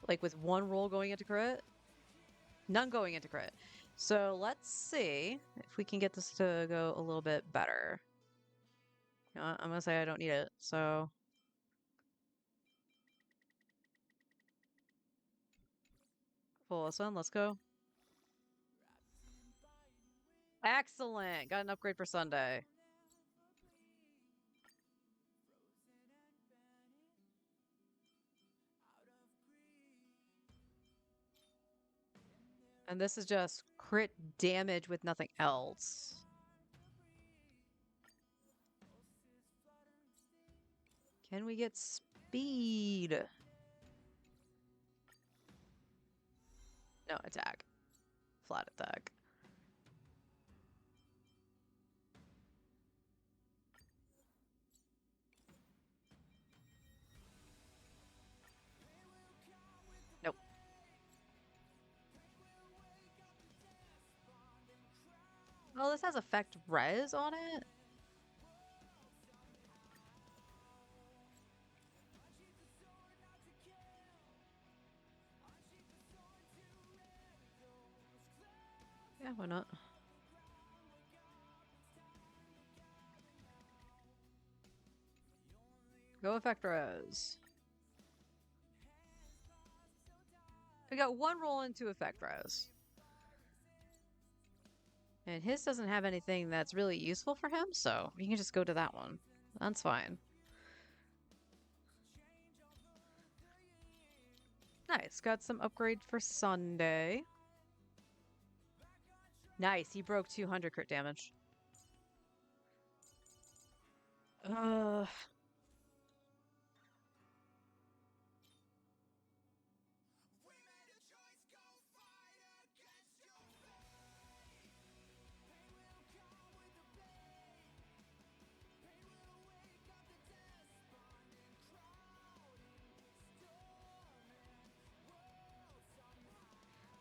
like with one roll going into crit. None going into crit. So let's see if we can get this to go a little bit better. You know what? I'm gonna say I don't need it, so. Pull this one, let's go. Excellent! Got an upgrade for Sunday. And this is just crit damage with nothing else. Can we get speed? No, attack. Flat attack. Nope. Oh, this has effect res on it? Yeah, why not? Go effect res. We got one roll into effect res. And his doesn't have anything that's really useful for him, so we can just go to that one. That's fine. Nice. Got some upgrade for Sunday. Nice. He broke 200 crit damage.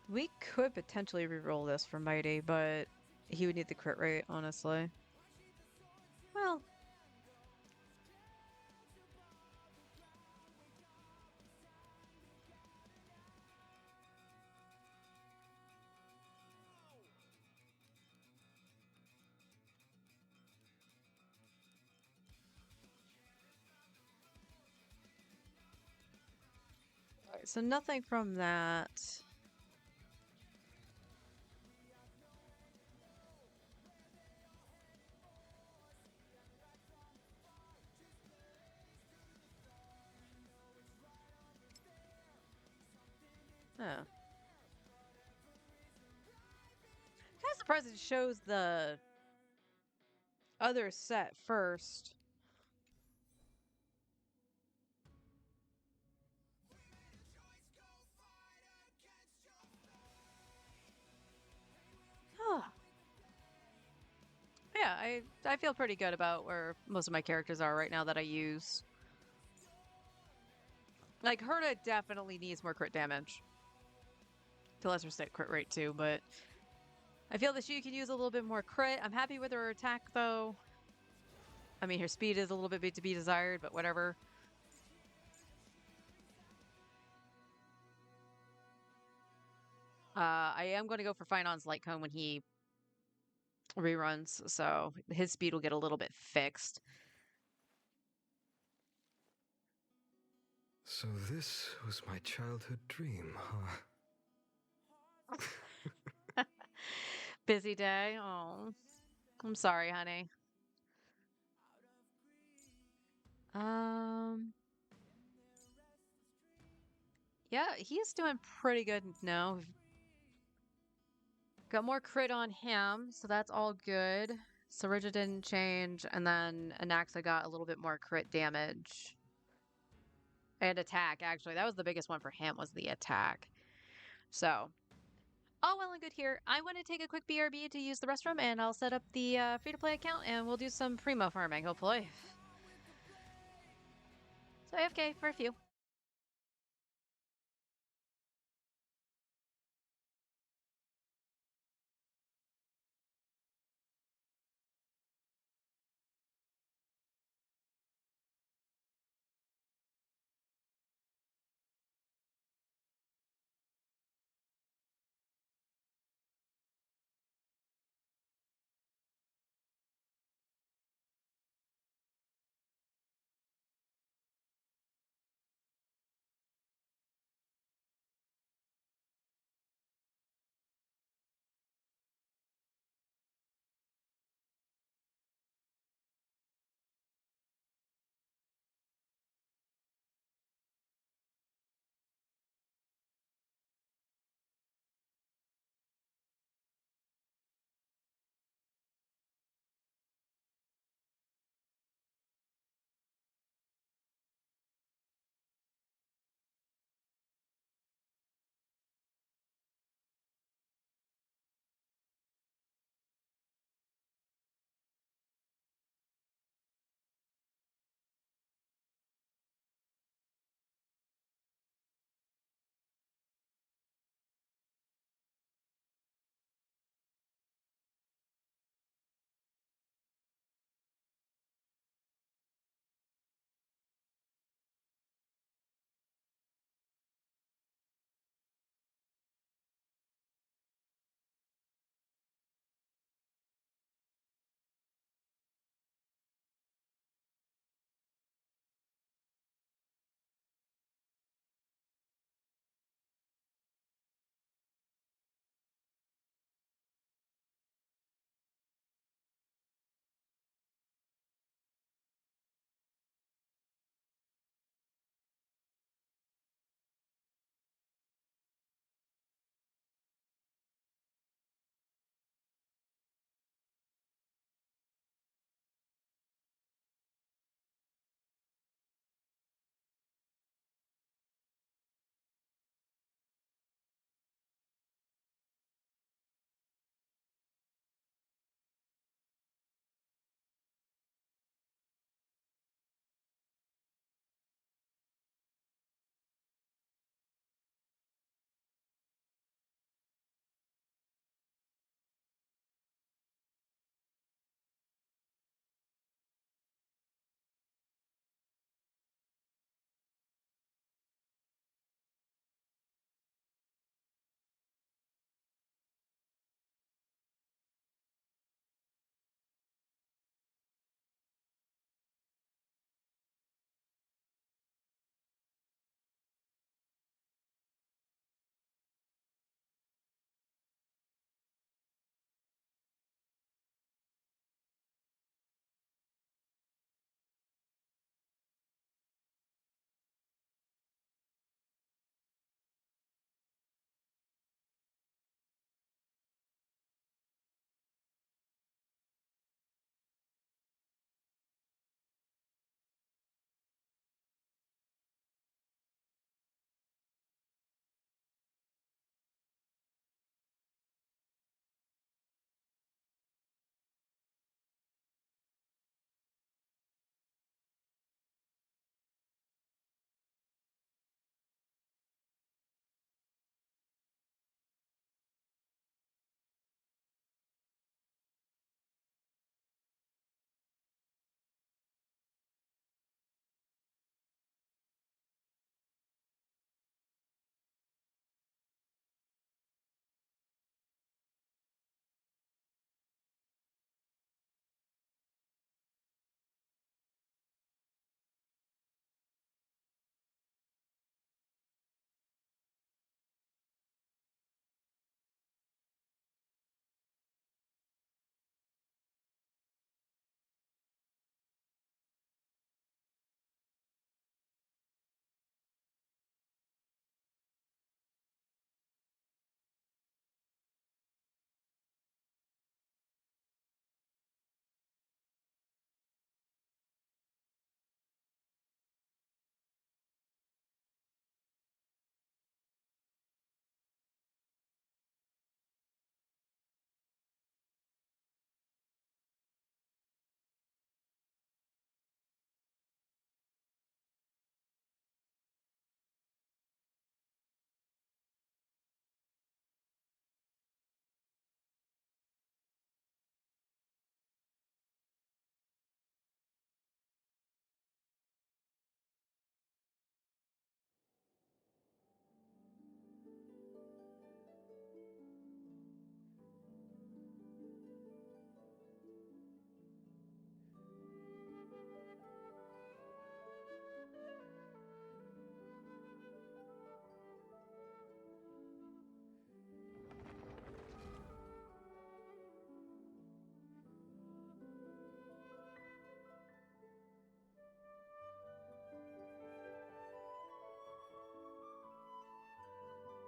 We could potentially reroll this for Mighty, but he would need the crit rate, honestly. Well. Alright, so nothing from that. Yeah. Kind of surprised it shows the other set first. Yeah, I feel pretty good about where most of my characters are right now that I use. Like, Herta definitely needs more crit damage. To lesser extent crit rate too, but I feel that she can use a little bit more crit. I'm happy with her attack though. I mean, her speed is a little bit to be desired, but whatever. I am going to go for Finon's Light Cone when he reruns, so his speed will get a little bit fixed. So this was my childhood dream, huh? Busy day. Oh, I'm sorry, honey. Yeah, he's doing pretty good now. Got more crit on him, so that's all good. Sarija didn't change, and then Anaxa got a little bit more crit damage. And attack, actually. That was the biggest one for him, was the attack. So, all well and good here. I want to take a quick BRB to use the restroom, and I'll set up the free-to-play account, and we'll do some primo farming, hopefully. So AFK for a few.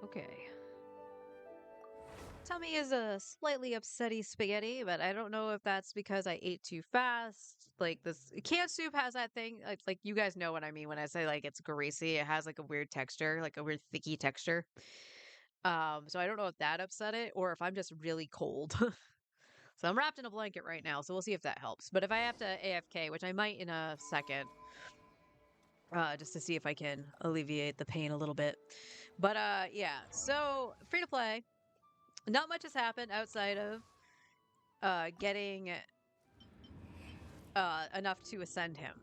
Okay. Tummy is a slightly upsetty spaghetti, but I don't know if that's because I ate too fast. Like this canned soup has that thing, like you guys know what I mean when I say like it's greasy. It has like a weird texture, like a weird thicky texture. So I don't know if that upset it or if I'm just really cold. So I'm wrapped in a blanket right now, so we'll see if that helps. But if I have to AFK, which I might in a second, just to see if I can alleviate the pain a little bit. But yeah, so free to play. Not much has happened outside of getting enough to ascend him.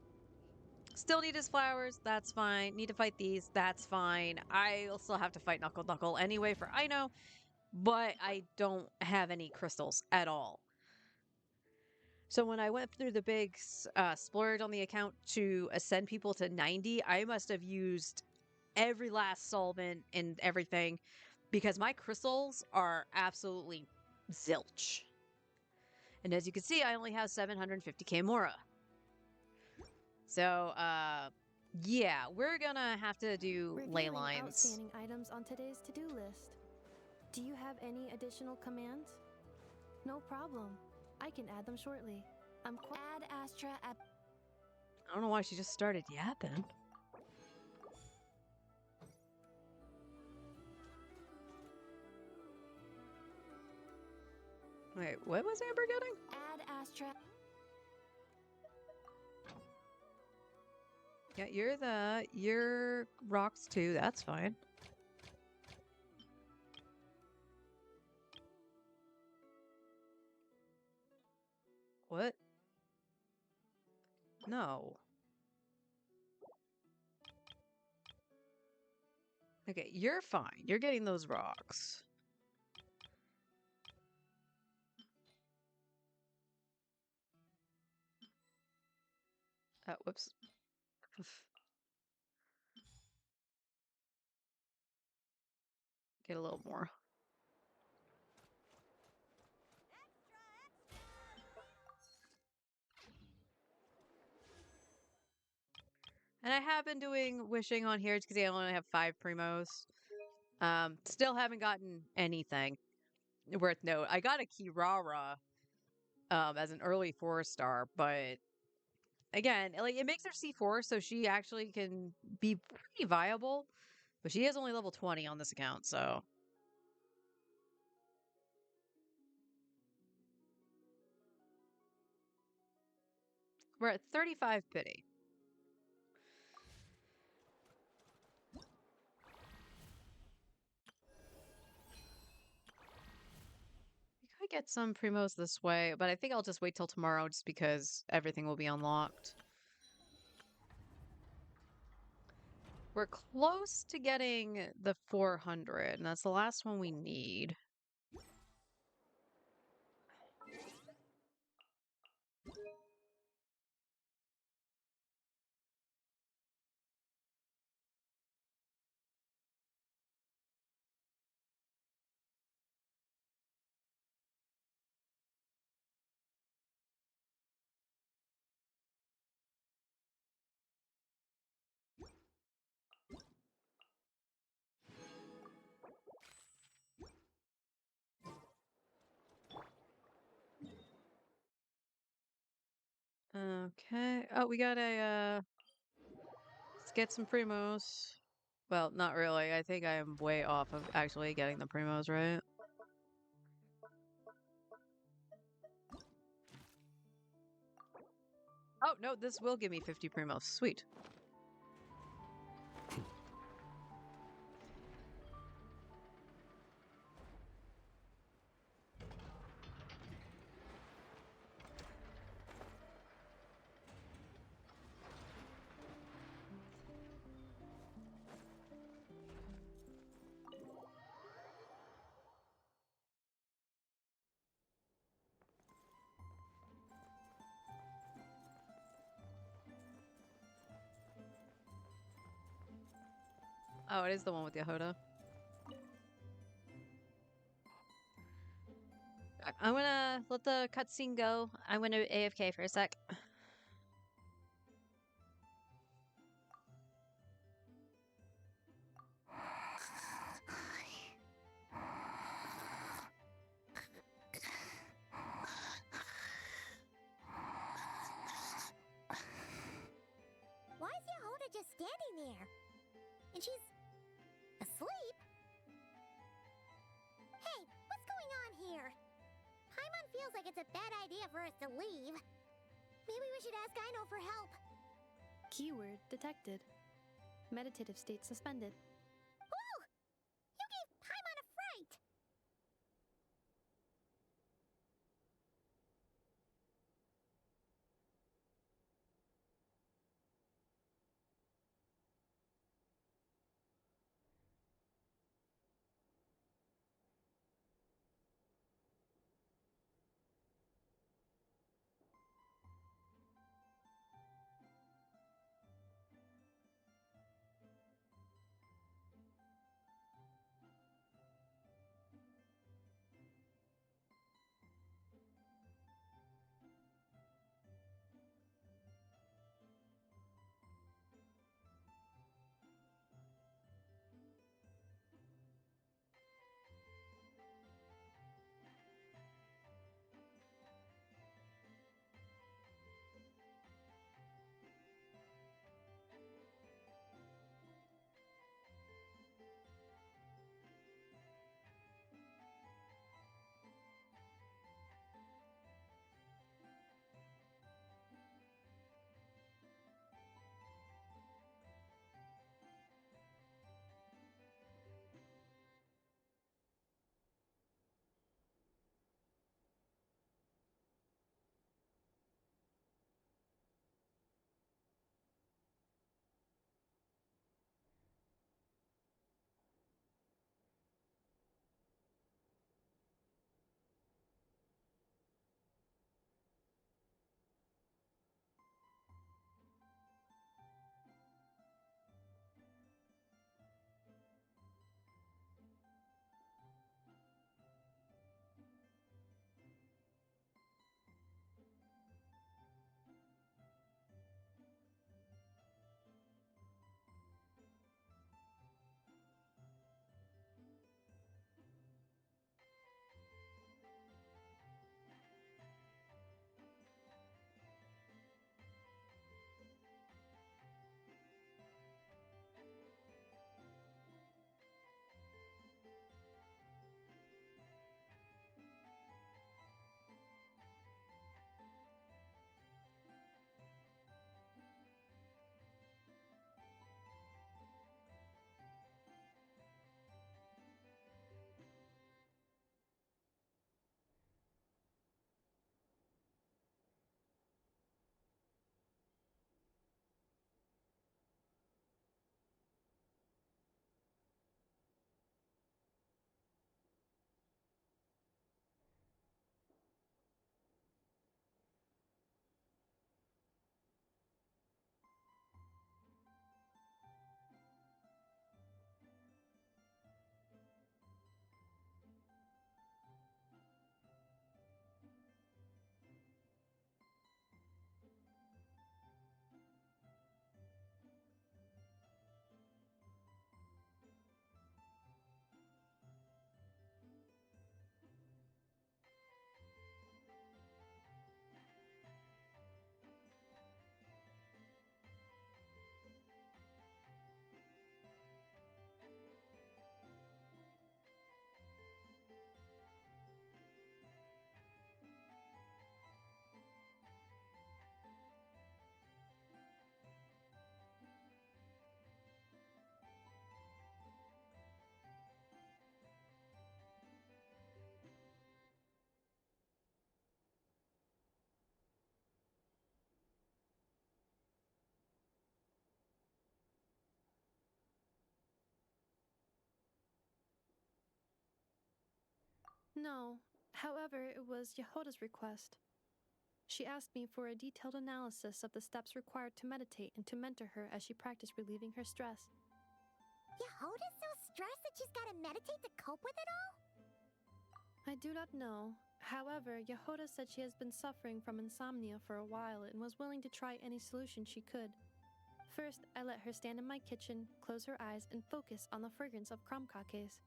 Still need his flowers, that's fine. Need to fight these, that's fine. I'll still have to fight Knuckle Knuckle anyway for Ino, but I don't have any crystals at all. So when I went through the big splurge on the account to ascend people to 90, I must have used every last solvent and everything because my crystals are absolutely zilch. And as you can see, I only have 750k Mora. So, yeah, we're gonna have to do Ley Reviewing Lines. outstanding items on today's to-do list. Do you have any additional commands? No problem. I can add them shortly. Add Astra at... I don't know why she just started yapping. Wait, what was Amber getting? Add Astra... Yeah, you're rocks too, that's fine. What? No. Okay, you're fine. You're getting those rocks. Whoops. Get a little more. And I have been doing wishing on here because I only have 5 primos. Still haven't gotten anything worth note. I got a Kirara as an early 4-star, but again, like it makes her C4, so she actually can be pretty viable. But she is only level 20 on this account, so we're at 35 pity. We could get some primos this way, but I think I'll just wait till tomorrow just because everything will be unlocked. We're close to getting the 400, and that's the last one we need. Okay. Oh, we got a, let's get some primos. Well, not really. I think I am way off of actually getting the primos, right? Oh, no, this will give me 50 primos. Sweet. Oh, it is the one with Yehoda. I'm gonna let the cutscene go. I'm gonna AFK for a sec. just standing there. And she's asleep? Hey, what's going on here? Paimon feels like it's a bad idea for us to leave. Maybe we should ask Aino for help. Keyword detected. Meditative state suspended. Whoa! You gave Paimon a fright! No. However, it was Yehoda's request. She asked me for a detailed analysis of the steps required to meditate and to mentor her as she practiced relieving her stress. Yehoda's so stressed that she's gotta meditate to cope with it all? I do not know. However, Yehoda said she has been suffering from insomnia for a while and was willing to try any solution she could. First, I let her stand in my kitchen, close her eyes, and focus on the fragrance of crumb cakes.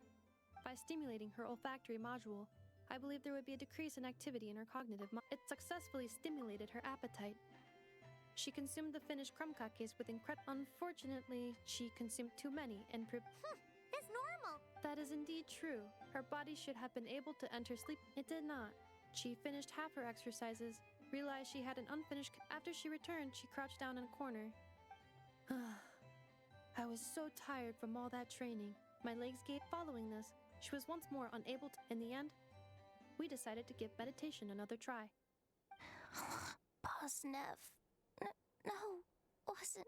By stimulating her olfactory module, I believe there would be a decrease in activity in her cognitive It successfully stimulated her appetite. She consumed the finished crumb cookies with Unfortunately, she consumed too many and That's normal. That is indeed true. Her body should have been able to enter sleep. It did not. She finished half her exercises, realized she had an unfinished. After she returned, she crouched down in a corner. I was so tired from all that training. My legs gave. Following this, she was once more unable to. In the end, we decided to give meditation another try. Boss Nev. No, wasn't.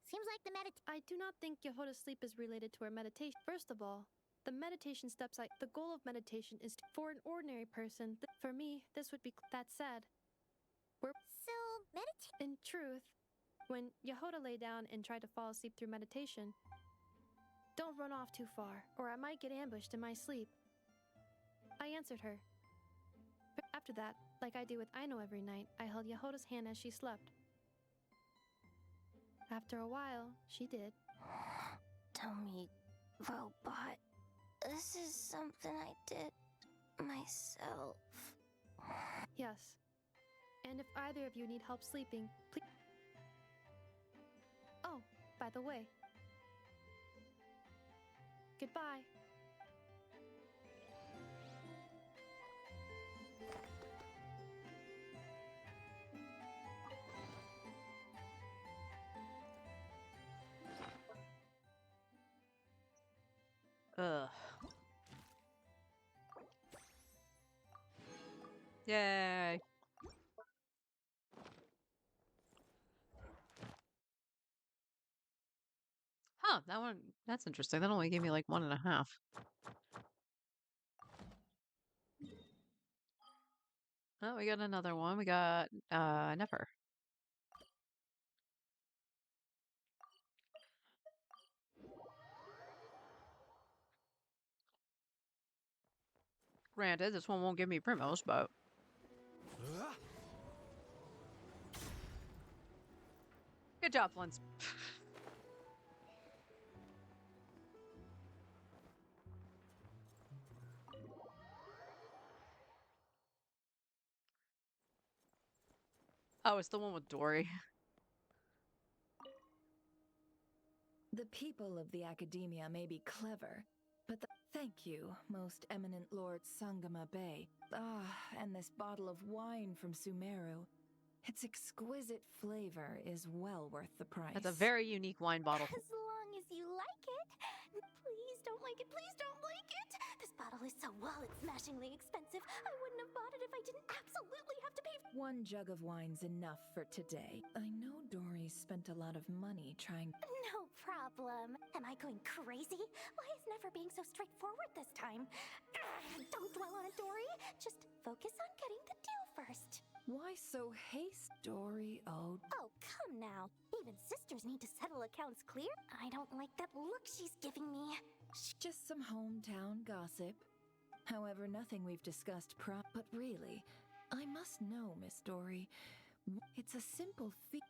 Seems like the I do not think Yehoda's sleep is related to her meditation. First of all, the meditation steps the goal of meditation is for an ordinary person. For me, this would be. That said, in truth, when Yehoda lay down and tried to fall asleep through meditation, don't run off too far, or I might get ambushed in my sleep. I answered her. After that, like I do with Aino every night, I held Yehoda's hand as she slept. After a while, she did. Tell me, robot, this is something I did myself. Yes. And if either of you need help sleeping, please. Oh, by the way. Goodbye. Ugh. Yay. Huh, that one, that's interesting. That only gave me like 1.5. Oh, we got another one. We got, Never. Granted, this one won't give me primos, but... Good job, Flint. Oh, it's the one with Dory. The people of the academia may be clever, but thank you, most eminent Lord Sangama Bey. And this bottle of wine from Sumeru. Its exquisite flavor is well worth the price. That's a very unique wine bottle. As long as you like it. Please don't like it. Please don't like it. This bottle is so wallet-smashingly expensive. I wouldn't have bought it if I didn't absolutely have to pay. One jug of wine's enough for today. I know Dory spent a lot of money trying. No problem. Am I going crazy? Why is Never being so straightforward this time? Don't dwell on it, Dory. Just focus on getting the deal first. Why so haste, Dory? Oh, come now. Even sisters need to settle accounts clear. I don't like that look she's giving me. Just some hometown gossip. However, nothing we've discussed but really, I must know, Miss Dory. It's a simple She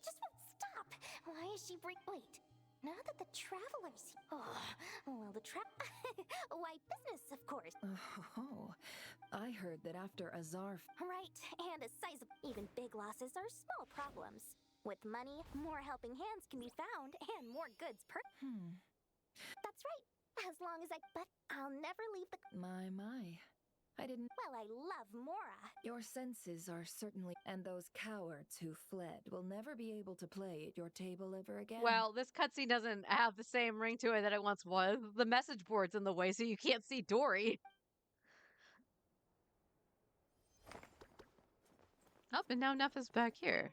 just won't stop. Why is she Wait. Now that the travelers... well, why, business, of course. Oh, I heard that after Azar... Right, and a sizable... Even big losses are small problems. With money, more helping hands can be found, and more goods per... That's right. As long as But I'll never leave the... My. I didn't... Well, I love Mora. Your senses are certainly... And those cowards who fled will never be able to play at your table ever again. Well, this cutscene doesn't have the same ring to it that it once was. The message board's in the way, so you can't see Dory. Oh, and now Neff is back here.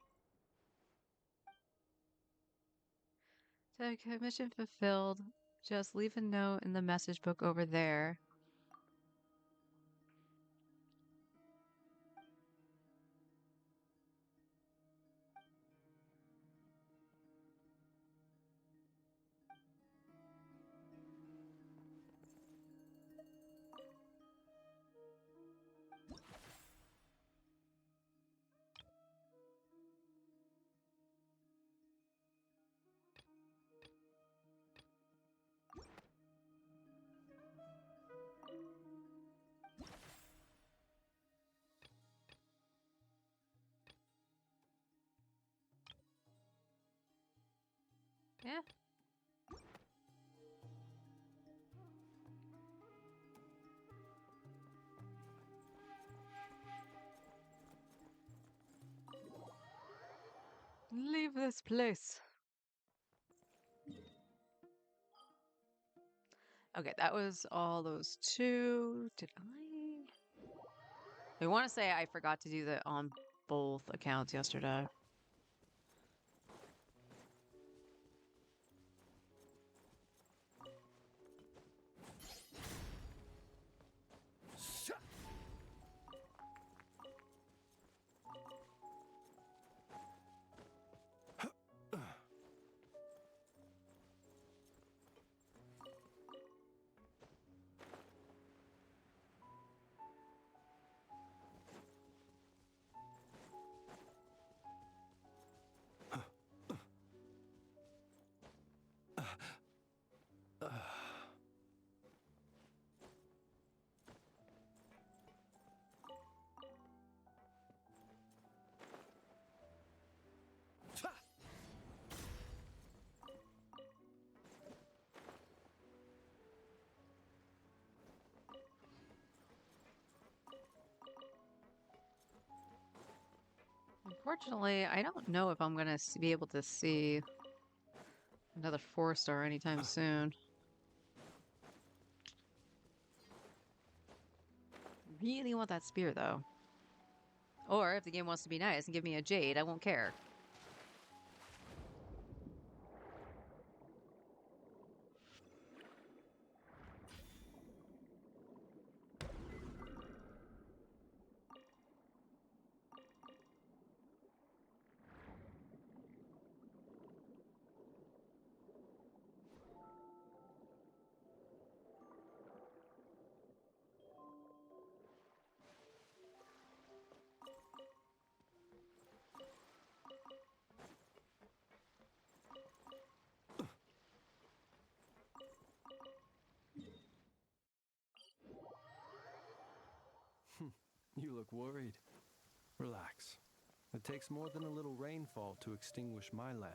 So, mission fulfilled. Just leave a note in the message book over there. Yeah. Leave this place. Okay, that was all those two. Did I want to say I forgot to do that on both accounts yesterday. Unfortunately, I don't know if I'm gonna be able to see another 4-star anytime soon. Really want that spear though. Or if the game wants to be nice and give me a jade, I won't care. You look worried. Relax. It takes more than a little rainfall to extinguish my lamp.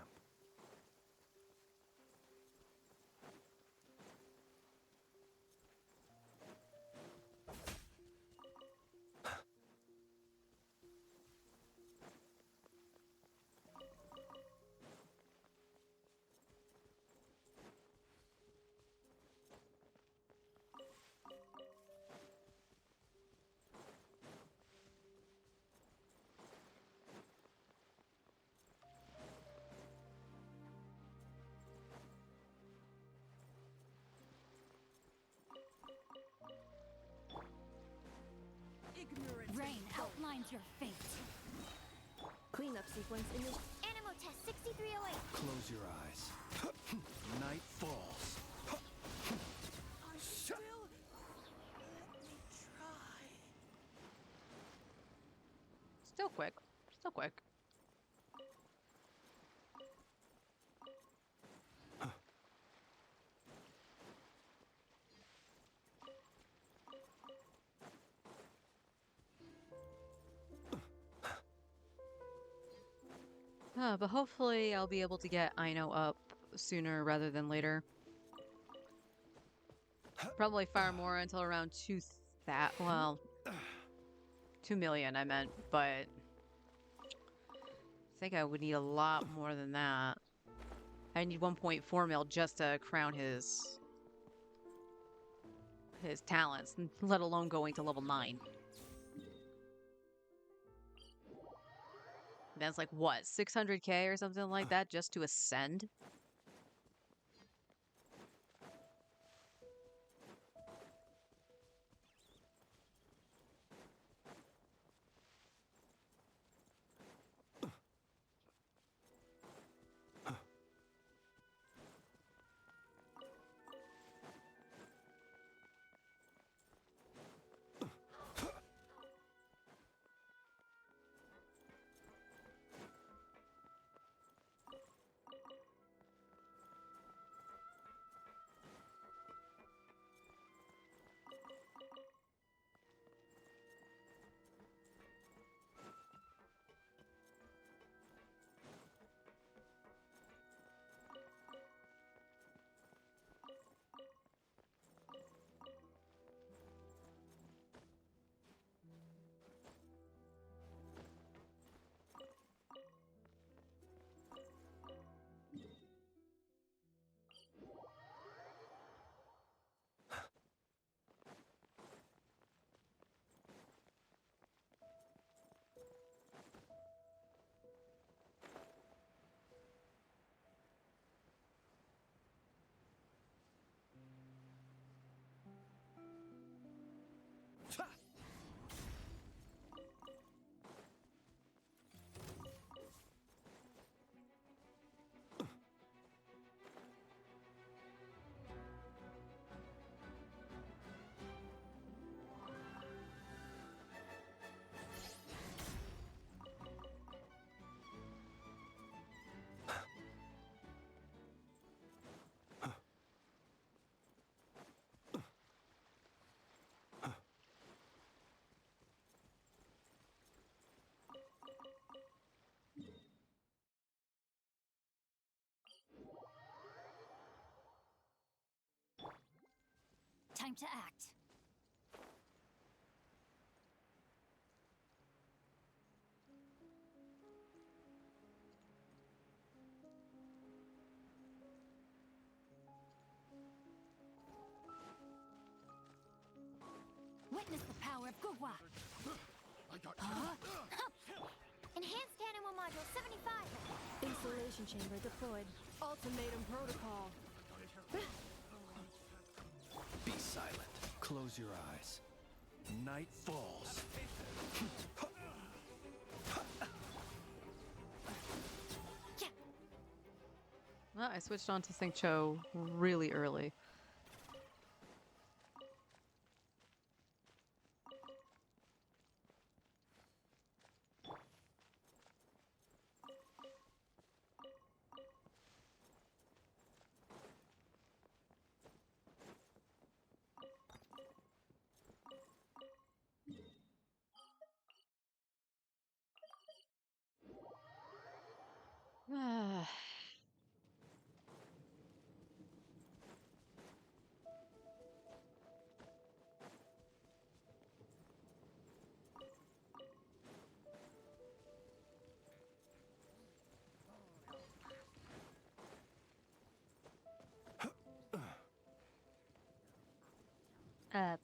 Rain outlines your fate. Cleanup sequence in this. Animo test 6308. Close your eyes. Night falls. Still quick. Still quick. But hopefully I'll be able to get Aino up sooner rather than later. Probably far more until around 2 million I meant, but I think I would need a lot more than that. I need 1.4 mil just to crown his talents, let alone going to level 9. That's like what, 600k or something like that just to ascend? Time to act. Witness the power of Gurwa. Enhanced animal module 75. Installation chamber deployed. Ultimatum protocol. Be silent. Close your eyes. Night falls. Well, I switched on to Sync Cho really early.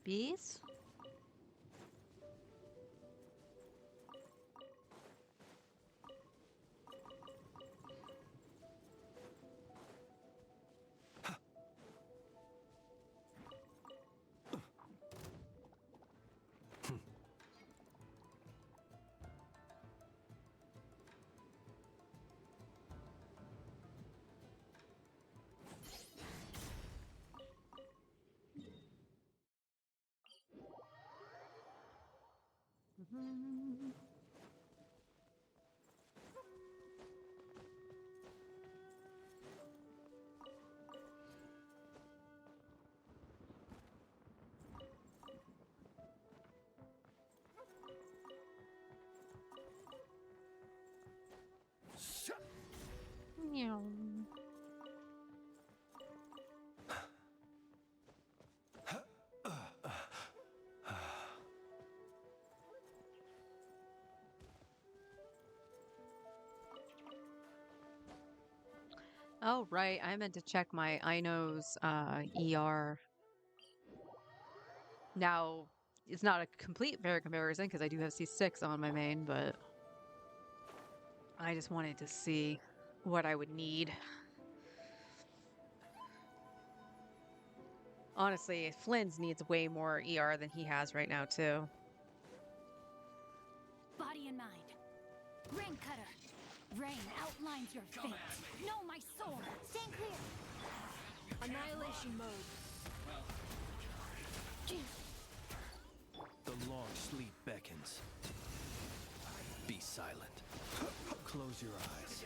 Bees? Meow. Oh, right. I meant to check my Ino's ER. Now, it's not a complete fair comparison because I do have C6 on my main, but I just wanted to see what I would need. Honestly, Flynn's needs way more ER than he has right now, too. Body and mind. Rain cutter. Rain outlines your fate. Know my sword. Stand clear. Annihilation mode. The long sleep beckons. Be silent. Close your eyes.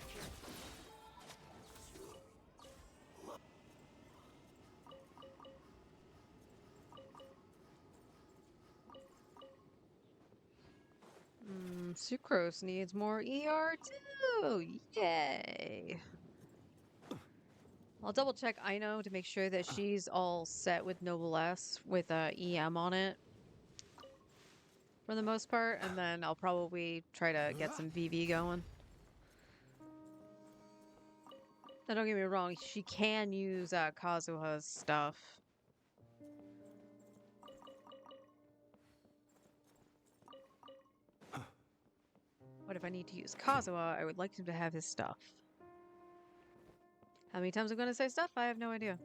Sucrose needs more ER too. Yay. I'll double check Ino to make sure that she's all set with Noblesse with EM on it for the most part, and then I'll probably try to get some VV going. Now, don't get me wrong, she can use Kazuha's stuff. But if I need to use Kazuha, I would like him to have his stuff. How many times I'm going to say stuff? I have no idea.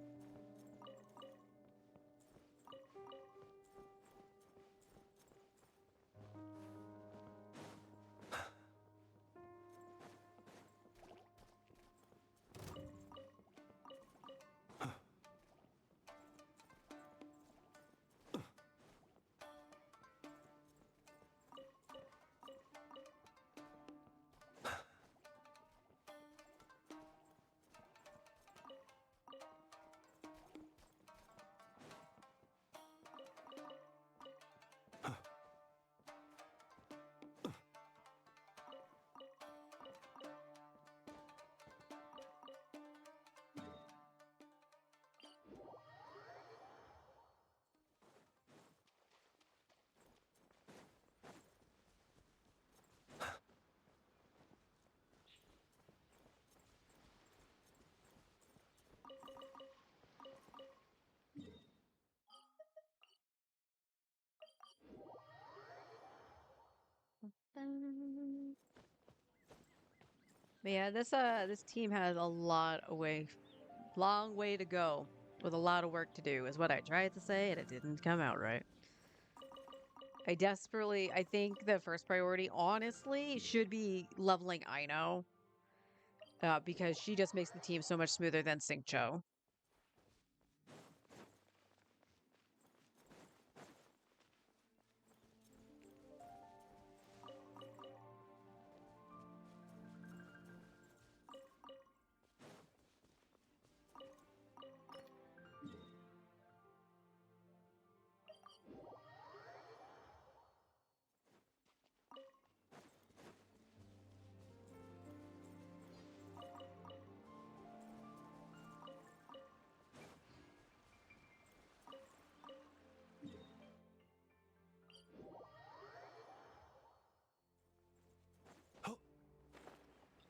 But yeah, this team has a long way to go with a lot of work to do, is what I tried to say, and it didn't come out right. I think the first priority, honestly, should be leveling Aino, because she just makes the team so much smoother than Xingqiu.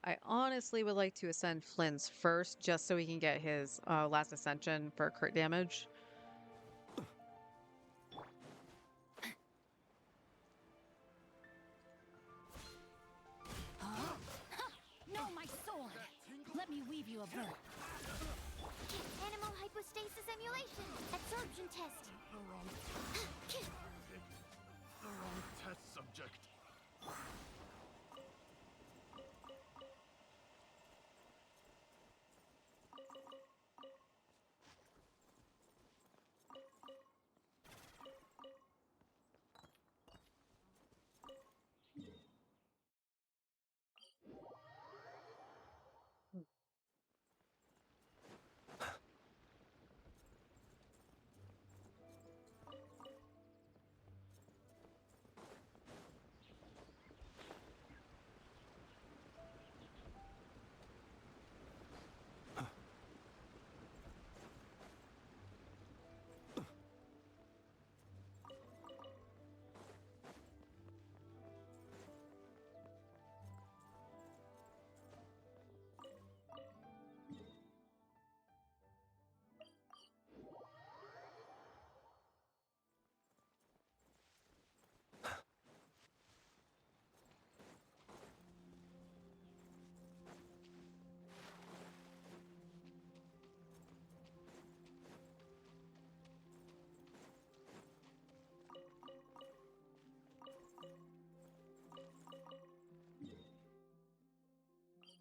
I honestly would like to ascend Flynn's first, just so he can get his last ascension for crit damage. Know my sword! Let me weave you a verse. Animal hypostasis emulation. Absorption test. The wrong test subject.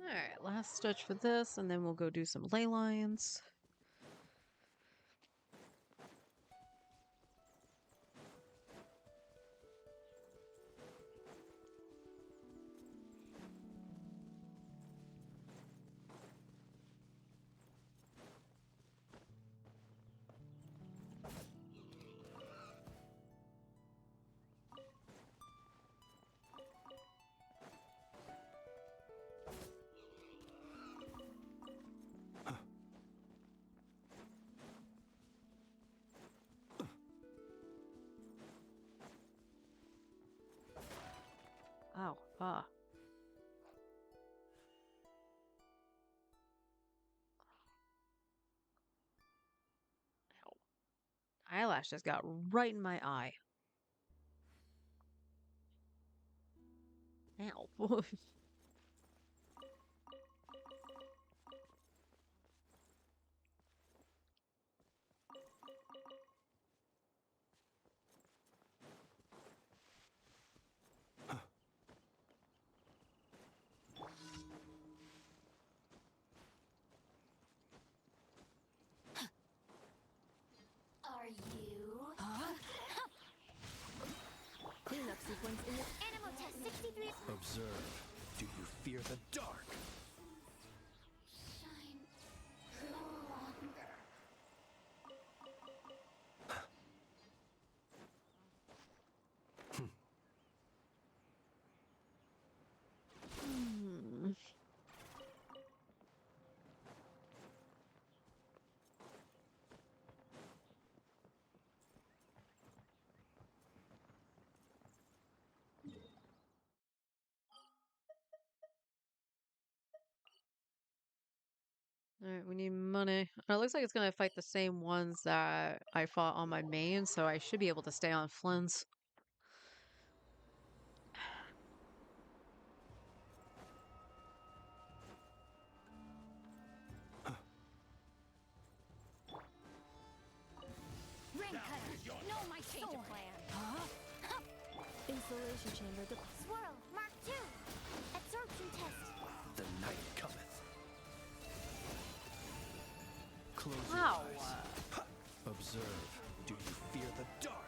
Alright, last stretch for this, and then we'll go do some ley lines. Ow. Ah. Ow. Eyelash just got right in my eye. Ow. Are you? Cleanup sequence in the Animal test 63. Observe. Do you fear the dark? shine no longer. Hmm. Alright, we need money. It looks like it's gonna fight the same ones that I fought on my main, so I should be able to stay on Flynn's. my Change of sword. plan. Installation chamber. Swirl, Mark 2. Absorption test. The night cometh. Close Wow. your eyes. Observe. Do you fear the dark?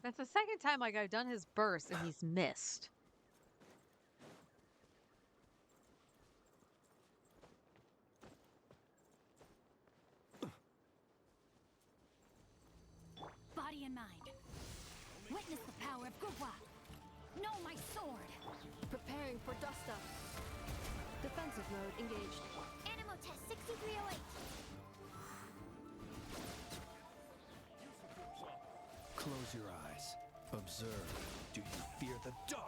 That's the second time like I've done his burst and he's missed. Body and mind. Witness the power of Gugwa. Know my sword. Preparing for dust up. Defensive mode engaged. Animo test 6308. Close your eyes. Observe. Do you fear the dark?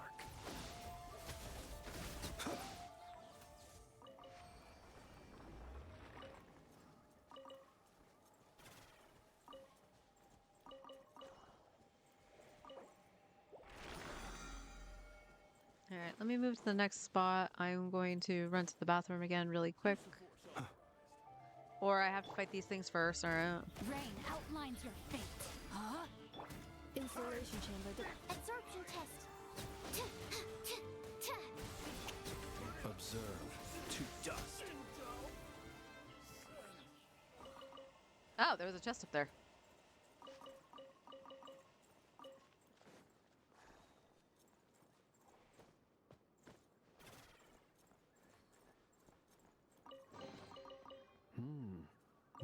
All right, let me move to the next spot. I'm going to run to the bathroom again really quick. Or I have to fight these things first, alright? Rain outlines your fate. Huh? Installation chamber. Absorption test. Observe. To dust. Oh, there was a chest up there.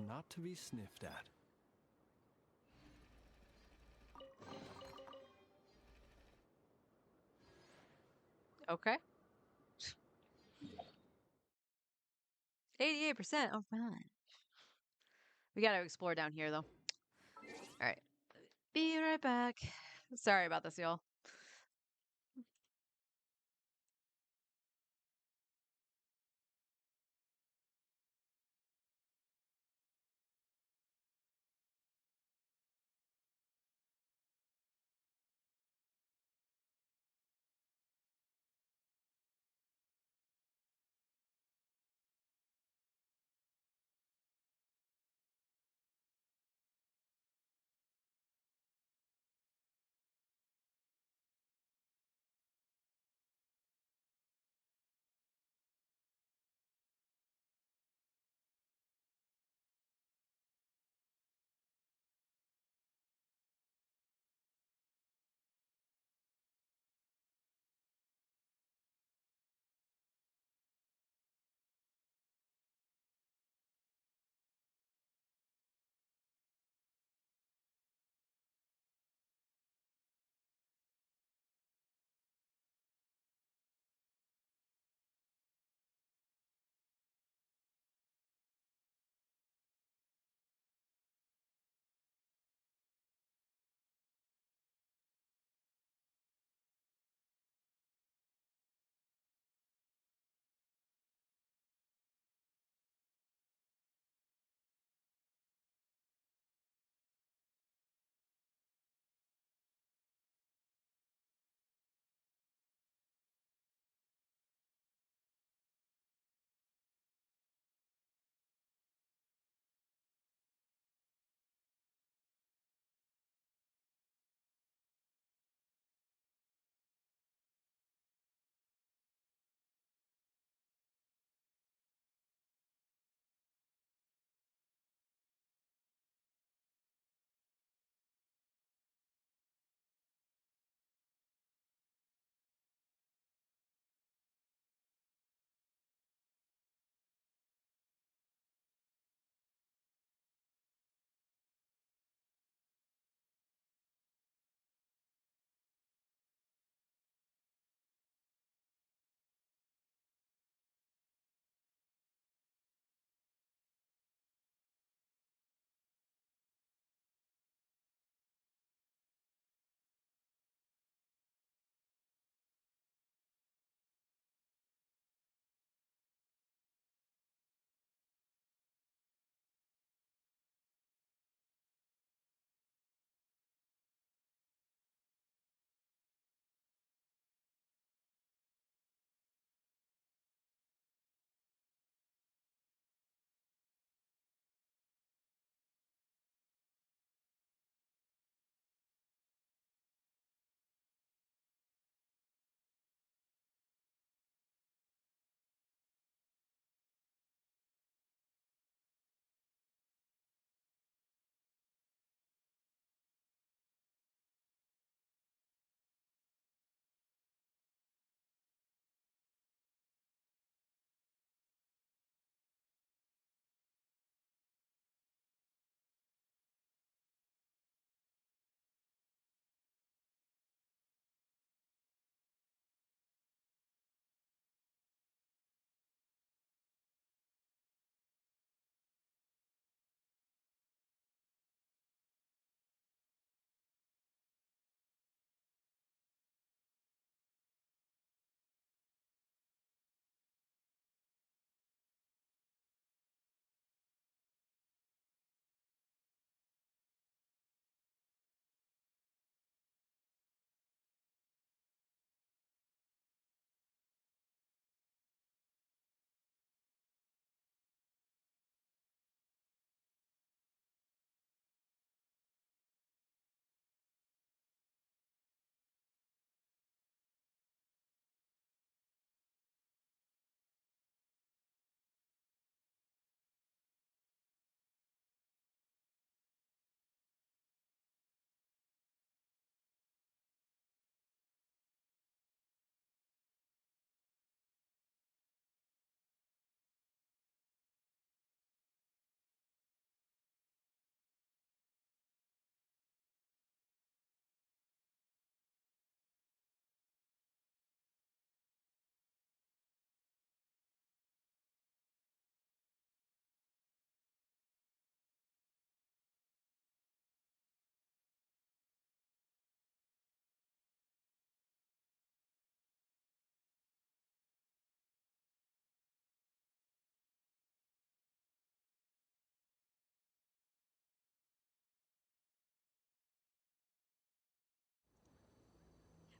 Not to be sniffed at. Okay. 88%. All right. We got to explore down here, though. All right. Be right back. Sorry about this, y'all.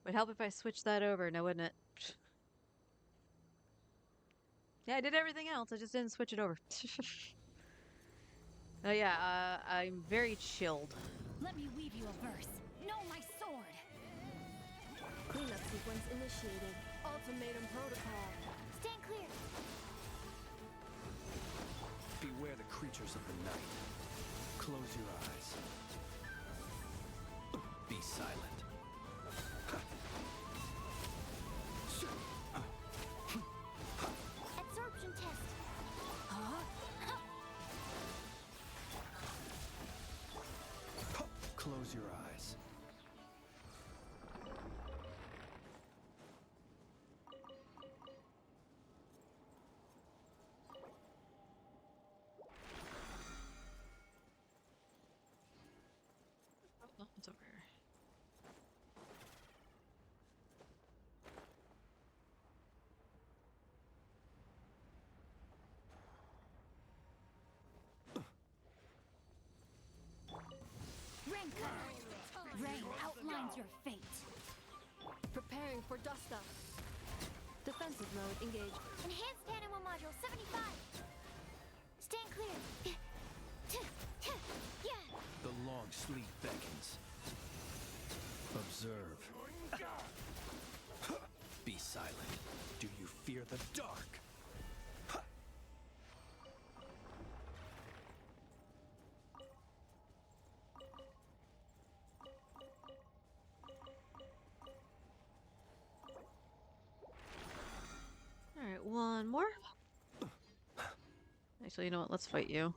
Would help if I switched that over, now wouldn't it? Yeah, I did everything else. I just didn't switch it over. Oh yeah, I'm very chilled. Let me weave you a verse. Know my sword. Cleanup sequence initiated. Ultimatum protocol. Stand clear. Beware the creatures of the night. Close your eyes. Be silent. Absorption test. Close your eyes. Oh, it's over here. Rain cutter. Rain outlines your fate. Preparing for dust up. Defensive mode engaged. Enhanced animal module 75. Stand clear. Yeah. The long sleep beckons. Observe. Be silent. Do you fear the dark? Alright, one more. Actually, you know what? Let's fight you.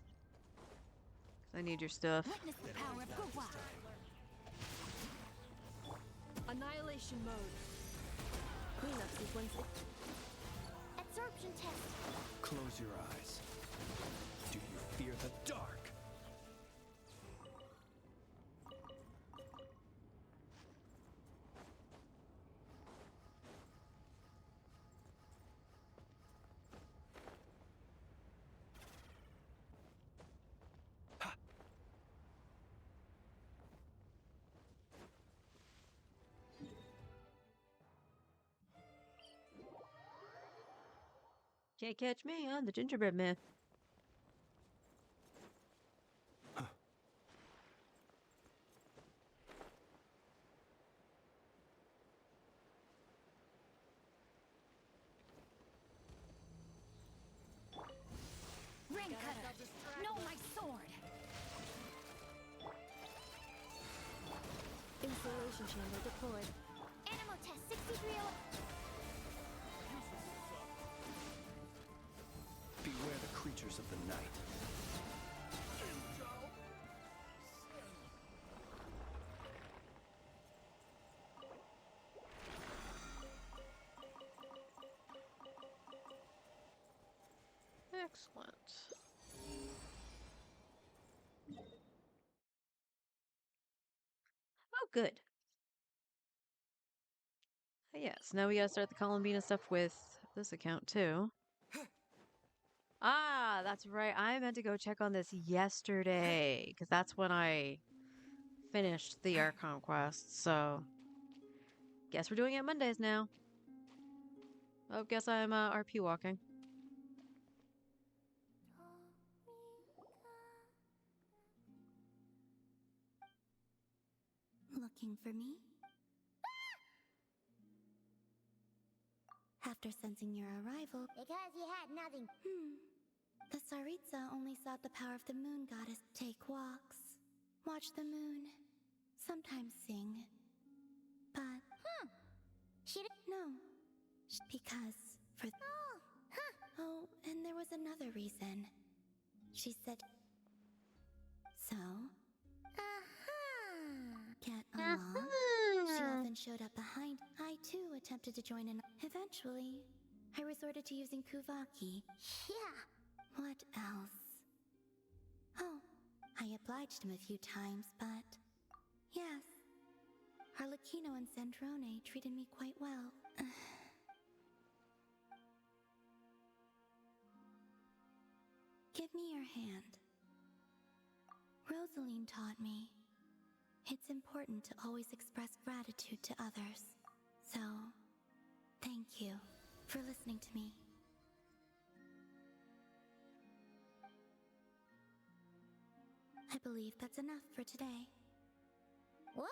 'Cause I need your stuff. Witness the power of Gurwa. Annihilation mode. Cleanup sequence. Absorption test. Close your eyes. Do you fear the dark? Can't catch me, I'm the gingerbread man. Rain cutter. Know my sword. Insulation chamber deployed. Animal test 63. Beware the creatures of the night. Excellent. Oh, good. Yes, now we gotta start the Columbina stuff with this account too. Ah, that's right. I meant to go check on this yesterday because that's when I finished the Archon quest. So, guess we're doing it Mondays now. Oh, guess I'm RP walking. Looking for me? After sensing your arrival, Because you had nothing. The Tsaritsa only sought the power of the moon goddess. Take walks, watch the moon, sometimes sing. But She did. no, because for oh, and there was another reason. She said, so get along. She often showed up behind. I too attempted to join in. Eventually, I resorted to using Kuvaki. Yeah. What else? Oh, I obliged him a few times, but yes, Harlequino and Sandrone treated me quite well. Give me your hand. Rosaline taught me it's important to always express gratitude to others. So, thank you for listening to me. I believe that's enough for today. Whoa,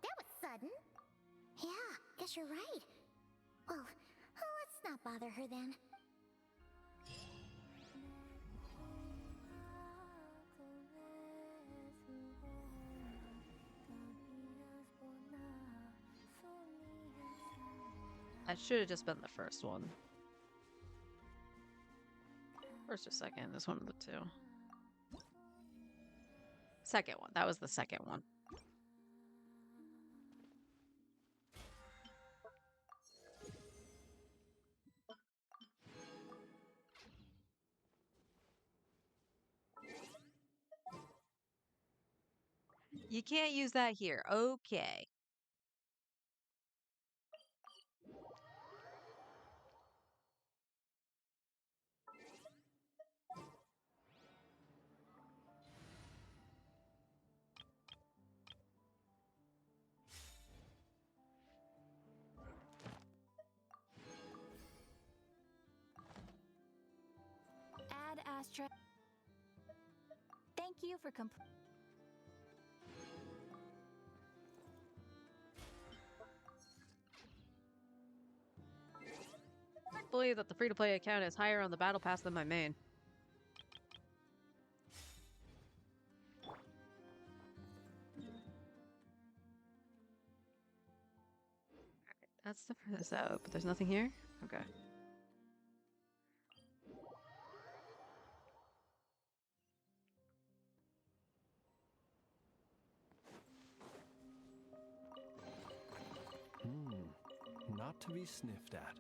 that was sudden. Yeah, guess you're right. Well, let's not bother her then. That should have just been the first one. First or second, it's one of the two. Second one, that was the second one. You can't use that here. Okay. Ad Astra. Thank you for I believe that the free-to-play account is higher on the battle pass than my main. That's the furthest out, but there's nothing here? Okay. Not to be sniffed at.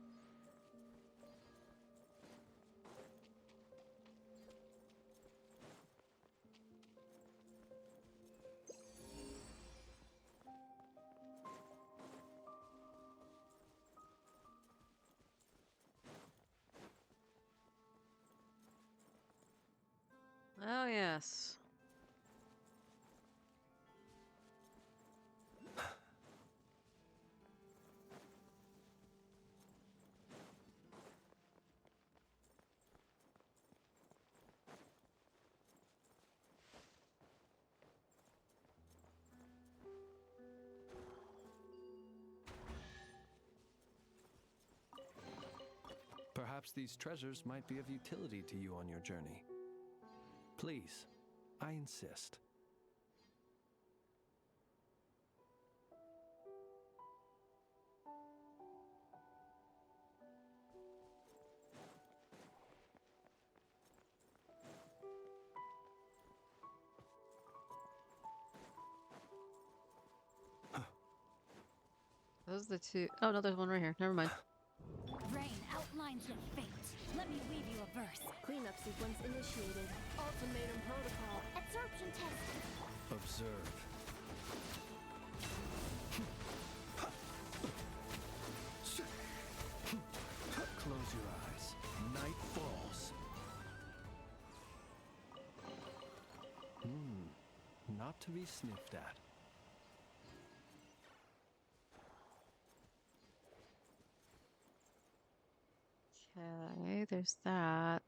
Oh, yes. Perhaps these treasures might be of utility to you on your journey. Please, I insist. Those are the two. Oh, no, there's one right here. Never mind. Rain outlines your fate. Let me weave you a verse. Cleanup sequence initiated. Ultimatum protocol. Absorption test. Observe. Close your eyes. Night falls. Not to be sniffed at. Okay, there's that.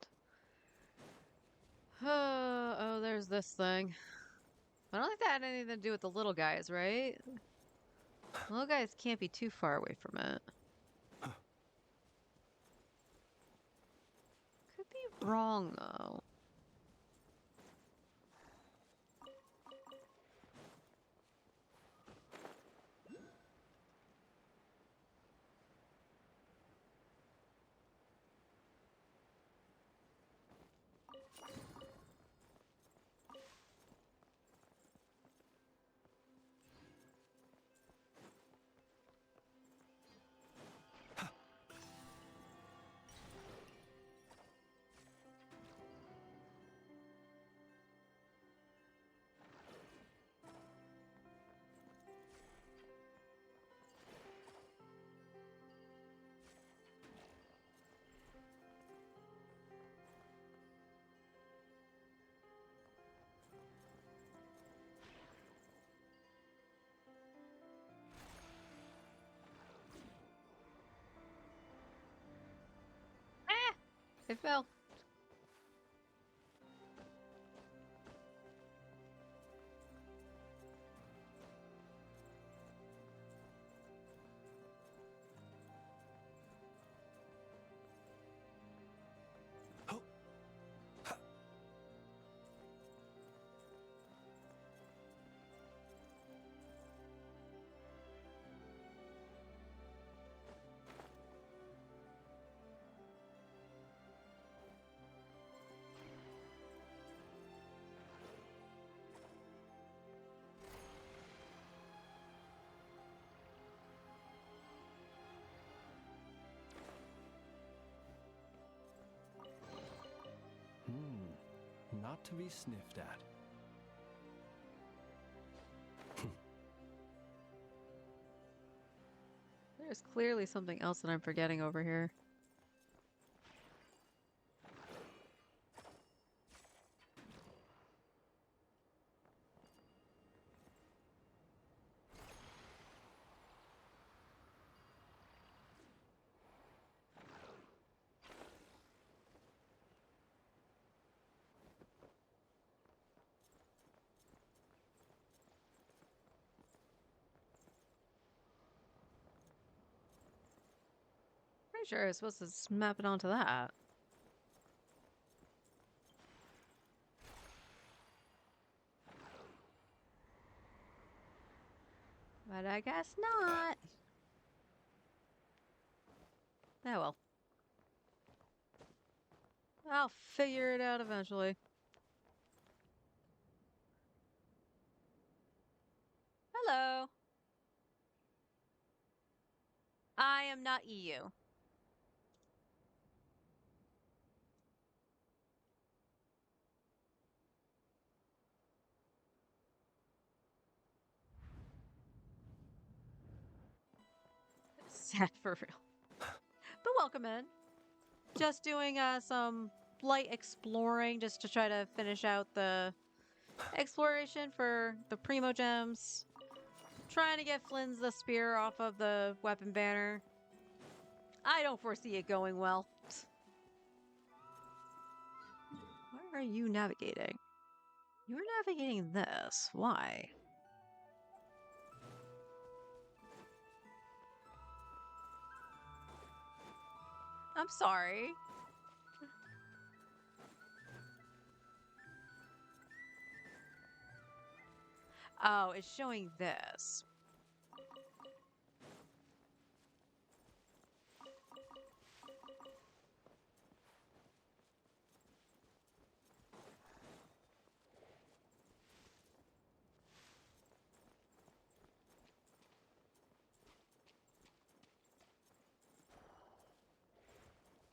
Oh, there's this thing. I don't think that had anything to do with the little guys, right? The little guys can't be too far away from it. Could be wrong, though. It fell. Not to be sniffed at. There's clearly something else that I'm forgetting over here. Pretty sure I was supposed to map it onto that. But I guess not. Oh well. I'll figure it out eventually. Hello. I am not EU. Sad for real. But welcome in. Just doing some light exploring just to try to finish out the exploration for the Primo Gems. Trying to get Flynn's the spear off of the weapon banner. I don't foresee it going well. Where are you navigating? You're navigating this. Why? I'm sorry. Oh, it's showing this.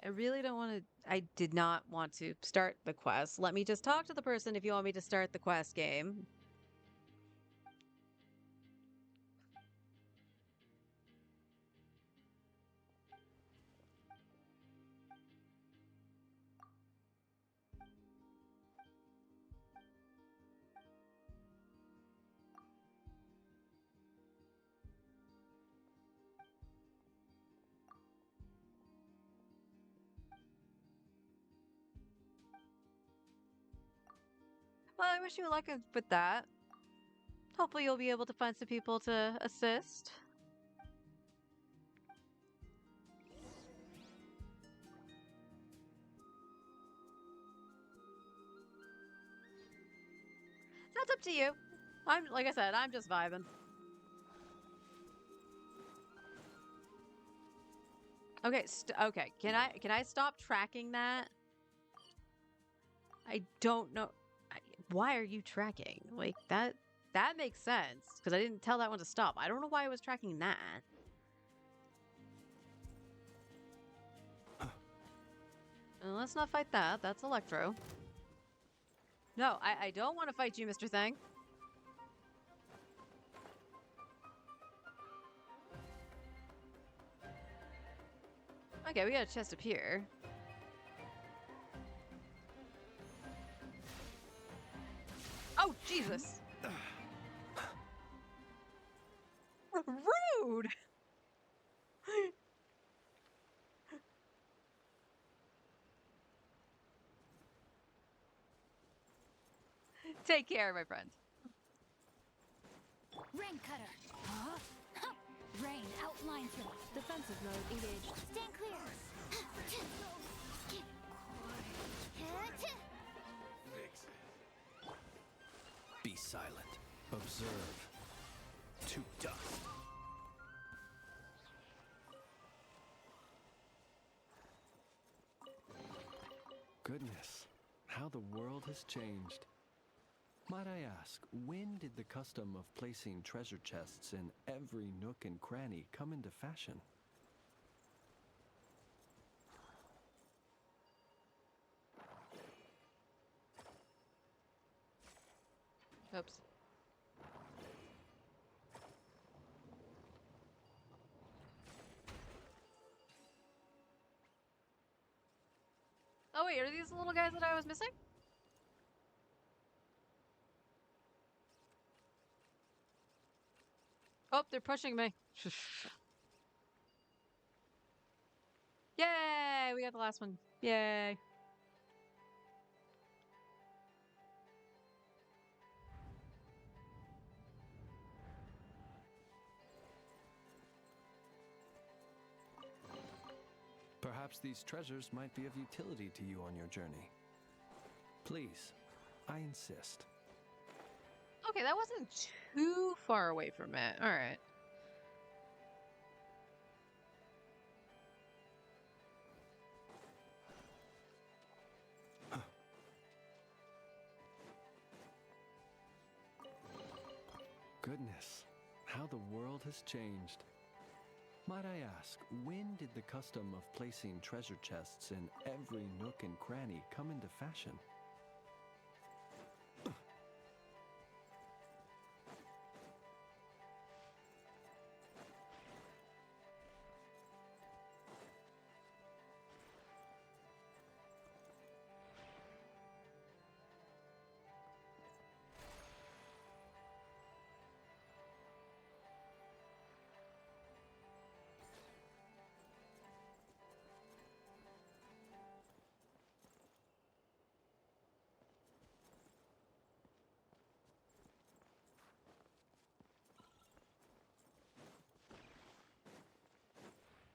I really don't want to. I did not want to start the quest. Let me just talk to the person if you want me to start the quest game. Well, I wish you luck with that. Hopefully you'll be able to find some people to assist. That's up to you. Like I said, I'm just vibing. Okay, okay. Can I stop tracking that? I don't know. Why are you tracking? Like that makes sense because I didn't tell that one to stop. I don't know why I was tracking that. Let's not fight that. That's Electro. No, I don't want to fight you, Mr. Thing. Okay, we got a chest up here. Oh, Jesus! Rude! Take care, my friend. Rain cutter. Rain outlines him. Defensive mode engaged. Stand clear. Be silent. Observe. To dust. Goodness, how the world has changed. Might I ask, when did the custom of placing treasure chests in every nook and cranny come into fashion? Oops. Oh wait, are these the little guys that I was missing? Oh, they're pushing me. Yay! We got the last one. Yay. Perhaps these treasures might be of utility to you on your journey. Please, I insist. Okay, that wasn't too far away from it. All right. Goodness, how the world has changed. Might I ask, when did the custom of placing treasure chests in every nook and cranny come into fashion?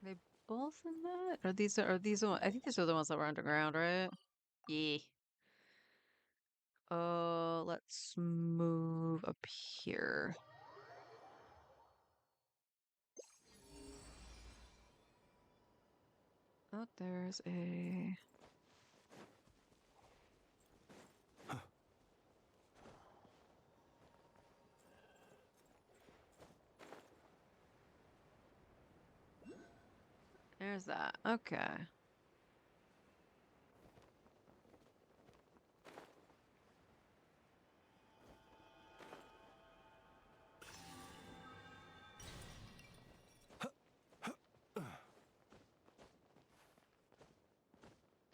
They both in that? Are these the I think these are the ones that were underground, right? Yeah. Let's move up here. Oh, there's a There's that. Okay.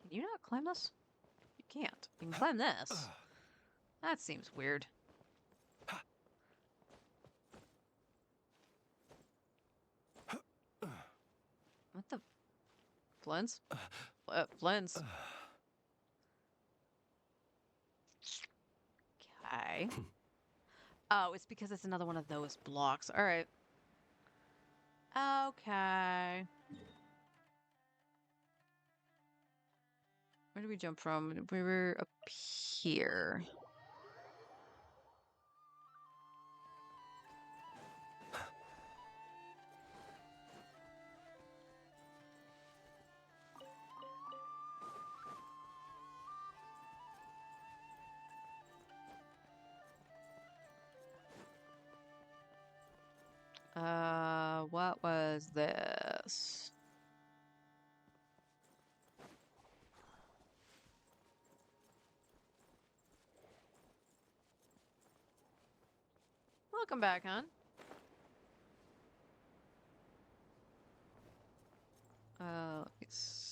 Can you not climb this? You can't. You can climb this. That seems weird. What the? Blends? Blends. Okay. Oh, it's because it's another one of those blocks. All right. Okay. Where did we jump from? We were up here. What was this? Welcome back, hon. Let's see.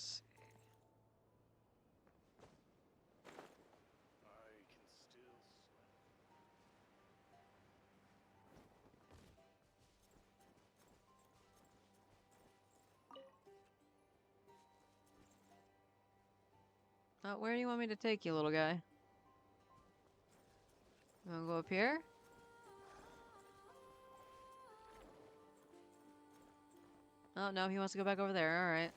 Where do you want me to take you, little guy? Wanna go up here? Oh, no, he wants to go back over there. All right.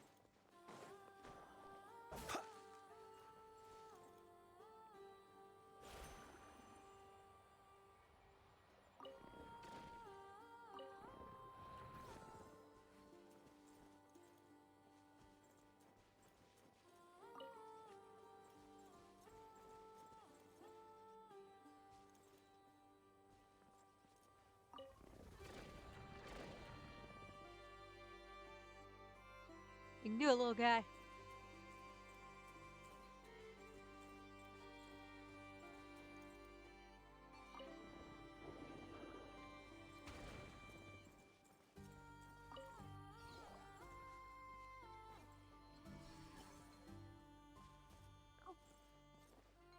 You can do it, little guy.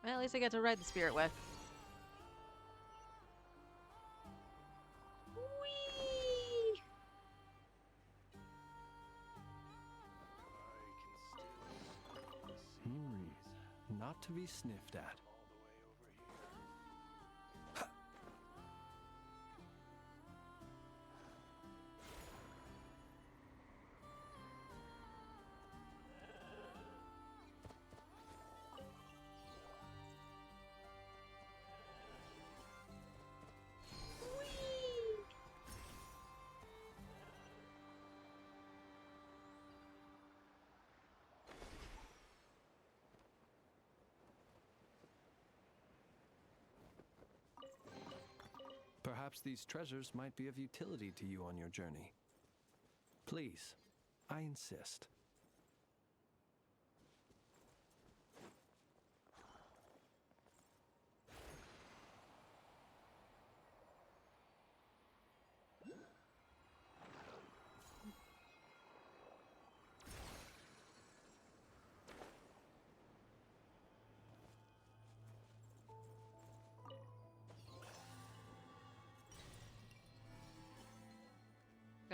Well, at least I get to ride the spirit with. Whee! Not to be sniffed at. Perhaps these treasures might be of utility to you on your journey. Please, I insist.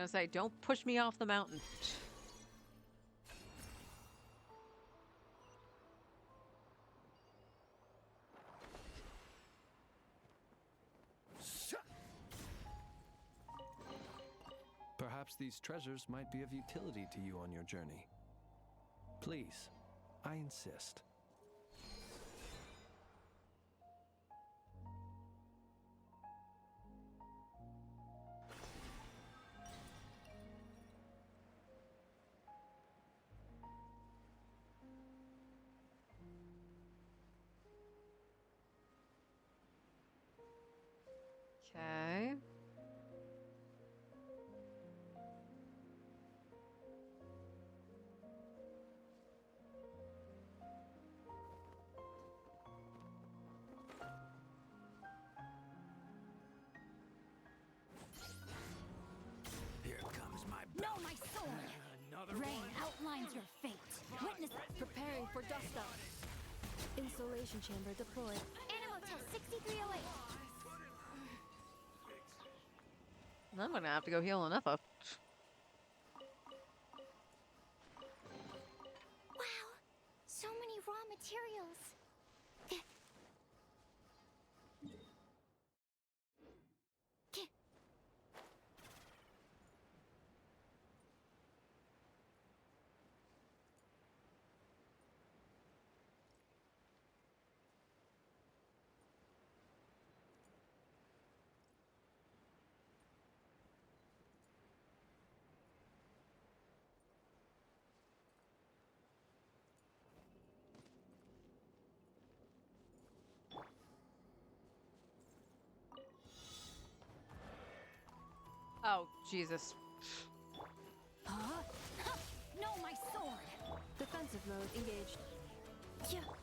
Gonna say, don't push me off the mountain. Perhaps these treasures might be of utility to you on your journey. Please, I insist. Okay. Here comes my No, my sword! another Rain one. outlines your fate. Witness Preparing for dust up. Installation chamber deployed. Animal test 6308. I'm gonna have to go heal enough up. Wow, so many raw materials. Oh, Jesus. Huh? No, my sword! Defensive mode engaged.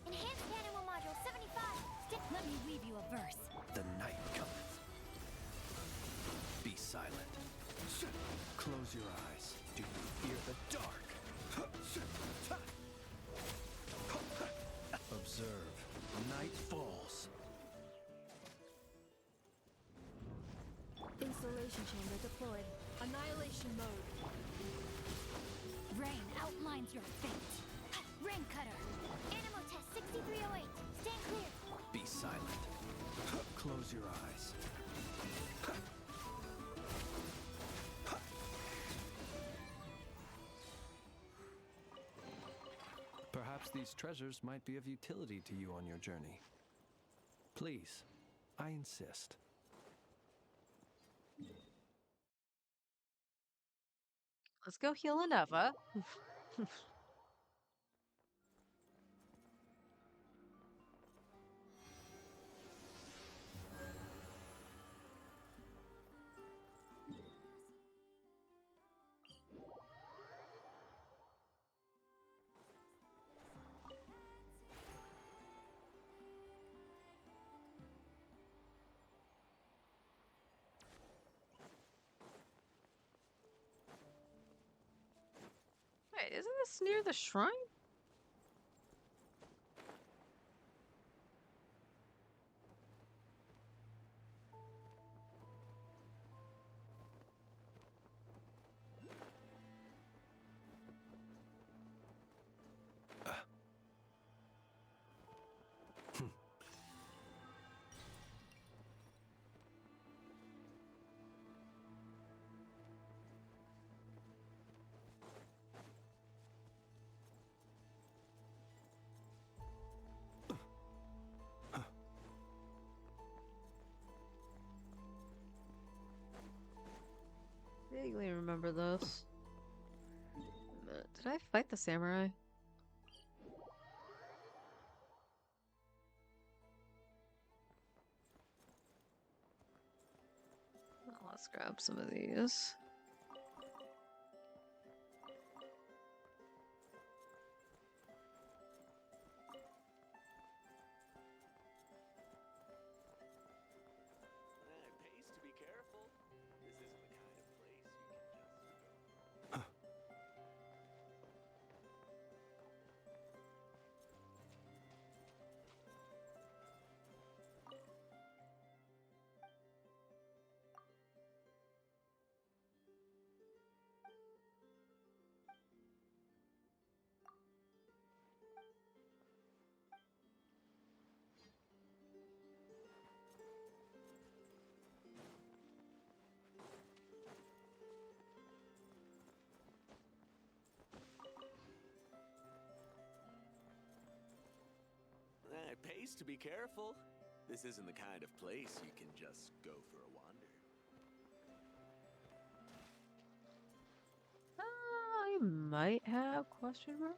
Enhanced animal module 75. Let me weave you a verse. The night cometh. Be silent. Close your eyes. Do you fear the dark? Observe. Night falls. Installation chamber deployed. Annihilation mode. Rain outlines your fate. Rain cutter. Animal test 6308. Stand clear. Be silent. Close your eyes. Perhaps these treasures might be of utility to you on your journey. Please, I insist. Let's go heal Aneva. Wait, isn't this near the shrine? Vaguely remember this. Did I fight the samurai? Well, let's grab some of these. It pays to be careful. This isn't the kind of place you can just go for a wander. I might have question mark.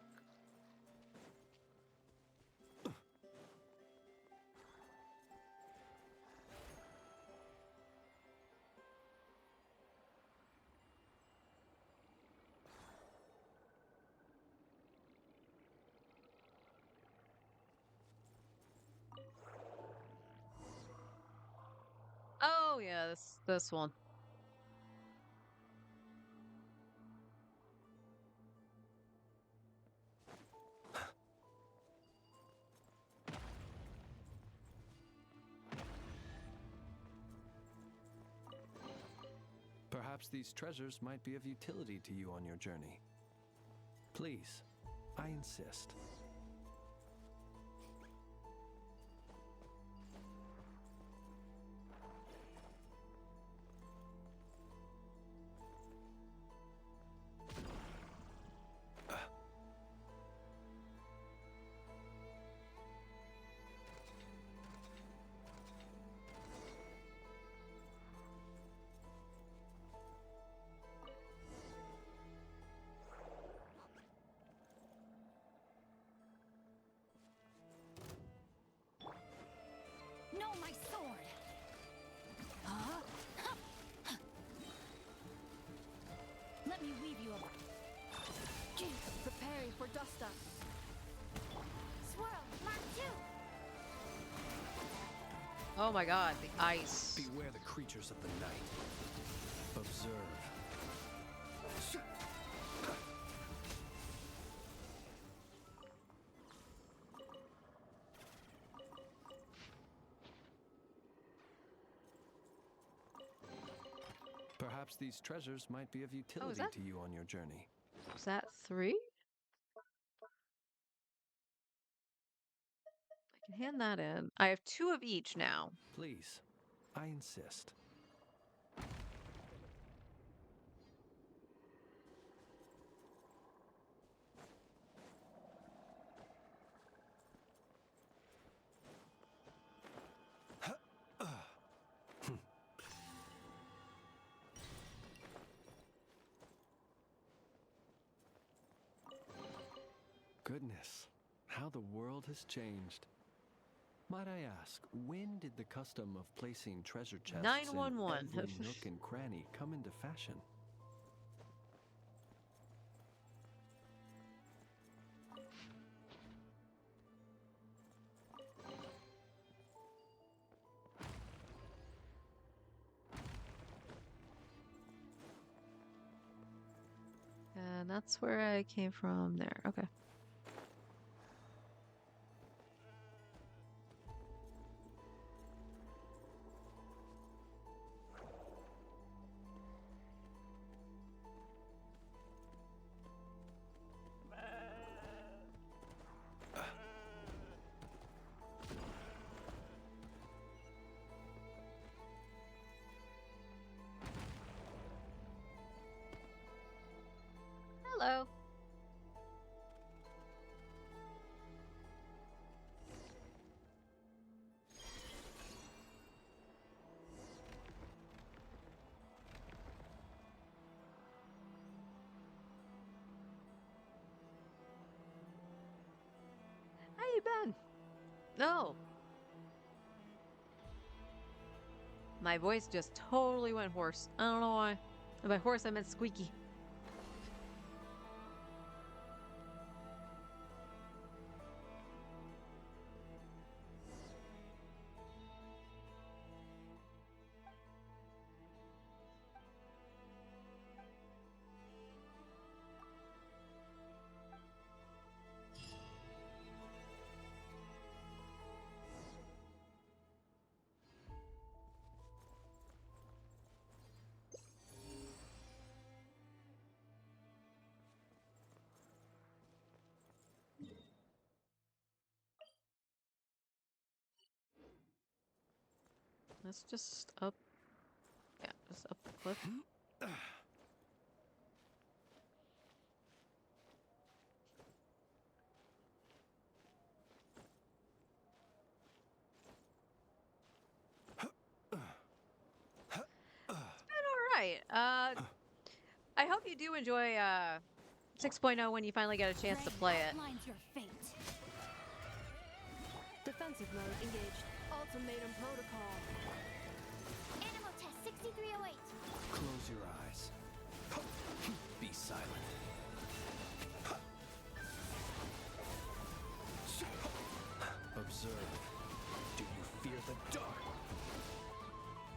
Oh yeah, this one. Perhaps these treasures might be of utility to you on your journey. Please, I insist. No, my sword! Huh? Let me weave you up. Preparing for dust up. Swirl, Mark 2! Oh my god, the ice. Beware the creatures of the night. Observe. Perhaps these treasures might be of utility to you on your journey. Was that 3? I can hand that in. I have 2 of each now. Please, I insist. Goodness, how the world has changed. Might I ask, when did the custom of placing treasure chests 911. in every nook and cranny come into fashion? And that's where I came from there. Okay. Hello. How you been? No. My voice just totally went hoarse. I don't know why. And by horse, I meant squeaky. Let's just up. Yeah, just up the cliff. It's been alright. I hope you do enjoy 6.0 when you finally get a chance to play it. Outlines your fate. Defensive mode engaged. Ultimatum protocol. Animal test 6308. Close your eyes. Be silent. Observe. Do you fear the dark?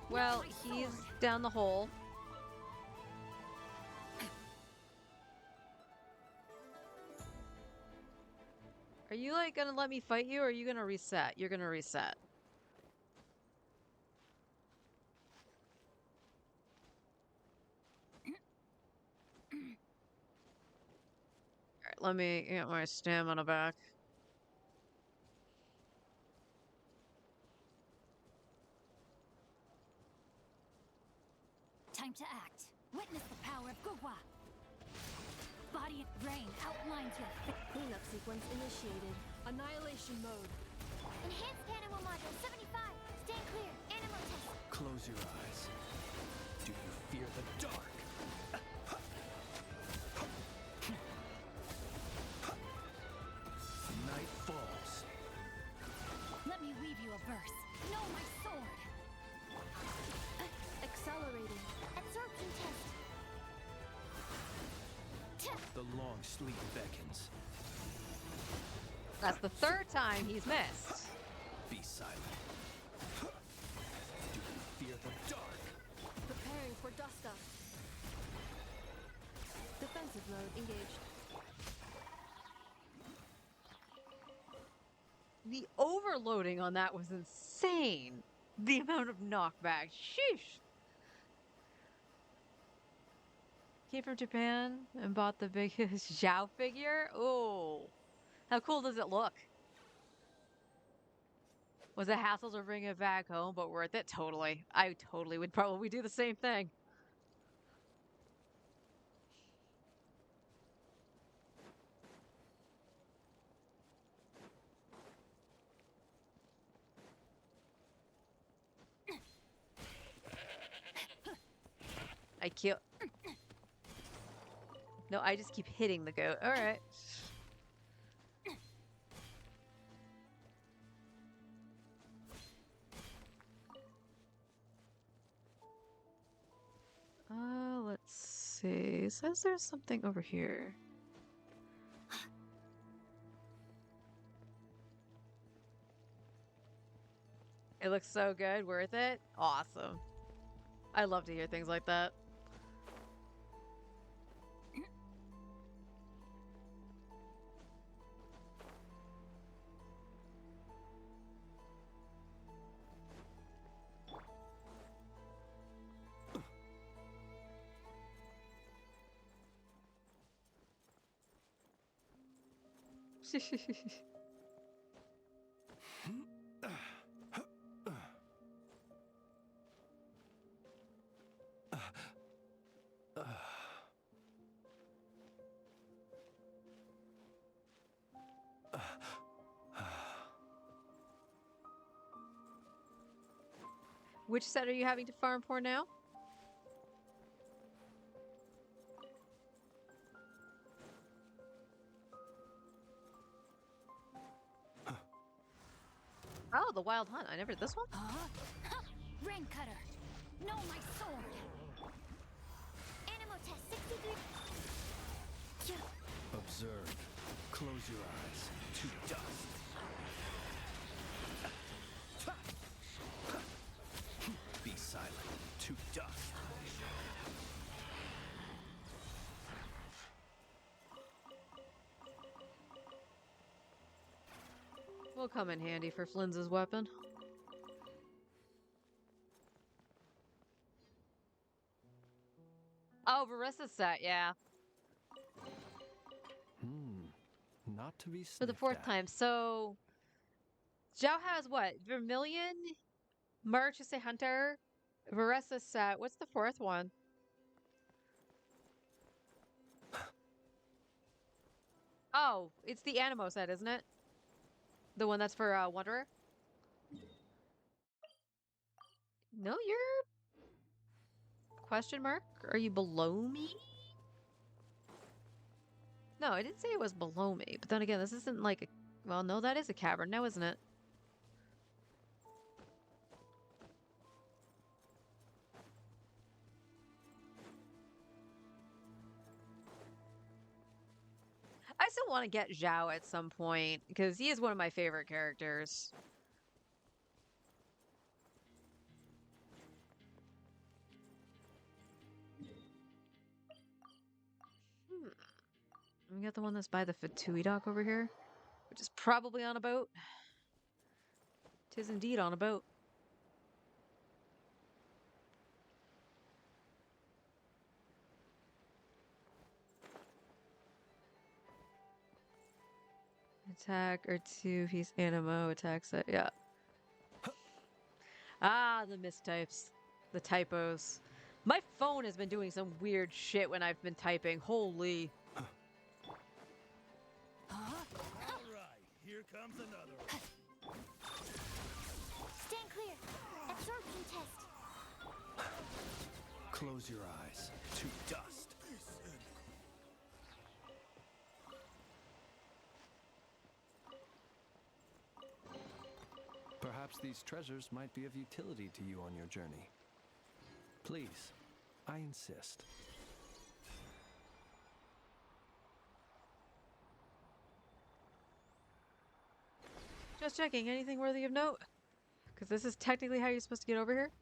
Well, he's down the hole. Are you like gonna let me fight you or are you gonna reset? You're gonna reset. Alright, let me get my stamina back. Time to act. Witness the power of Gugwa. Body and brain outlines your fate. Cleanup sequence initiated. Annihilation mode. Enhanced animal module 75. Stand clear. Animal test. Close your eyes. Do you fear the dark? Night falls. Let me weave you a verse. Know my sword. Accelerating. Absorption test. The long sleep beckons. That's the 3rd time he's missed. Be silent. Do you fear the dark? Preparing for dust up. Defensive mode engaged. The overloading on that was insane. The amount of knockback. Sheesh. Came from Japan and bought the biggest Zhao figure. Oh, how cool does it look? Was a hassle to bring it back home, but worth it? Totally. I totally would probably do the same thing. I kill. No, I just keep hitting the goat. All right. Let's see. It says there's something over here. It looks so good. Worth it? Awesome. I love to hear things like that. Which set are you having to farm for now? Oh, the Wild Hunt. I never did this one. Rain Cutter. No, my sword. Animal test 63. Observe. Close your eyes. To dust. Be silent. To dust. Will come in handy for Flynn's weapon. Oh, Barissa's set, yeah. Not to be For the fourth time. So, Zhao has what? Vermilion? March is a hunter. Barissa's set. What's the fourth one? Oh, it's the Animo set, isn't it? The one that's for Wanderer? No, you're... Question mark? Are you below me? No, I didn't say it was below me. But then again, this isn't like a... Well, no, that is a cavern now, isn't it? I still want to get Zhao at some point, because he is one of my favorite characters. We got the one that's by the Fatui dock over here, which is probably on a boat. 'Tis indeed on a boat. Attack or two-piece Animo attack set, yeah. Ah, the mistypes. The typos. My phone has been doing some weird shit when I've been typing. Holy. Alright, here comes another one. Stand clear. Absorption test. Close your eyes. To dust. Perhaps these treasures might be of utility to you on your journey. Please, I insist. Just checking. Anything worthy of note? Because this is technically how you're supposed to get over here.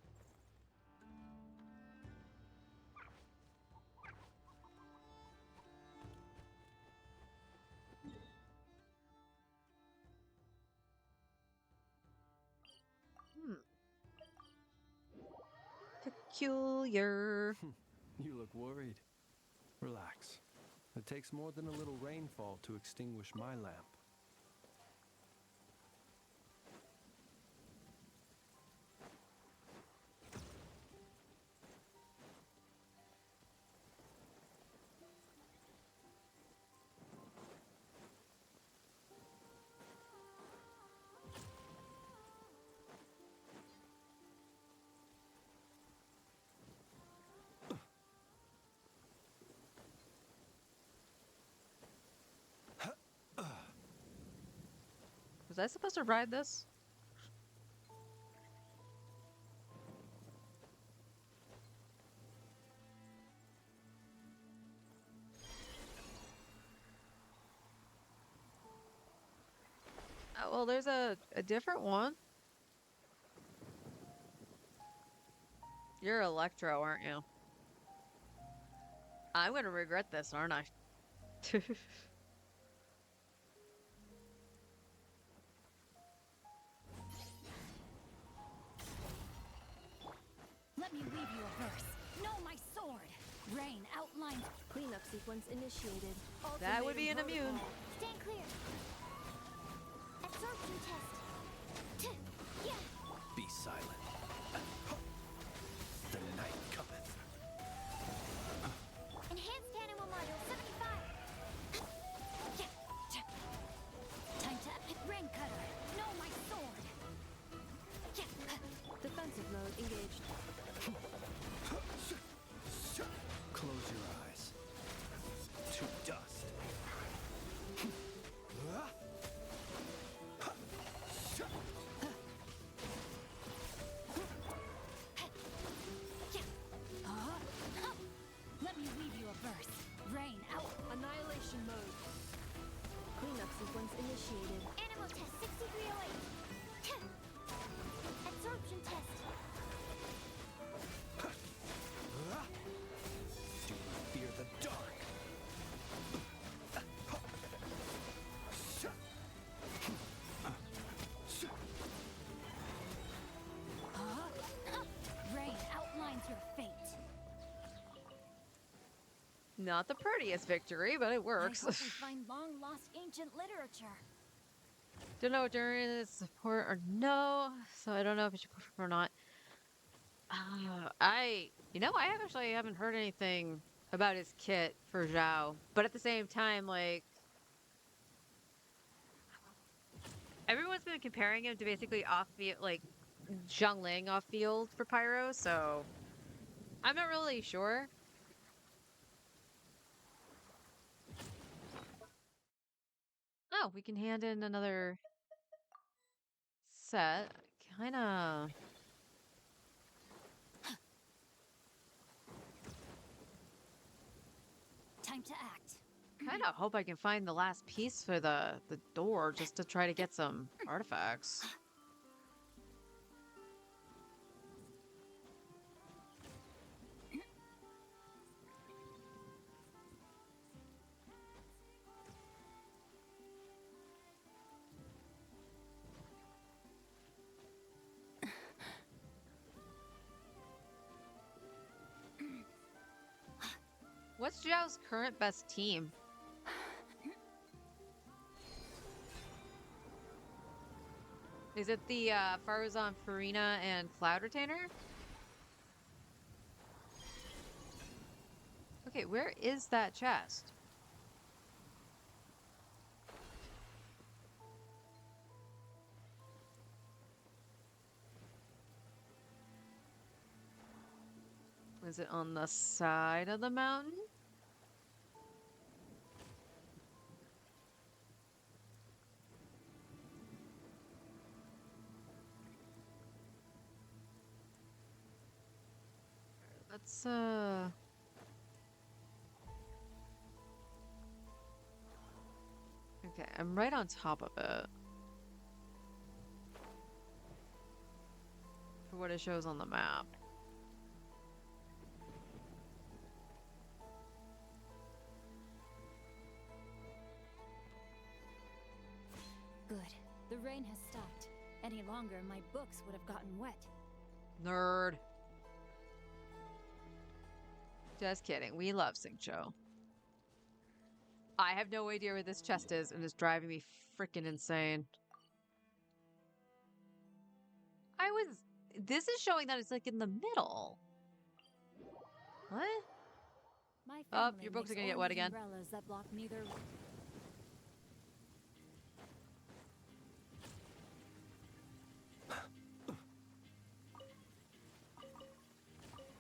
Peculiar. You look worried. Relax. It takes more than a little rainfall to extinguish my lamp. I supposed to ride this? Oh, well, there's a different one. You're Electro, aren't you? I'm gonna regret this, aren't I? Let me weave you a verse. Know my sword. Rain outlines. Cleanup sequence initiated. That would be an immune. Stand clear. Absorption test. Yeah. Be silent. The night cometh. Enhanced animal module 75. Time to epic rain cutter. Know my sword. Defensive mode engaged. Close your eyes. To dust. Let me weave you a verse. Rain out. Annihilation mode. Cleanup sequence initiated. Animal test 6308. Absorption test. Do not fear the dark. Rain outlines your fate. Not the prettiest victory, but it works. I hope we find long lost ancient literature. Don't know if during is support or no, so I don't know if it should push or not. I actually haven't heard anything about his kit for Zhao, but at the same time, like, everyone's been comparing him to basically off-field, like, Zhongling off-field for Pyro, so I'm not really sure. Oh, we can hand in another set. Kinda. Time to act. Kinda hope I can find the last piece for the door just to try to get some artifacts. What's Zhao's current best team? Is it the Farazan Farina and Cloud Retainer? Okay, where is that chest? Is it on the side of the mountain? Let's okay, I'm right on top of it. For what it shows on the map. Good. The rain has stopped. Any longer, my books would have gotten wet. Nerd. Just kidding. We love Xingqiu. I have no idea where this chest is, and it's driving me freaking insane. This is showing that it's like in the middle. What? My Oh, family your books are makes gonna get all wet these again. umbrellas that block neither. I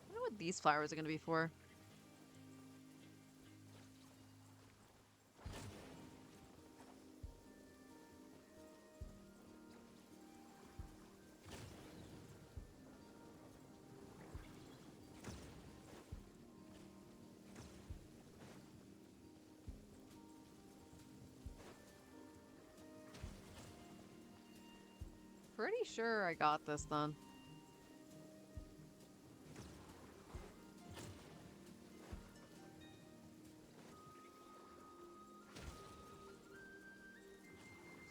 wonder what these flowers are gonna be for. pretty sure I got this then.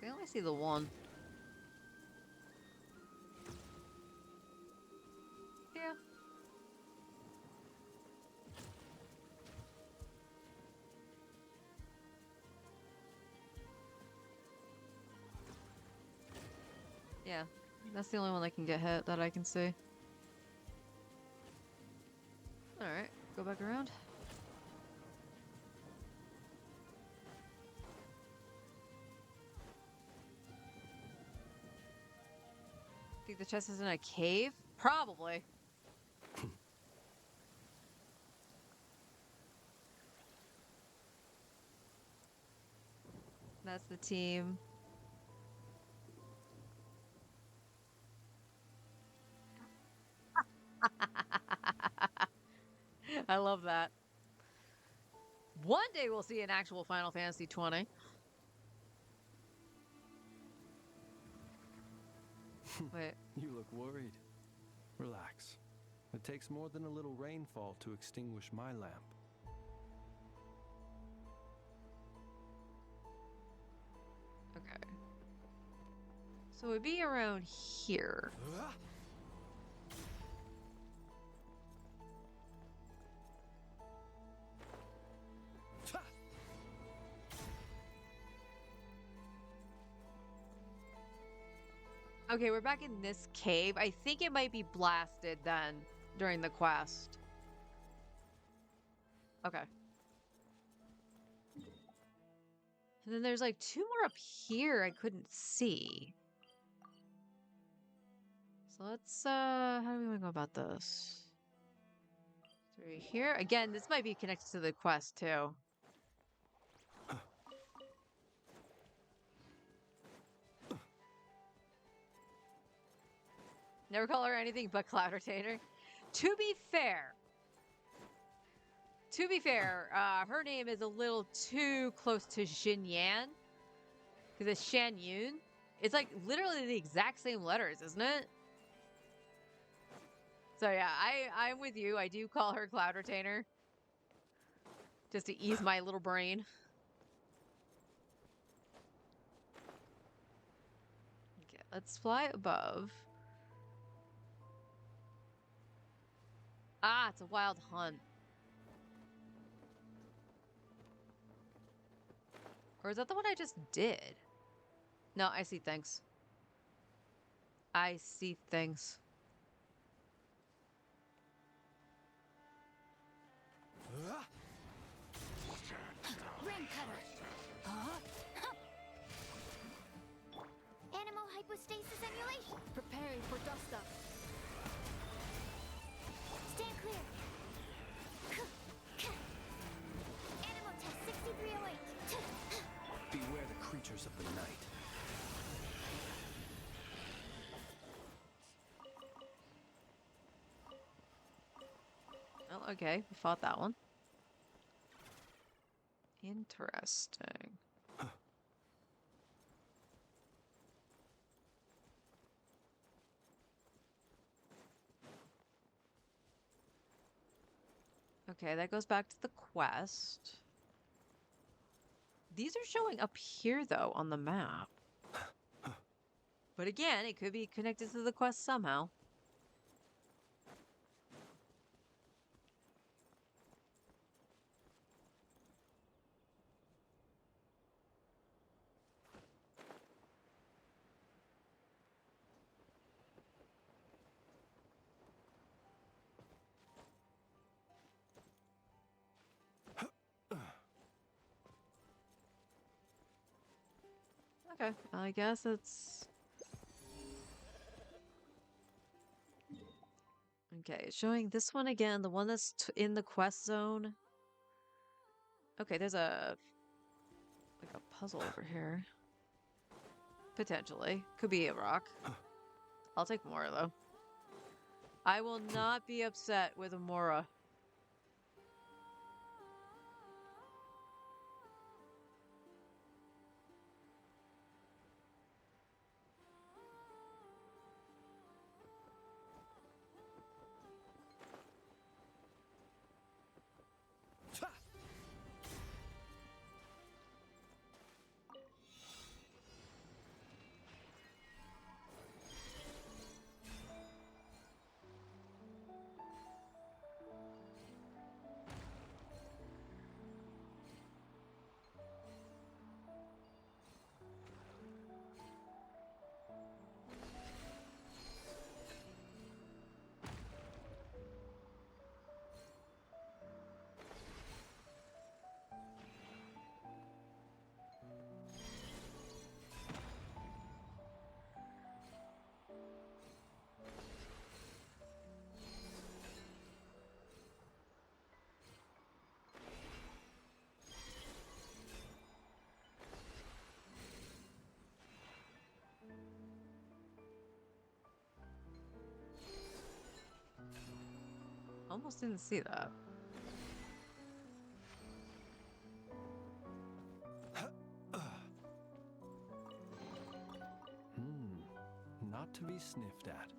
I only see the one. Yeah. Yeah, that's the only one that can get hit that I can see. Alright, go back around. Think the chest is in a cave? Probably. That's the team. I love that. One day we'll see an actual Final Fantasy 20. Wait. You look worried. Relax. It takes more than a little rainfall to extinguish my lamp. Okay. So it'd be around here. Okay, we're back in this cave. I think it might be blasted then during the quest. Okay. And then there's like two more up here I couldn't see. So let's, how do we want to go about this? Through here? Again, this might be connected to the quest too. Never call her anything but Cloudertainer. To be fair, her name is a little too close to Xin Yan. Because it's Shan Yun. It's like literally the exact same letters, isn't it? So yeah, I'm with you. I do call her Cloudertainer. Just to ease my little brain. Okay, let's fly above. Ah, it's a wild hunt. Or is that the one I just did? No, I see things. I see things. Rain cutter. Animal hypostasis emulation. Preparing for dust up. Stand clear. Animal test 6308. Beware the creatures of the night. Oh, okay. We fought that one. Interesting. Okay, that goes back to the quest. These are showing up here, though, on the map. But again, it could be connected to the quest somehow. Okay, I guess it's... Okay, it's showing this one again, the one that's in the quest zone. Okay, there's a... like a puzzle over here. Potentially. Could be a rock. I'll take Mora, though. I will not be upset with a Mora. Almost didn't see that. Not to be sniffed at.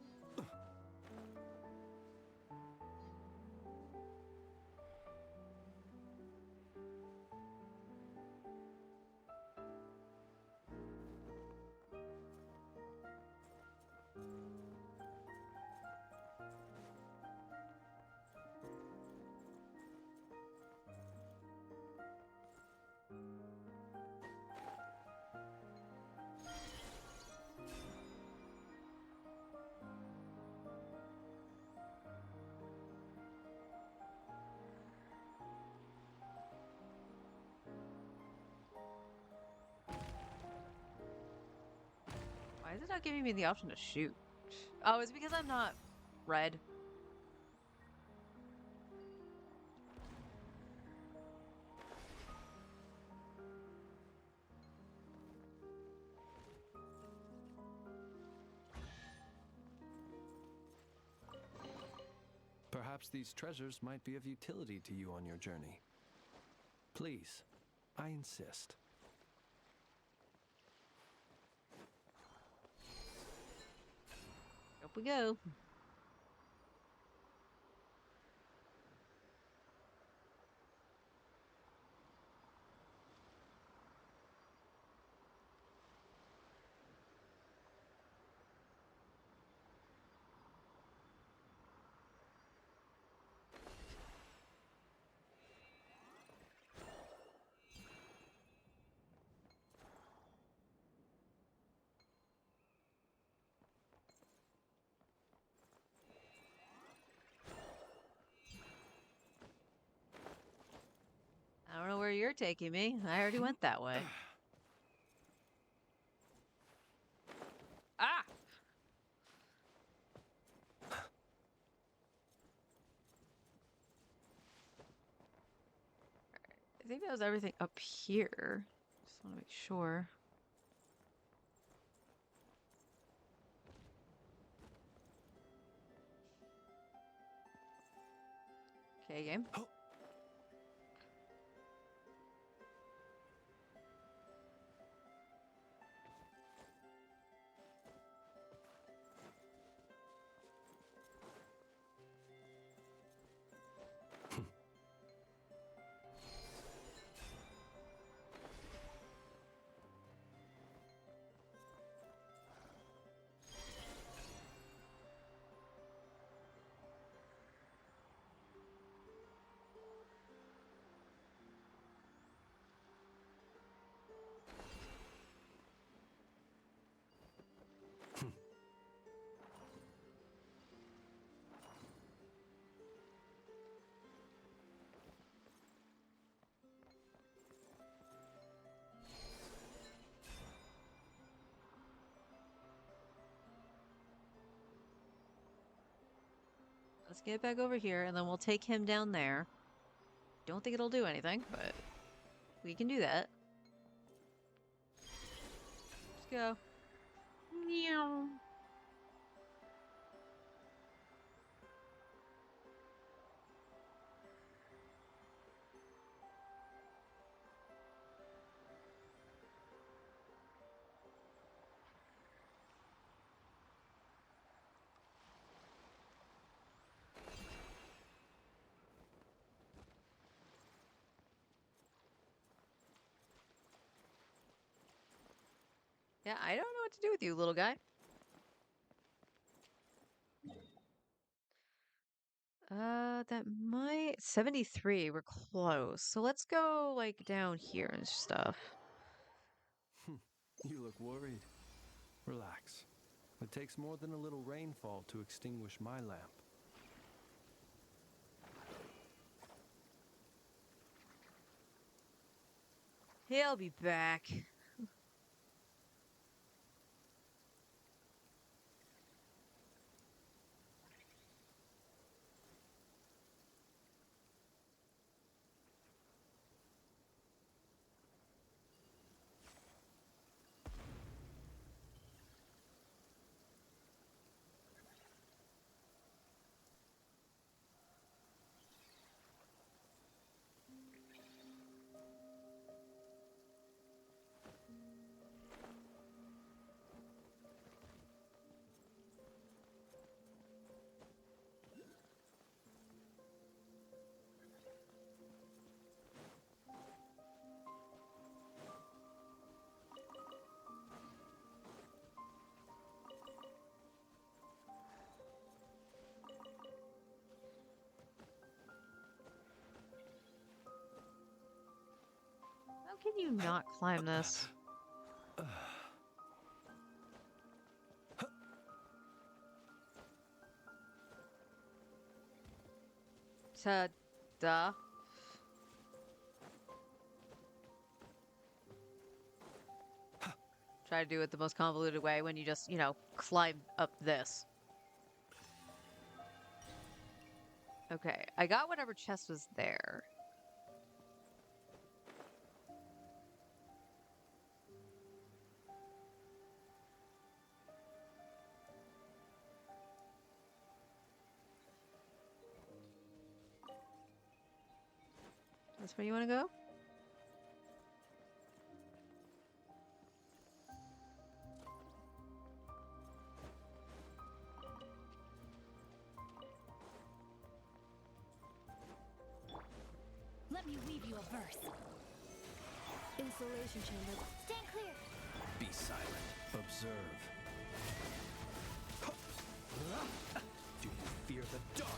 Why is it not giving me the option to shoot? Oh, it's because I'm not red. Perhaps these treasures might be of utility to you on your journey. Please, I insist. Up we go. I don't know where you're taking me. I already went that way. Ah! I think that was everything up here. Just want to make sure. Okay, game. Let's get back over here, and then we'll take him down there. Don't think it'll do anything, but we can do that. Let's go. Meow. Yeah, I don't know what to do with you, little guy. That might 73. We're close. So let's go like down here and stuff. You look worried. Relax. It takes more than a little rainfall to extinguish my lamp. He'll be back. can you not climb this? Duh. Try to do it the most convoluted way when you just, you know, climb up this. Okay, I got whatever chest was there. That's where you want to go? Let me weave you a verse. Installation chamber. Stand clear. Be silent. Observe. Do you fear the dark?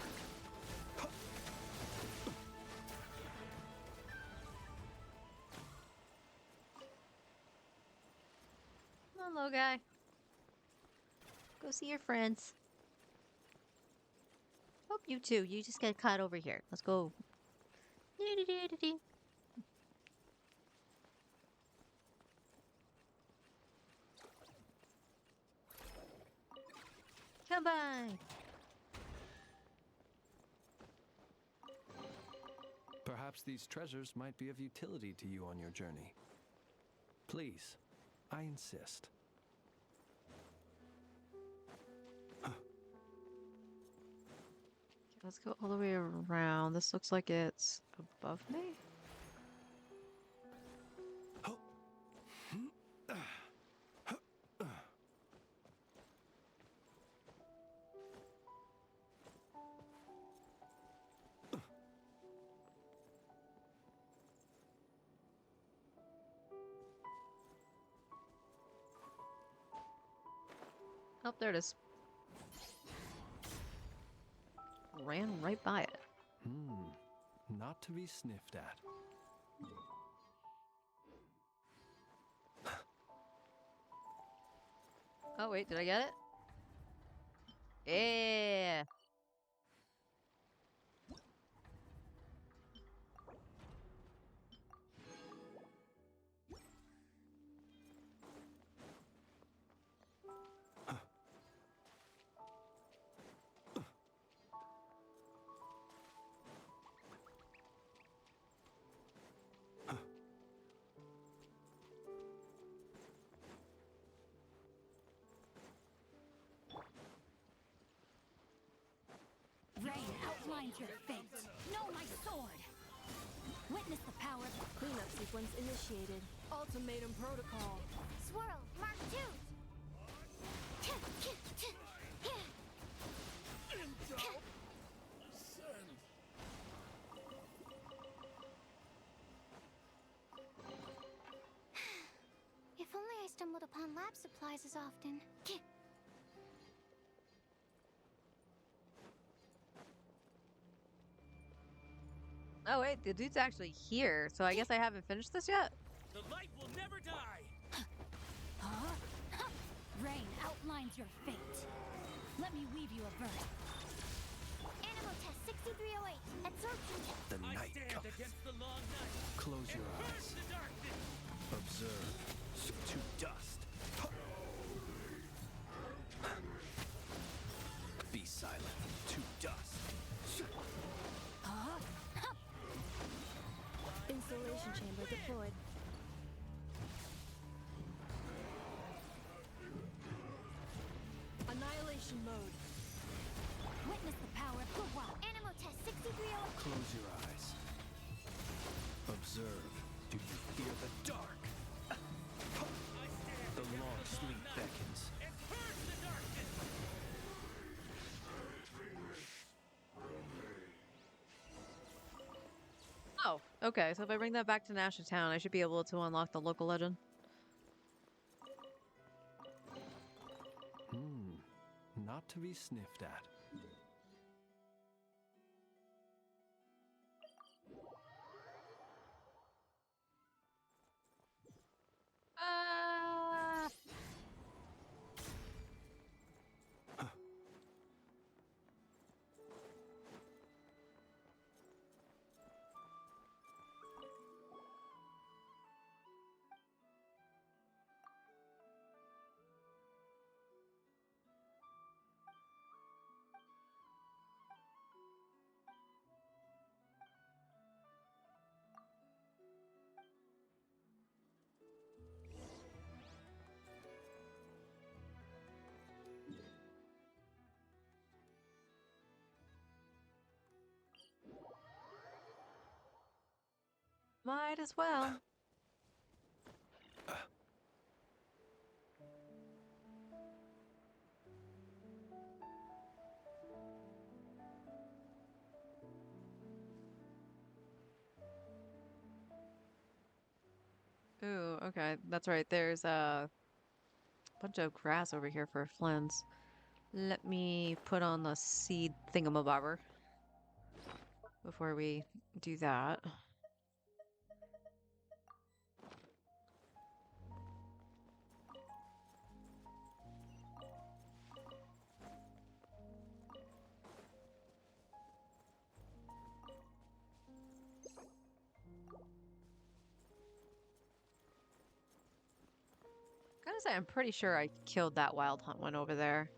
Hello, guy. Go see your friends. Hope you too. You just get caught over here. Let's go. Come by. Perhaps these treasures might be of utility to you on your journey. Please, I insist. Let's go all the way around. This looks like it's above me. Oh, there it is. Ran right by it. Not to be sniffed at. Oh, wait, did I get it? Yeah. Rain outlines your fate. Know my sword. Witness the power. Cleanup sequence initiated. Ultimatum protocol. Swirl, Mark 2. If only I stumbled upon lab supplies as often. Oh, wait, the dude's actually here, so I guess I haven't finished this yet? The light will never die! Rain outlines your fate. Let me weave you a verse. Animal test 6308. Absorption test. The night stand cometh. against the long night. Close your Burn eyes. the darkness. Observe. To dust. Be silent. To dust. Installation chamber deployed. Annihilation mode. Witness the power of the wild. Animal test 6308. Close your eyes. Observe. Do you fear the dark? The long sleep beckons. And purge the darkness. Oh, okay, so if I bring that back to Nash Town, I should be able to unlock the local legend. Not to be sniffed at. Might as well. Ooh, okay. That's right. There's a bunch of grass over here for Flynn's. Let me put on the seed thingamabobber before we do that. Gotta say, I'm pretty sure I killed that wild hunt one over there.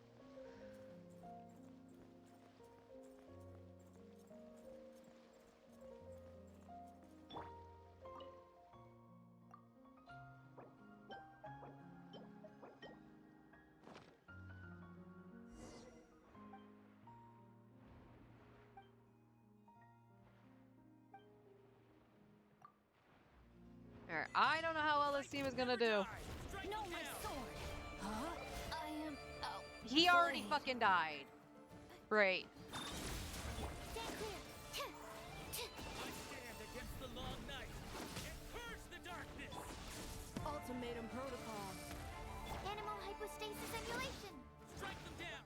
Alright, I don't know how well this team is gonna do. No, my sword. Huh? I am. Oh. He already fucking died. Great. Stand clear. I stand against the long night and purge the darkness. Ultimatum protocol. Animal hypostasis emulation. Strike them down.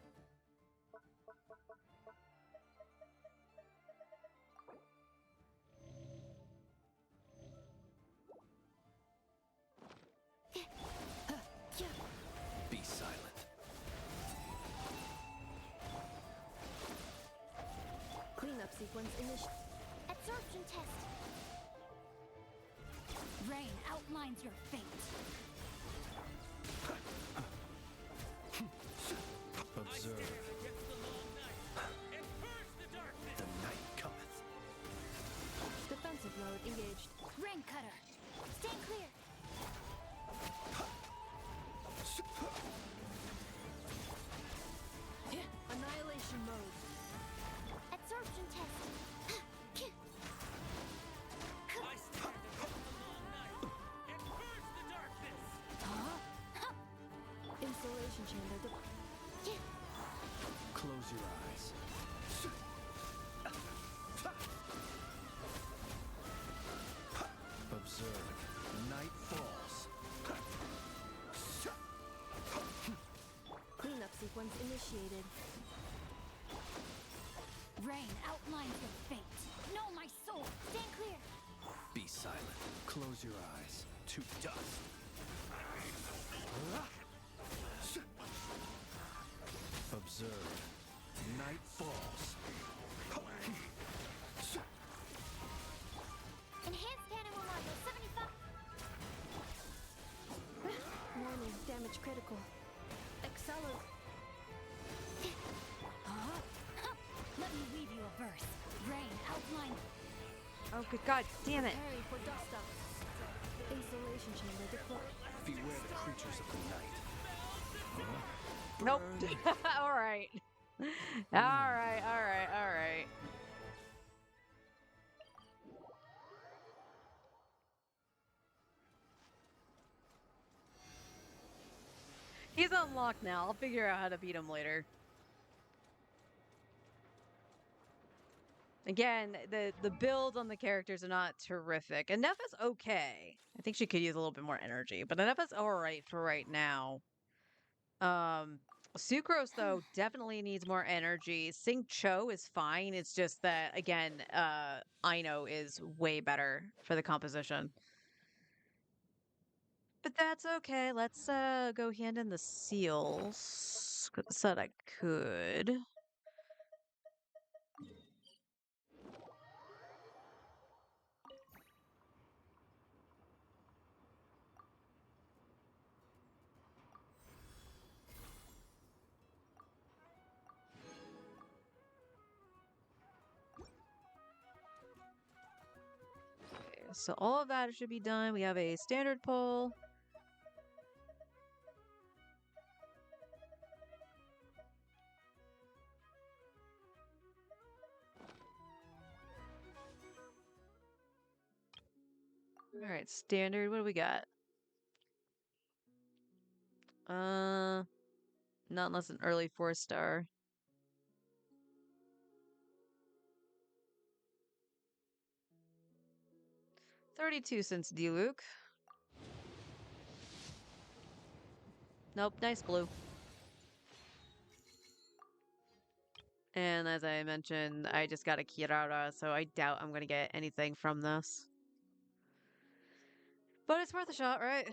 Be silent. Cleanup sequence initiated. Absorption test. Rain outlines your fate. Observe. The night cometh. Defensive mode engaged. Rain cutter. Stand clear. Annihilation mode. Absorption test. I stand against the long night and purge the darkness. Installation chamber. Close your eyes. Observe. Night falls. Cleanup sequence initiated. Rain outlines your fate. No, my soul. Stand clear. Be silent. Close your eyes. To dust. Observe. Night falls. Enhanced animal module 75. Warning, damage critical. Accelerate. Let me weave you a verse. Rain outline. Oh, good god damn it. Preparing for dust up. Installation chamber deployed. Beware the creatures of the night. Nope. Alright. Alright, alright, alright. He's unlocked now. I'll figure out how to beat him later. Again, the builds on the characters are not terrific. Enough is okay. I think she could use a little bit more energy, but enough is alright for right now. Sucrose though definitely needs more energy. Sing Cho is fine. It's just that again, Aino is way better for the composition. But that's okay. Let's go hand in the seals. 'Cause I said I could. So all of that should be done. We have a standard pull. All right, standard. What do we got? Not unless an early 4-star. $0.32 Diluc. Nope, nice blue. And as I mentioned, I just got a Kirara, so I doubt I'm gonna get anything from this. But it's worth a shot, right?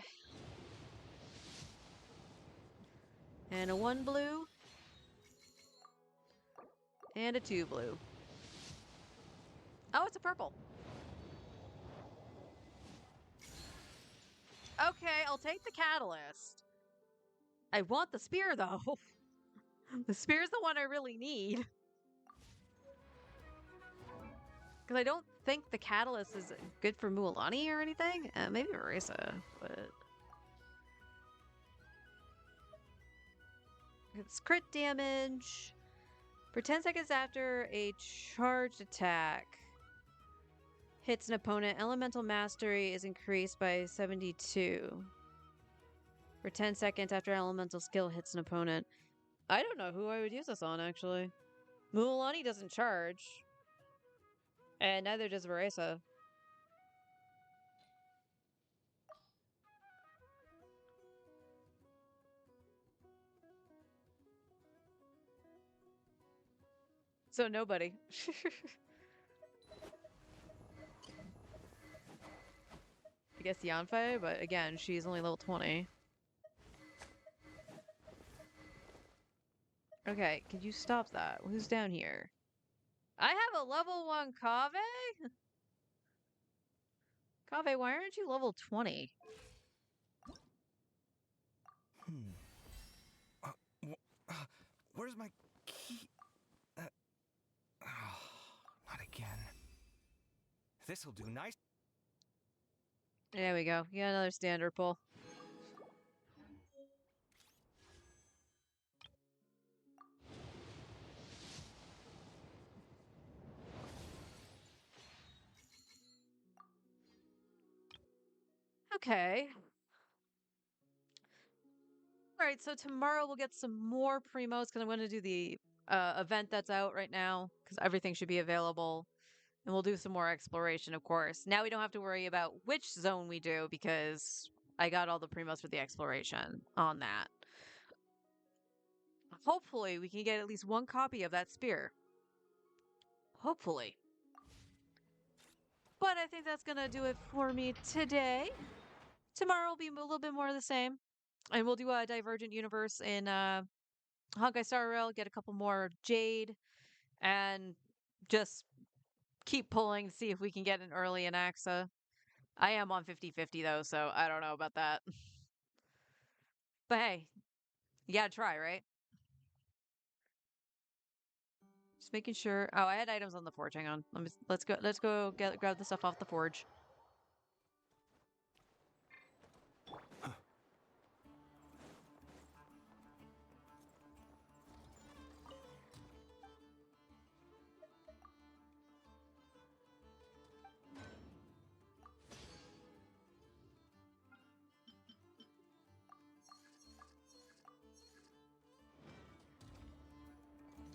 And a 1 blue. And a 2 blue. Oh, it's a purple. Okay, I'll take the catalyst. I want the spear, though. The spear's the one I really need. Because I don't think the catalyst is good for Mualani or anything. Maybe Marisa, but... It's crit damage. For 10 seconds after a charged attack hits an opponent, Elemental Mastery is increased by 72. For 10 seconds after Elemental Skill hits an opponent. I don't know who I would use this on, actually. Mualani doesn't charge. And neither does Marisa. So nobody. I guess Yanfei, but again, she's only level 20. Okay, could you stop that? Who's down here? I have a level 1 Kaveh? Kaveh, why aren't you level 20? Where's my key? Not again. This'll do nice. There we go. You got another standard pull. Okay. All right, so tomorrow we'll get some more primos because I'm going to do the event that's out right now because everything should be available. And we'll do some more exploration, of course. Now we don't have to worry about which zone we do because I got all the primos for the exploration on that. Hopefully we can get at least one copy of that spear. Hopefully. But I think that's going to do it for me today. Tomorrow will be a little bit more of the same. And we'll do a Divergent Universe in Honkai Star Rail, get a couple more Jade, and just keep pulling to see if we can get an early in AXA. I am on 50-50 though, so I don't know about that. But hey, you gotta try, right? Just making sure. Oh, I had items on the forge. Hang on. Let's go grab the stuff off the forge.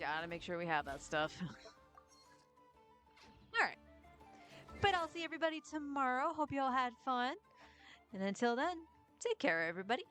Gotta make sure we have that stuff. Alright. But I'll see everybody tomorrow. Hope you all had fun. And until then, take care, everybody.